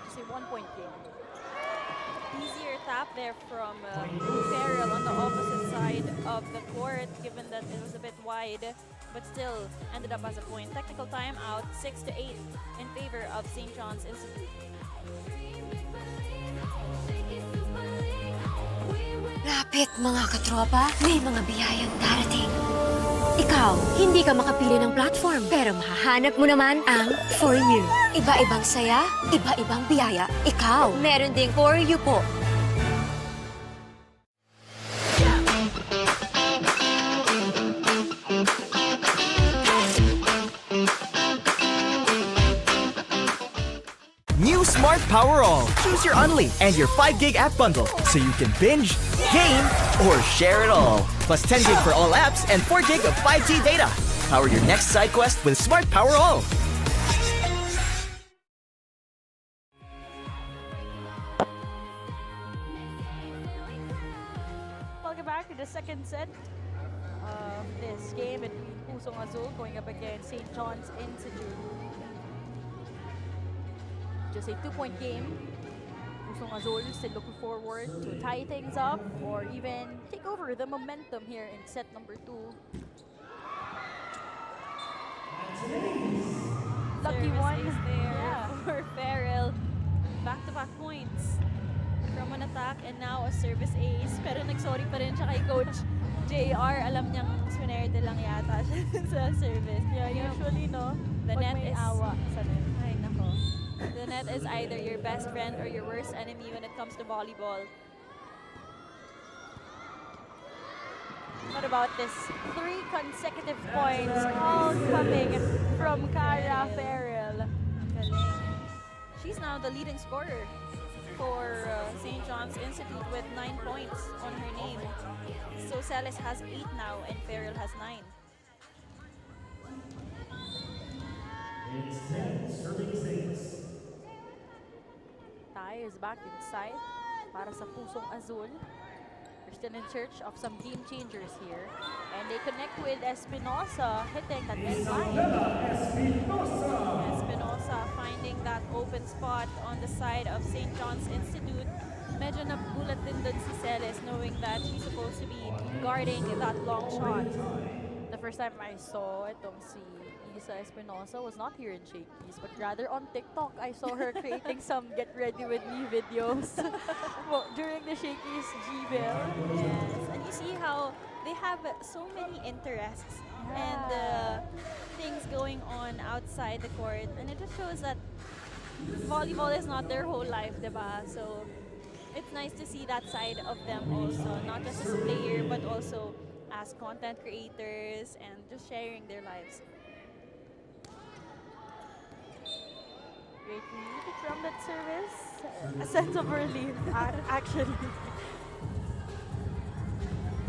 Just a 1-point game. Easier tap there from Ferrell on the opposite side of the court, given that it was a bit wide, but still ended up as a point. Technical timeout, 6-8 in favor of St. John's Institute. Lapit mga katropa, may mga biyayang darating. Ikaw, hindi ka makapili ng platform, pero mahahanap mo naman ang For You. Iba-ibang saya, iba-ibang biyaya. Ikaw, meron ding For You po. New Smart Power All. Choose your Unli and your 5 gig app bundle so you can binge, game, or share it all. Plus 10 gig for all apps and 4 gig of 5G data. Power your next side quest with Smart Power All. Welcome back to the second set of this game between Pusong Azul going up against St. John's Institute. Just a 2-point game. Pusong Azul still looking forward to tie things up or even take over the momentum here in set number 2. Lucky Service one. ace there Yeah. for Ferrell. Back-to-back points from an attack and now a service ace. Pero nagsorry pa rin siya kay Coach JR. Alam niyang swinerte lang yata siya sa service. Yeah, usually no. The Pag net may is... awa sa net. Ay, nako. The net is either your best friend or your worst enemy when it comes to volleyball. What about this? 3 consecutive points, all coming from Cara Ferrell. Galing. She's now the leading scorer for St. John's Institute with 9 points on her name. So Celis has 8 now and Ferrell has 9. It's 10, serving 6. Tai is back inside para sa Pusong Azul. They're still in search of some game changers here. And they connect with Espinosa, hitting that net line. Espinosa finding that open spot on the side of St. John's Institute. Medyo nagulat din dun si Celes knowing that she's supposed to be guarding that long shot. The first time I saw itong si Isa Espinosa was not here in Shakey's, but rather on TikTok. I saw her creating some get ready with me videos well, during the Shakey's G-Bell. Yes, and you see how they have so many interests and things going on outside the court, and it just shows that volleyball is not their whole life, diba? So it's nice to see that side of them also, not just as a player, but also as content creators and just sharing their lives. Great read from that service. A sense of relief, actually.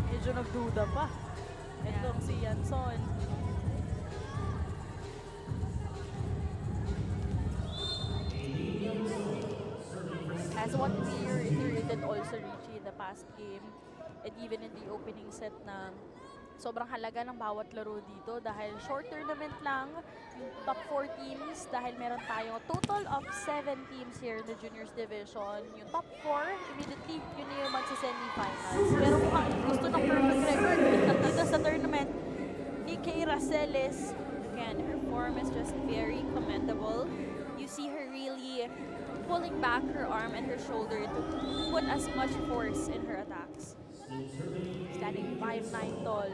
Medyo nagduda pa. Itong si Yanson. As what we reiterated also, Richie, in the past game, and even in the opening set na sobrang halaga ng bawat laro dito dahil short tournament lang, yung top 4 teams, dahil meron tayong total of 7 teams here in the juniors division. Yung top 4, immediately yun na yung magsa-semifinals. Pero mukhang gusto ng perfect record dito sa tournament ni Keira Celes. Again, her form is just very commendable. You see her really pulling back her arm and her shoulder to put as much force in her attacks. Standing 5'9" tall.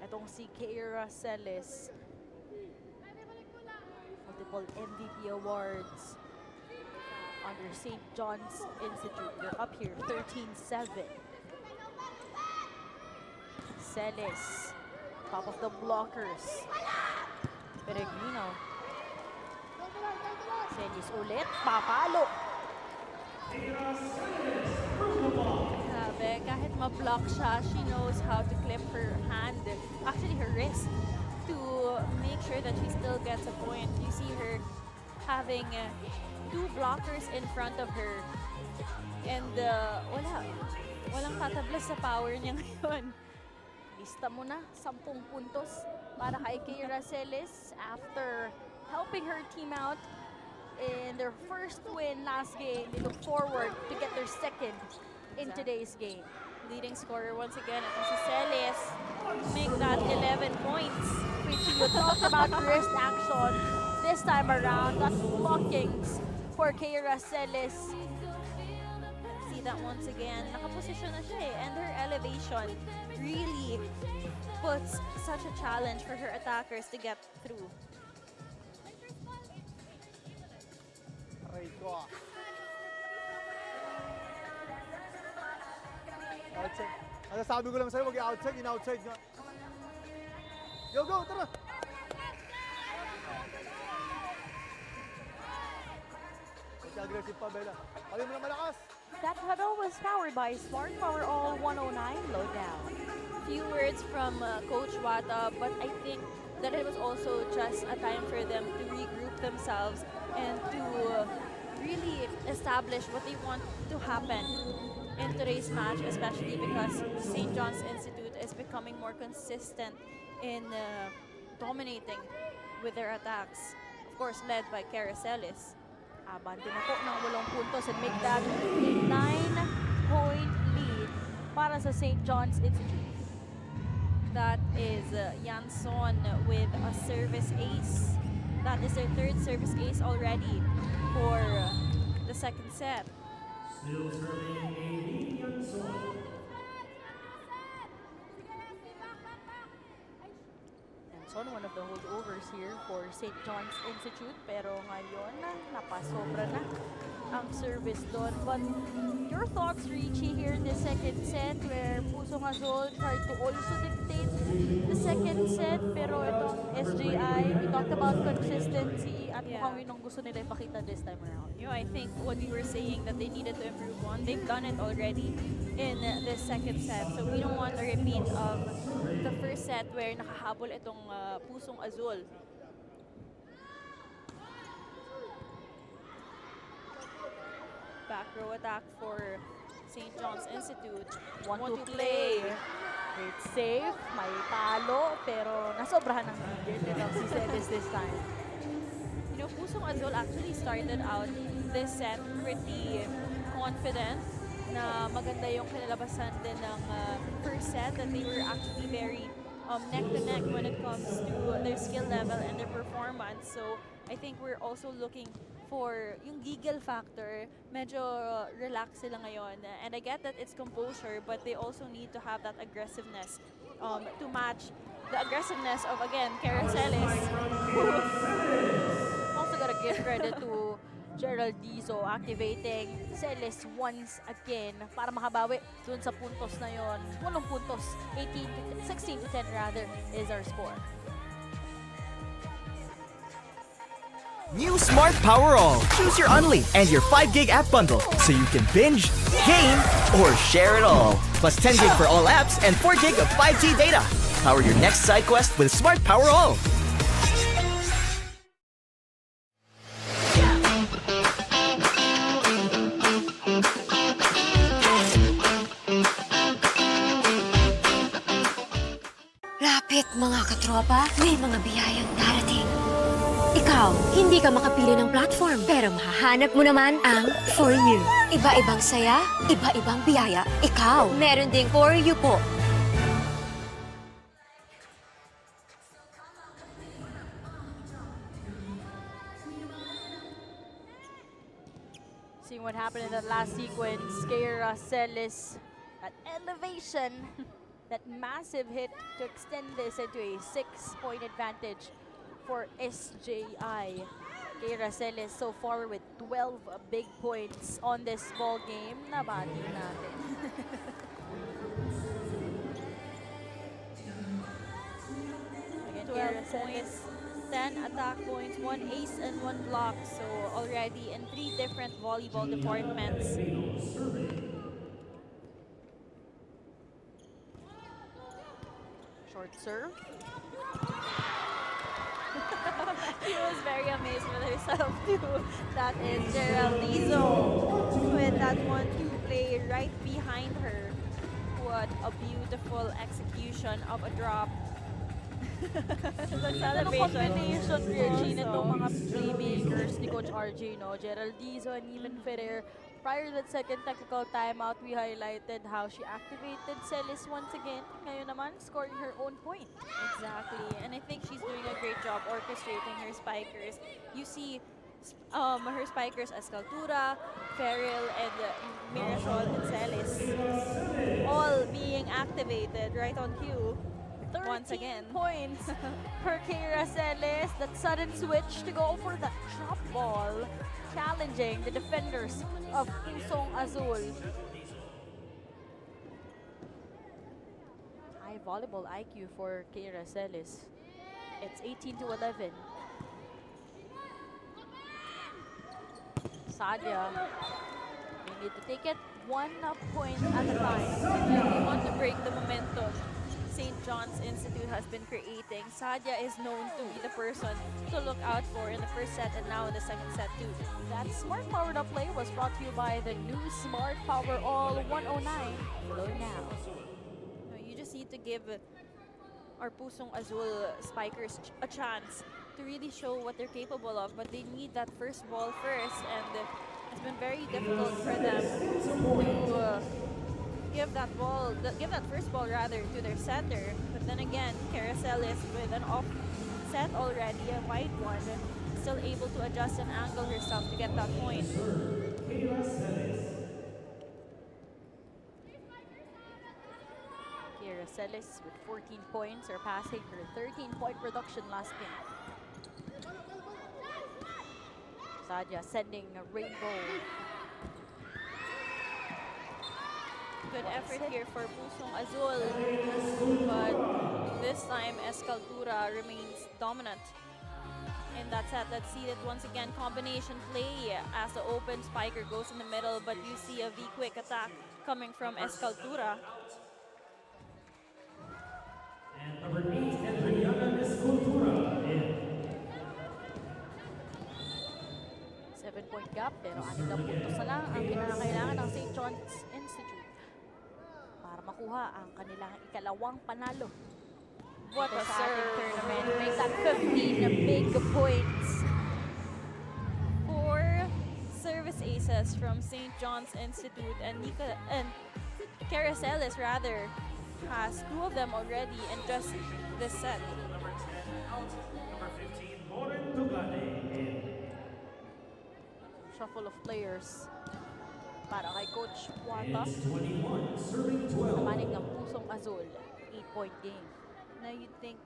Itong si Keira Celes. Multiple MVP awards under St. John's Institute. They're up here, 13-7. Celes, top of the blockers. Peregrino. Celes ulit, papalo. Grabe, kahit ma-block siya, she knows how to clip her hand, actually her wrist, to make sure that she still gets a point. You see her having 2 blockers in front of her. And walang tatablas sa power niya ngayon. Lista mo na, 10 puntos para kay Keira Celes after helping her team out in their first win last game. They look forward to get their second in today's game. Leading scorer once again, ito si Celes, make that 11 points. Richie, you talked about wrist action. This time around, that's blockings for Keira Celes. See that once again, nakaposisyon na siya and her elevation really puts such a challenge for her attackers to get through. Aray ko. Outside. Ano sabi ko lang sa'yo, wag i-outside, in-outside nga. Go, go, tara! Kasi aggressive pa, Bella. Kali mo na malakas! That huddle was powered by Smart Power All 109 Lowdown. Few words from Coach Wata, but I think that it was also just a time for them to regroup themselves and to really establish what they want to happen in today's match, especially because St. John's Institute is becoming more consistent in dominating with their attacks. Of course, led by Keira Celes. Abante na po ng 8 puntos and make that a 9-point lead para sa St. John's Institute. That is Yanson with a service ace. That is their 3rd service ace already for the second set. Still serving AB Yanson. Yanson, one of the holdovers here for St. John's Institute, pero ngayon napasobra na ang service doon. But your thoughts, Richie, here in the second set where Pusong Azul tried to also dictate the second set, pero itong SJI, we talked about consistency at mukhang yun ang gusto nila ipakita this time around. You know, I think what you were saying that they needed to improve on, they've done it already in this second set. So we don't want a repeat of the first set where nakahabol itong Pusong Azul. Back row attack for St. John's Institute. Want to play. Great save, may talo, pero nasobrahan ng higit si Celis this time. You know, Pusong Azul actually started out this set pretty confident na maganda yung kinalabasan din ng first set, that they were actually very neck to neck when it comes to their skill level and their performance. So I think we're also looking for yung giggle factor. Medyo relax sila ngayon, and I get that it's composure, but they also need to have that aggressiveness to match the aggressiveness of, again, Caracelis. Also gotta give credit to Gerald Dizo activating Celis once again para makabawi dun sa puntos na yon. 8 puntos, 16 to 10 rather, is our score. New Smart Power All. Choose your Unli and your 5 gig app bundle so you can binge, game, or share it all. Plus 10 gig for all apps and 4 gig of 5G data. Power your next side quest with Smart Power All. Lapit mga katropa, may mga biyayang darating. Ikaw, hindi ka makapili ng platform, pero mahahanap mo naman ang For You. Iba-ibang saya, iba-ibang biyaya. Ikaw, meron ding For You po. Seeing what happened in that last sequence, Keira Celis, that elevation, that massive hit to extend this into a 6-point advantage for SJI. Keira Celis so far with 12 big points on this ball game. Nabati natin. Again, 12 Keira Celis. points, 10 attack points, 1 ace and 1 block. So already in 3 different volleyball departments. Short serve. She was very amazed with herself too. That is Gerald Dizo with that 1-2 play right behind her. What a beautiful execution of a drop. The Ano celebration. combination, Reggie, nitong mga playmakers ni Coach RJ, no? Gerald Dizo and even Ferrer. Prior to that second technical timeout, we highlighted how she activated Celis once again. Ngayon naman, scoring her own point. Exactly, and I think she's doing a great job orchestrating her spikers. You see her spikers as Caltura, Ferrell, and Mirasol and Celis all being activated right on cue. 13 Once again. points for Keira Celis. That sudden switch to go for that drop ball, challenging the defenders of Pusong Azul. High volleyball IQ for Keira Celis. It's 18 to 11. Sadia, they need to take it 1 point at a time. If they want to break the momentum St. John's Institute has been creating, Sadia is known to be the person to look out for in the first set and now in the second set too. That Smart Powered Up play was brought to you by the new Smart Power All 109. Load now. You just need to give our Pusong Azul spikers a chance to really show what they're capable of, but they need that first ball first, and it's been very difficult for them to give that first ball rather to their setter. But then again, Caracelis with an off set already, a wide one, still able to adjust and angle herself to get that point. Keira Celis with 14 points, surpassing her 13-point production last game. Sadia sending a rainbow. Good effort here for Pusong Azul, but this time Escaltura remains dominant in that set. Let's see that once again, combination play as the open spiker goes in the middle, but you see a V-quick attack coming from Escaltura. And number 8, Adriana Escultura. 7-point gap, pero 6 na puntos na lang ang kinakailangan ng St. John's Institute makuha ang kanilang ikalawang panalo. What Dito a sa ating serve. tournament. Make that 15 big points. 4 service aces from St. John's Institute, and Caracelis rather has 2 of them already in just this set. Number 10 out. Number 15, Lauren Tugane. Shuffle of players para kay Coach Wata. It's 21, serving 12. Panig ng Pusong Azul. 8-point game. Now you'd think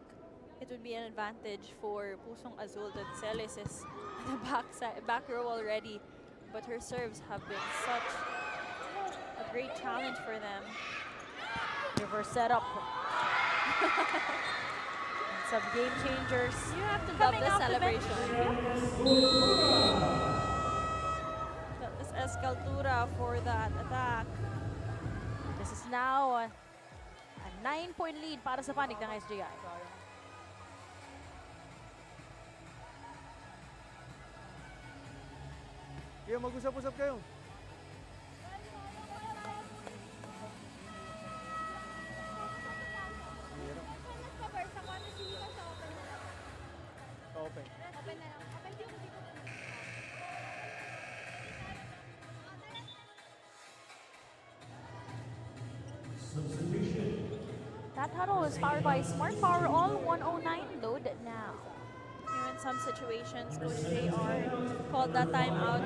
it would be an advantage for Pusong Azul that Celis is at the back row already, but her serves have been such a great challenge for them. Reverse setup. And some game changers. You have to love Coming the off the bench. celebration. That is Escaltura for that attack. This is now a 9-point lead para sa panig ng SJI. Kaya mag-usap-usap kayo. Open. Substitution. That huddle is powered by Smart Power All 109. Load now. In some situations, Coach JR called that timeout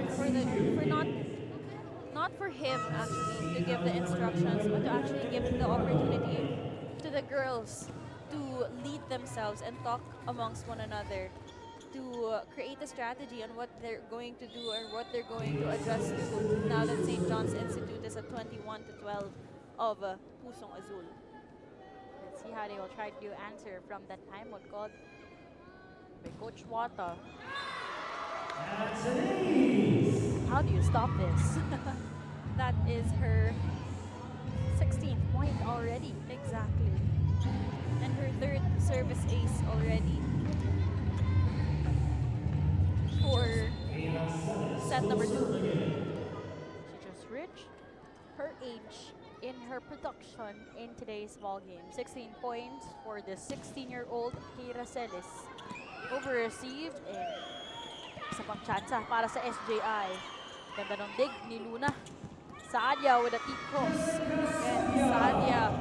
not for him actually to give the instructions, but to actually give the opportunity to the girls to lead themselves and talk amongst one another, to create a strategy on what they're going to do and what they're going to adjust to now that St. John's Institute is at 21-12 of Pusong Azul. Let's see how they will try to answer from that timeout called by Coach Wata. That's an ace. How do you stop this? That is her 16th point already. exactly. And her 3rd service ace already for set number 2. She just reached her age in her production in today's ball game. 16 points for the 16-year-old Kira Celis. Over-received and isa pang tsansa para sa SJI. Ganda ng dig ni Luna. Sadia with a deep cross. And Sadia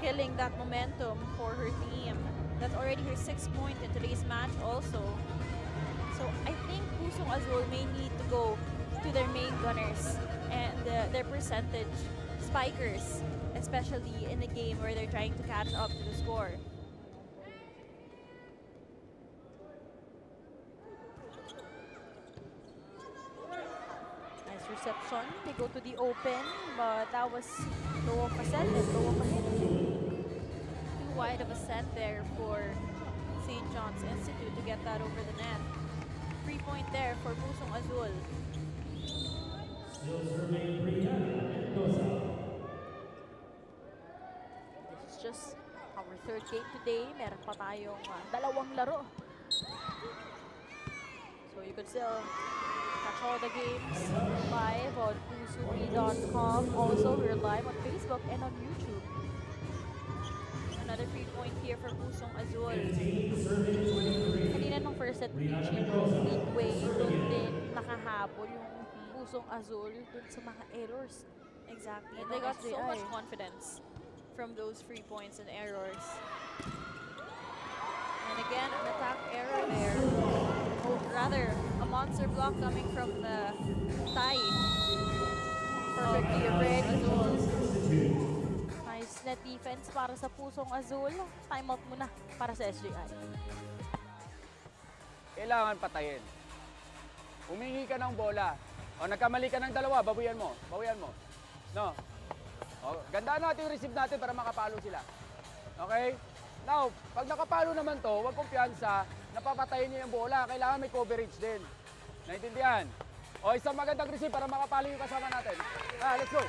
killing that momentum for her team. That's already her 6th point in today's match also. So I think Pusong Azul may need to go to their main gunners and their percentage spikers, especially in a game where they're trying to catch up to the score. Nice reception. They go to the open, but that was low of a set and low of a hit. Too wide of a set there for St. John's Institute to get that over the net. 3 point there for Pusong Azul. Still serving Brianna Mendoza. This is just our 3rd game today. Meron pa tayong 2 laro. So you could still catch all the games live on pusubi.com. Also, we're live on Facebook and on YouTube. Another 3 point here for Pusong Azul. 15 serving 23. Kanina nung first set, Brianna Richie, Mendoza. midway, doon din nakahabol yung Pusong Azul dun sa mga errors. Exactly. And And they got so SJI. much confidence from those free points and errors. And again, an attack error there. Or rather, a monster block coming from the Thai. Perfectly read. Substitute. Nice net defense para sa Pusong Azul. Timeout muna para sa SJI. Kailangan patayin. Humingi ka ng bola. O nagkamali ka ng 2, babuyan mo. Babuyan mo. No? O, gandaan natin yung receive natin para makapalo sila. Okay? Now, pag nakapalo naman to, huwag kumpiyansa, napapatayin niya yung bola. Kailangan may coverage din. Naintindihan? O, isang magandang receive para makapalo yung kasama natin. Let's go!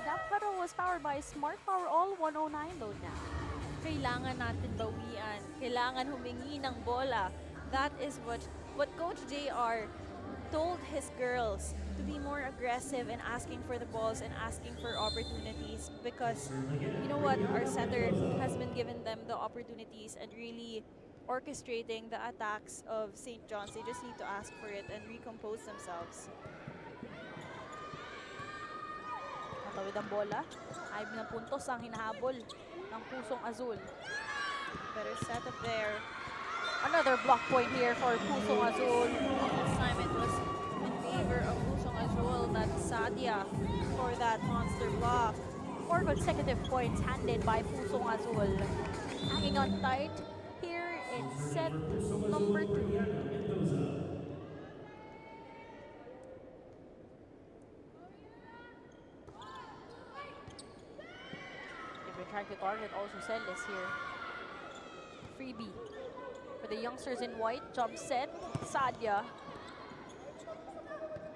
That battle was powered by Smart Power All 109 load now. Kailangan natin bawian. Kailangan humingi ng bola. That is what Coach JR told his girls to be more aggressive and asking for the balls and asking for opportunities, because you know what, our setter has been given them the opportunities and really orchestrating the attacks of St. John's. They just need to ask for it and recompose themselves. Matawid ang bola. 5 na puntos ang hinahabol ng Pusong Azul. Better set up there. Another block point here for Pusong Azul. This time it was in favor of Pusong Azul. That's Sadia for that monster block. 4 consecutive points handed by Pusong Azul. Hanging on tight here in set number 2. They've been trying to target also Celis here. Freebie for the youngsters in white. Jump set. Sadia.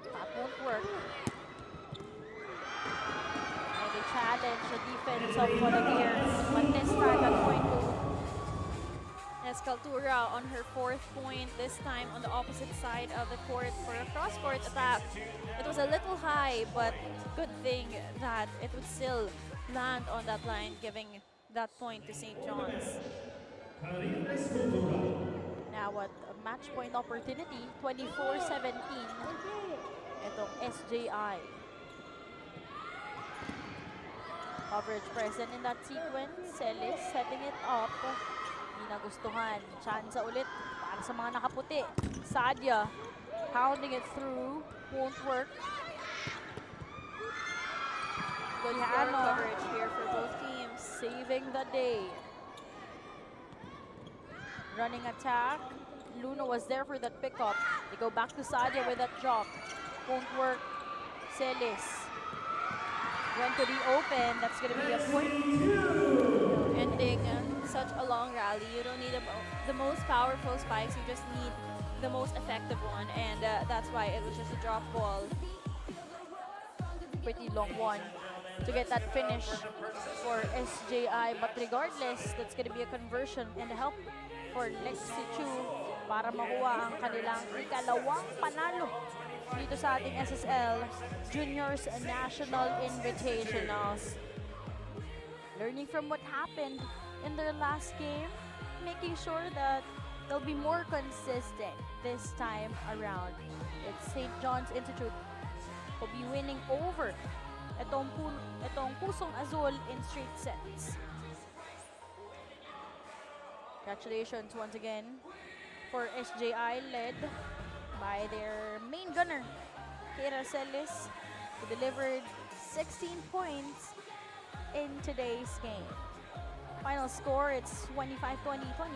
That won't work. And they challenge the defense of Volleyball. Contesta at point 2. Escaltura on her 4th point, this time on the opposite side of the court for a cross-court attack. It was a little high, but good thing that it would still land on that line, giving that point to St. John's. Now at a match point opportunity, 24-17. Itong SJI. Coverage present in that sequence. Celis setting it up. Hindi nagustuhan. Chance ulit para sa mga nakaputi. Sadia pounding it through. Won't work. Good floor coverage here for both teams. Saving the day. Running attack. Luna was there for that pickup. They go back to Sadia with that drop. Won't work. Celis. When to be open, that's going to be a point. Ending such a long rally. You don't need the most powerful spikes. You just need the most effective one. And that's why it was just a drop ball. Pretty long one to get that finish for SJI. But regardless, that's going to be a conversion and a help for Lexi Chu para makuha ang kanilang ikalawang panalo dito sa ating SSL Juniors National Invitationals. Learning from what happened in their last game, making sure that they'll be more consistent this time around. It's St. John's Institute will be winning over itong Pusong Azul in straight sets. Congratulations once again for SJI, led by their main gunner, Kira Celis, who delivered 16 points in today's game. Final score, it's 25-20, 25-17.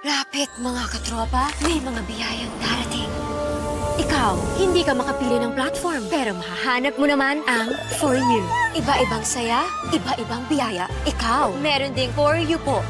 Lapit mga katropa, may mga biyayang darating. Ikaw, hindi ka makapili ng platform, pero mahahanap mo naman ang For You. Iba-ibang saya, iba-ibang biyaya. Ikaw, meron ding For You po.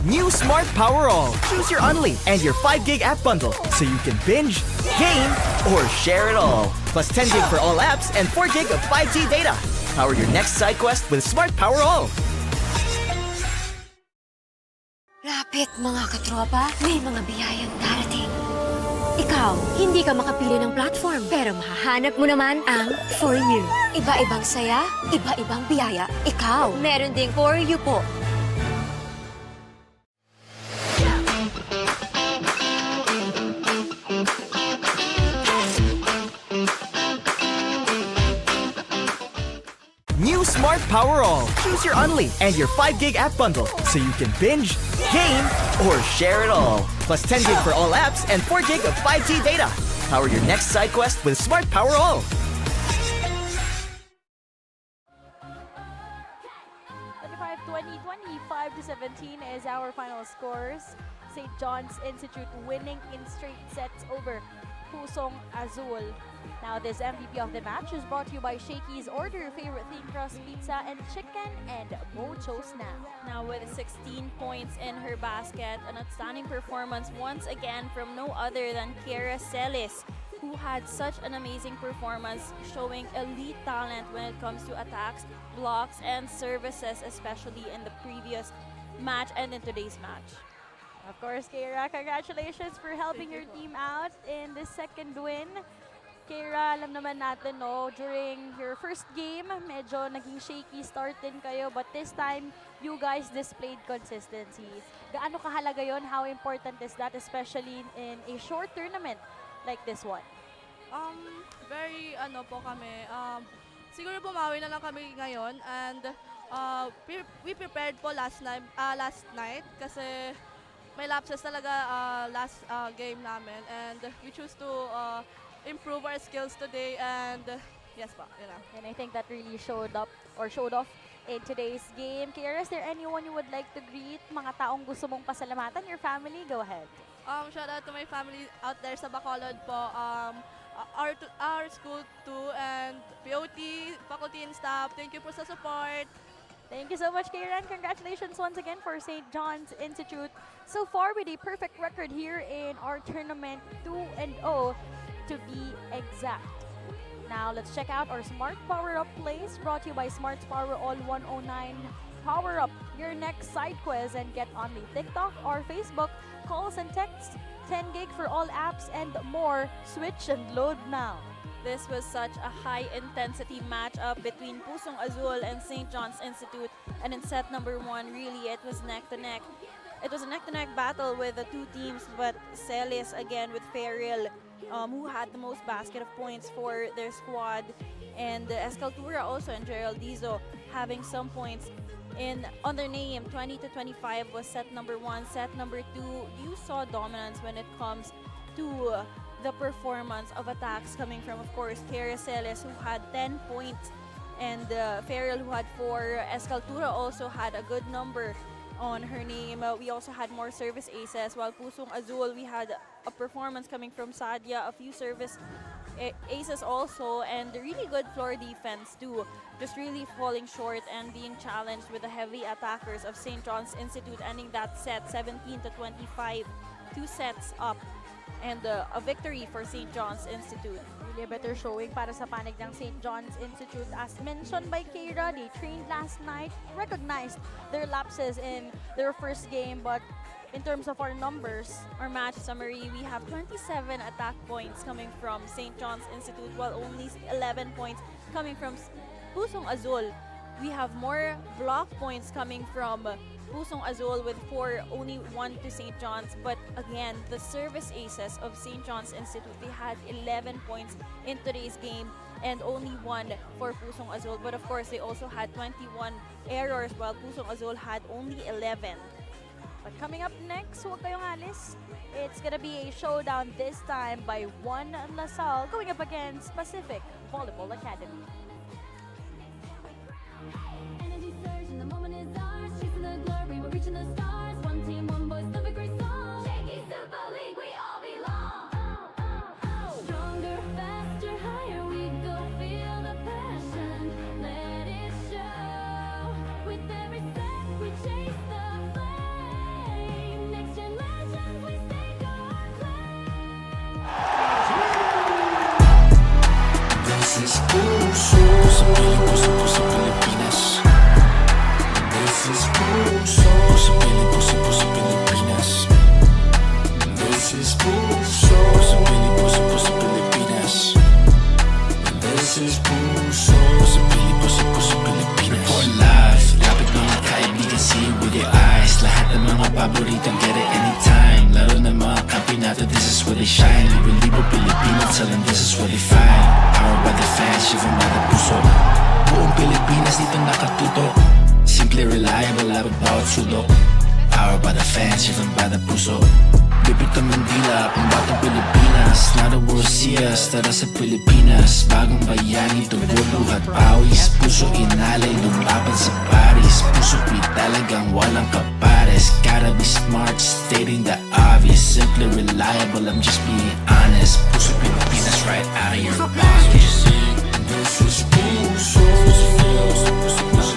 New Smart Power All. Choose your Unli and your 5 gig app bundle so you can binge, game, or share it all. Plus 10 gig for all apps and 4 gig of 5G data. Power your next side quest with Smart Power All. Kapit mga katropa, may mga biyayang darating. Ikaw, hindi ka makapili ng platform, pero mahahanap mo naman ang For You. Iba-ibang saya, iba-ibang biyaya. Ikaw, meron ding For You po. New Smart Power All. Choose your Unli and your 5 gig app bundle so you can binge, game, or share it all. Plus 10 gig for all apps and 4 gig of 5G data. Power your next side quest with Smart Power All. 25 to 17 is our final scores. St. John's Institute winning in straight sets over Pusong Azul. Now, this MVP of the match is brought to you by Shakey's. Order your favorite thin crust pizza and chicken and Mochos now. Now with 16 points in her basket, an outstanding performance once again from no other than Kiera Celis, who had such an amazing performance, showing elite talent when it comes to attacks, blocks, and services, especially in the previous match and in today's match. Of course, Kiera, congratulations for helping your team out in the second win. Kiera, alam naman natin, no, during your first game, medyo naging shaky start din kayo, but this time, you guys displayed consistency. Gaano kahalaga yon? How important is that, especially in a short tournament like this one? Very po kami. Siguro bumawi na lang kami ngayon, and we prepared po last night kasi may lapses talaga last game namin, and we choose to improve our skills today, and yes pa, And I think that really showed off in today's game. Kiera, is there anyone you would like to greet? Mga taong gusto mong pasalamatan? Your family? Go ahead. Shout out to my family out there sa Bacolod po, our school too, and POT, faculty and staff. Thank you po sa support. Thank you so much, Kiera, and congratulations once again for St. John's Institute. So far with a perfect record here in our tournament, 2-0 to be exact. Now let's check out our Smart Power Up plays brought to you by Smart Power All 109. Power up your next side quiz and get on the TikTok or Facebook. Calls and texts, 10 gig for all apps and more. Switch and load now. This was such a high-intensity matchup between Pusong Azul and St. John's Institute, and in set number 1, really, it was neck-to-neck. It was a neck-to-neck battle with the two teams, but Celis again with Ferrell, who had the most basket of points for their squad, and Escaltura also and Geraldizo having some points on their name. 20 to 25 was set number 1. Set number 2, you saw dominance when it comes to the performance of attacks coming from, of course, Kiera Celis, who had 10 points, and Ferrell, who had 4. Escaltura also had a good number on her name. We also had more service aces, while Pusong Azul, we had a performance coming from Sadia, a few service aces also, and really good floor defense too. Just really falling short and being challenged with the heavy attackers of St. John's Institute, ending that set 17 to 25, 2 sets up, and a victory for St. John's Institute. Really a better showing para sa panig ng St. John's Institute. As mentioned by Kiera, they trained last night, recognized their lapses in their first game, but in terms of our numbers, our match summary, we have 27 attack points coming from St. John's Institute, while only 11 points coming from Pusong Azul. We have more block points coming from Pusong Azul with 4, only 1 to St. John's. But again, the service aces of St. John's Institute, they had 11 points in today's game and only 1 for Pusong Azul. But of course, they also had 21 errors, while Pusong Azul had only 11. But coming up next, huwag kayong alis. It's gonna be a showdown this time by Juan Lasal going up against Pacific Volleyball Academy. Energy surge and the moment is ours. Chasing the glory, we're reaching the stars. One team, one voice, love a great song. Shakey Super League, we all belong. Stronger, faster, higher we go. Feel the passion, let it show. With every step, we chase the flame. Next gen legends, we stake our claim. This is Puso sa Pilipinas. This is Puso sa Pilipinas. This is Puso. Puso, Pilipinas. Report live. Lapit mga kaibigan, see it with your eyes. Lahat ng mga paboritong get it anytime. Laro ng mga kampi nato, this is where they shine. Libo Pilipino, tell them this is where they find. Powered by the fans, driven by the puso. Buong Pilipinas dito nakatuto. Simple, reliable, labot bawat sulok. Powered by the fans, driven by the puso. Bibit ka Mandila, pambatang Pilipinas. Now the world see us, tara sa Pilipinas. Bagong bayani, tubo, luhat, pawis. Puso inalay, lumaban sa Paris. Puso talagang walang kapares. Gotta be smart, stating the obvious. Simply reliable, I'm just being honest. Puso Pilipinas, right out of your pocket. This is Puso. Puso,